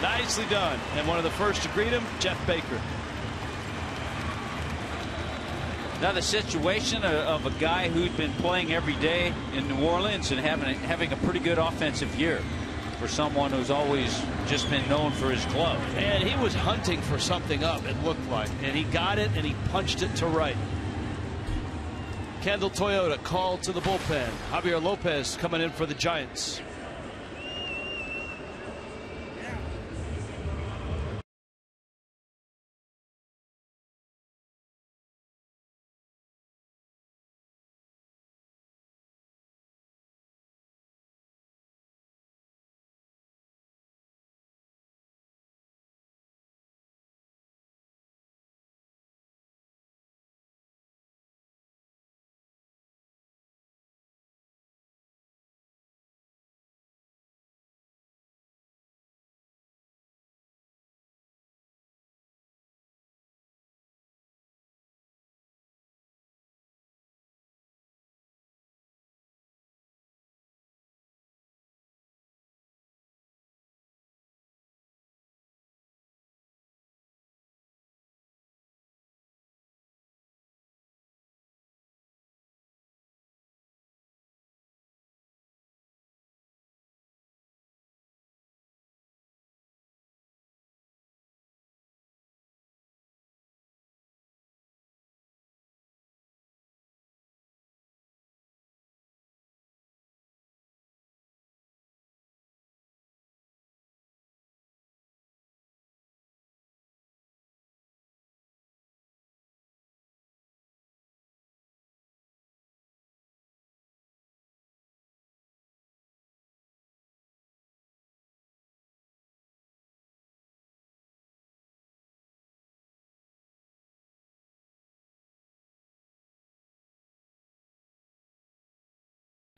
Nicely done, and one of the first to greet him, Jeff Baker. Now the situation of a guy who'd been playing every day in New Orleans and having a pretty good offensive year for someone who's always just been known for his glove. And he was hunting for something up, it looked like, and he got it, and he punched it to right. Kendall Toyota called to the bullpen. Javier Lopez coming in for the Giants.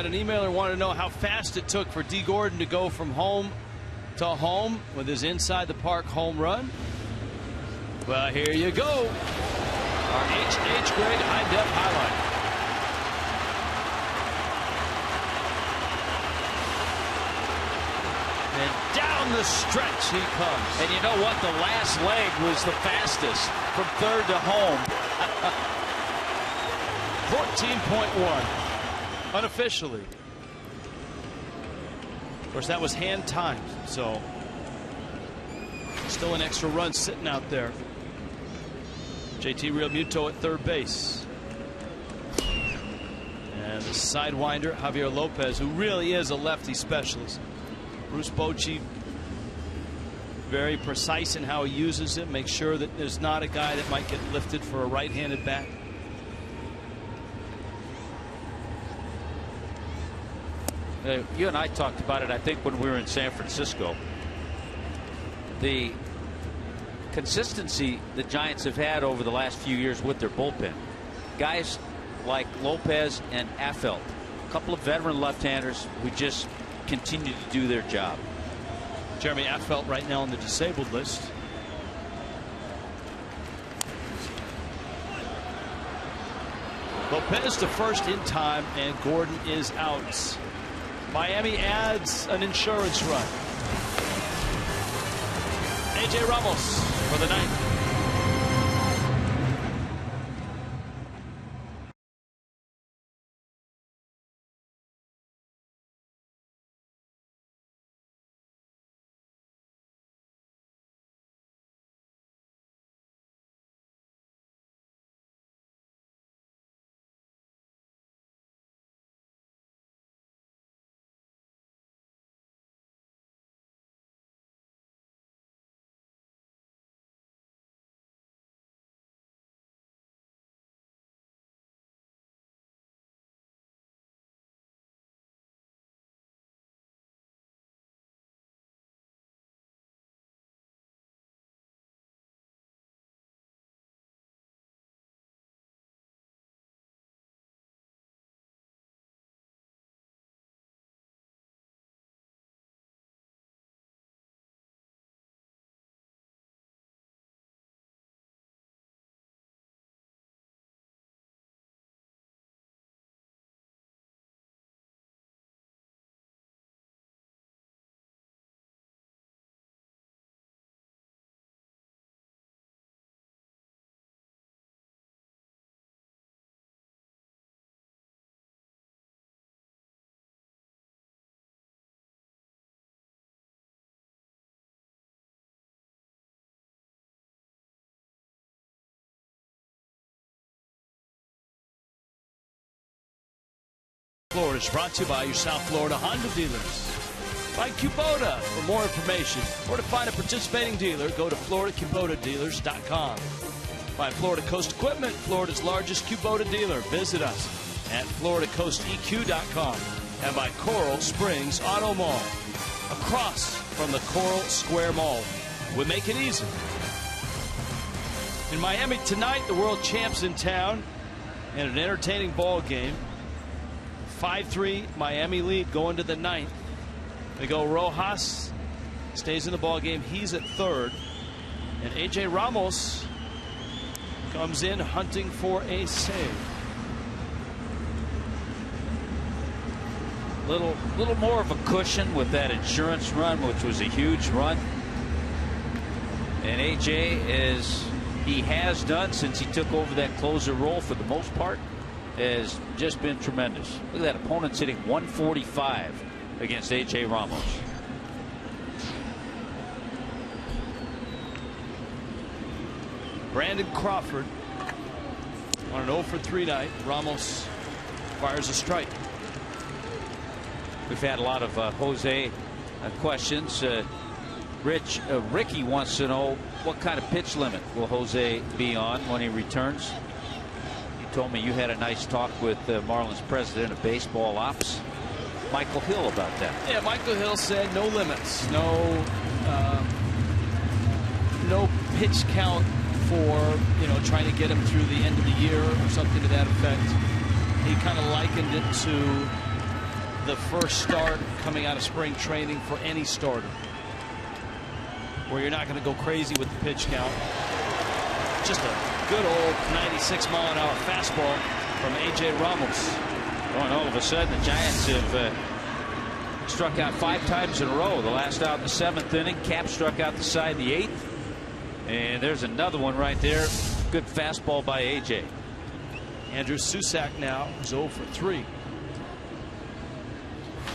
An emailer wanted to know how fast it took for D. Gordon to go from home to home with his inside the park home run. Well, here you go. Our H.H. grade high-def highlight. And down the stretch he comes. And you know what? The last leg was the fastest from third to home. 14.1 unofficially. Of course, that was hand timed, so still an extra run sitting out there. JT Realmuto at third base. And the sidewinder, Javier Lopez, who really is a lefty specialist. Bruce Bochy, very precise in how he uses it. Make sure that there's not a guy that might get lifted for a right-handed bat. You and I talked about it, I think, when we were in San Francisco. The consistency the Giants have had over the last few years with their bullpen. Guys like Lopez and Affeldt, a couple of veteran left-handers who just continue to do their job. Jeremy Affeldt right now on the disabled list. Lopez to first in time, and Gordon is out. Miami adds an insurance run. A.J. Ramos for the ninth. Florida is brought to you by your South Florida Honda dealers. By Kubota. For more information or to find a participating dealer, go to FloridaKubotaDealers.com. By Florida Coast Equipment, Florida's largest Kubota dealer. Visit us at FloridaCoastEQ.com. And by Coral Springs Auto Mall. Across from the Coral Square Mall. We make it easy. In Miami tonight, the world champs in town and an entertaining ball game. 5-3 Miami lead going to the ninth. They go Rojas stays in the ball game. He's at third, and A.J. Ramos comes in hunting for a save. Little more of a cushion with that insurance run, which was a huge run. And A.J., as he has done since he took over that closer role for the most part, has just been tremendous. Look at that, opponent's hitting 145 against A.J. Ramos. Brandon Crawford on an 0 for 3 night. Ramos fires a strike. We've had a lot of Jose questions. Ricky wants to know what kind of pitch limit will Jose be on when he returns. Told me you had a nice talk with Marlins president of baseball ops, Michael Hill, about that. Yeah, Michael Hill said no limits, no pitch count for trying to get him through the end of the year or something to that effect. He kind of likened it to the first start coming out of spring training for any starter, where you're not going to go crazy with the pitch count. Just a good old 96-mile-an-hour fastball from A.J. Ramos. Oh, and all of a sudden, the Giants have struck out 5 times in a row. The last out in the 7th inning. Cap struck out the side in the 8th. And there's another one right there. Good fastball by A.J. Andrew Susac now is 0 for 3.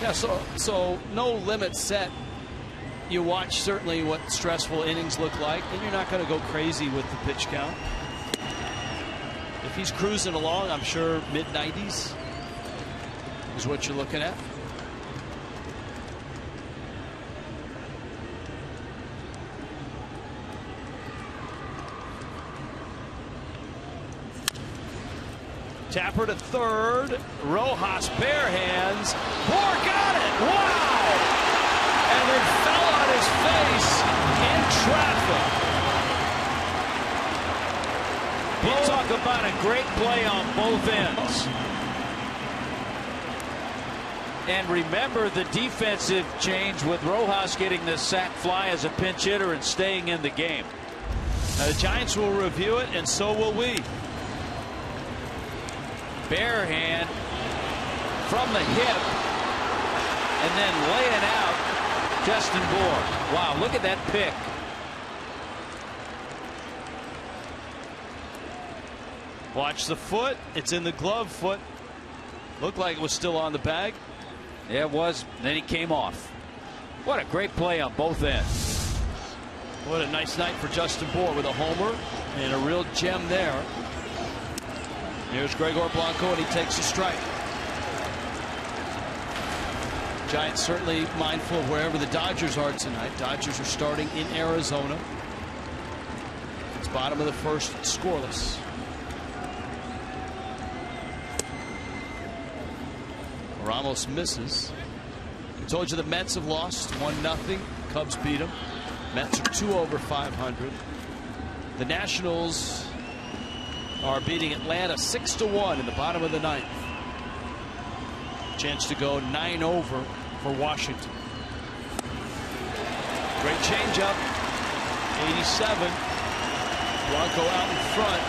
Yeah, so no limit set. You watch certainly what stressful innings look like, and you're not going to go crazy with the pitch count. If he's cruising along, I'm sure mid-90s is what you're looking at. Tapper to third. Rojas bare hands. Bour got it. Wow! And then fell on his face in traffic. You talk about a great play on both ends. And remember the defensive change with Rojas getting the sac fly as a pinch hitter and staying in the game. Now the Giants will review it, and so will we. Bare hand from the hip and then laying out Justin Bour. Wow, look at that pick. Watch the foot. It's in the glove foot. Looked like it was still on the bag. Yeah, it was. Then he came off. What a great play on both ends. What a nice night for Justin Bour with a homer and a real gem there. Here's Gregor Blanco, and he takes a strike. Giants certainly mindful of wherever the Dodgers are tonight. Dodgers are starting in Arizona. It's bottom of the first, scoreless. Ramos misses. I told you the Mets have lost 1-0. Cubs beat them. Mets are 2 over 500. The Nationals are beating Atlanta 6-1 in the bottom of the 9th. Chance to go 9 over for Washington. Great changeup. 87. Blanco out in front.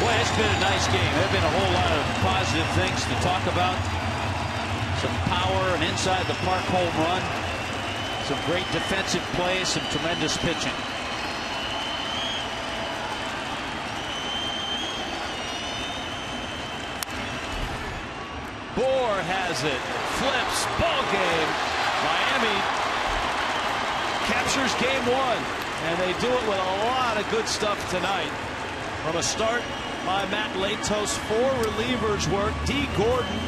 Boy, it's been a nice game. There have been a whole lot of positive things to talk about. Some power, an inside the park home run. Some great defensive plays, some tremendous pitching. Bour has it. Flips. Ball game. Miami captures game 1. And they do it with a lot of good stuff tonight. From a start by Matt Latos, 4 relievers work. D. Gordon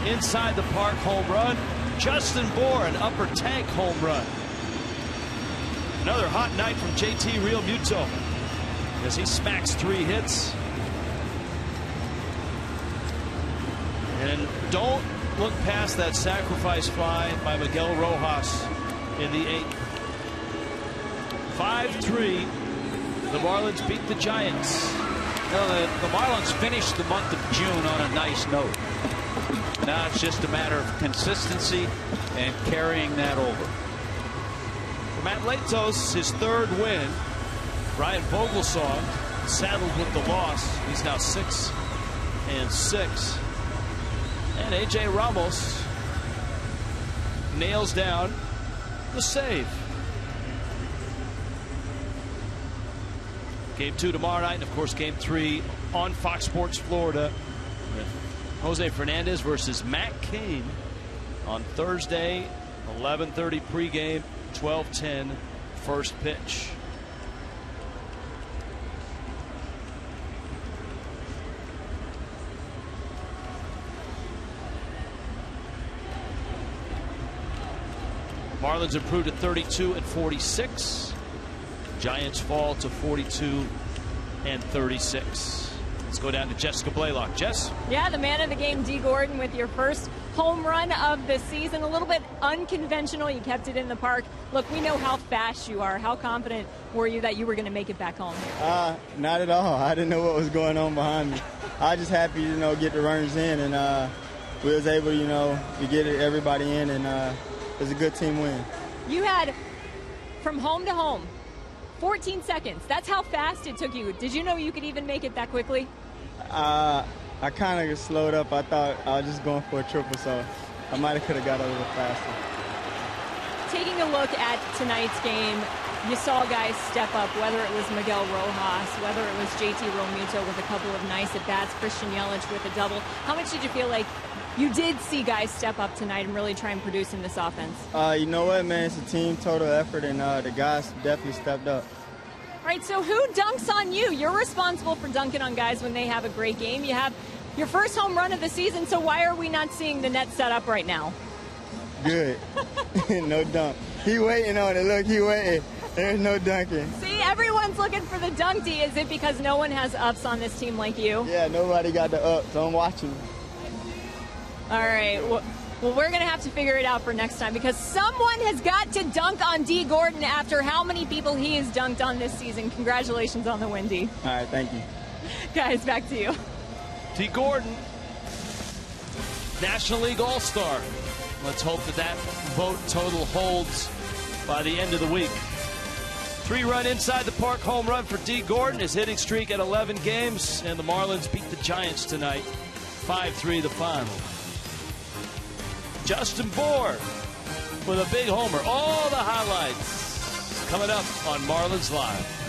inside the park home run. Justin Bour an upper tank home run. Another hot night from JT Realmuto as he smacks 3 hits. And don't look past that sacrifice fly by Miguel Rojas in the 8th. 5-3. The Marlins beat the Giants. Well, the Marlins finished the month of June on a nice note. Now it's just a matter of consistency and carrying that over. For Matt Latos, his 3rd win. Brian Vogelsong saddled with the loss. He's now 6-6. And A.J. Ramos nails down the save. Game 2 tomorrow night, and of course Game 3 on Fox Sports Florida with Jose Fernandez versus Matt Cain on Thursday, 11:30 pregame, 12:10 first pitch. Marlins improved to 32-46. Giants fall to 42-36. Let's go down to Jessica Blaylock. Jess? Yeah, the man of the game, D. Gordon, with your first home run of the season. A little bit unconventional. You kept it in the park. Look, we know how fast you are. How confident were you that you were going to make it back home? Not at all. I didn't know what was going on behind me. I was just happy, get the runners in, and we was able, to get everybody in, and it was a good team win. You had, from home to home, 14 seconds. That's how fast it took you. Did you know you could even make it that quickly? I kind of slowed up. I thought I was just going for a triple, so I might have could have got a little faster. Taking a look at tonight's game, you saw guys step up, whether it was Miguel Rojas, whether it was JT Realmuto with a couple of nice at-bats, Christian Yelich with a double. How much did you feel like you did see guys step up tonight and really try and produce in this offense? You know what, man? It's a team total effort, and the guys definitely stepped up. All right, so who dunks on you? You're responsible for dunking on guys when they have a great game. You have your first home run of the season, so why are we not seeing the net set up right now? Good. No dunk. He waiting on it. Look, he waiting. There's no dunking. See, everyone's looking for the dunk D. Is it because no one has ups on this team like you? Yeah, nobody got the ups, so I'm watching. All right. Well, we're going to have to figure it out for next time because someone has got to dunk on D. Gordon after how many people he has dunked on this season. Congratulations on the win, D. All right, thank you. Guys, back to you. D. Gordon, National League All-Star. Let's hope that vote total holds by the end of the week. 3-run inside the park home run for D. Gordon. His hitting streak at 11 games, and the Marlins beat the Giants tonight. 5-3 the final. Justin Bour with a big homer. All the highlights coming up on Marlins Live.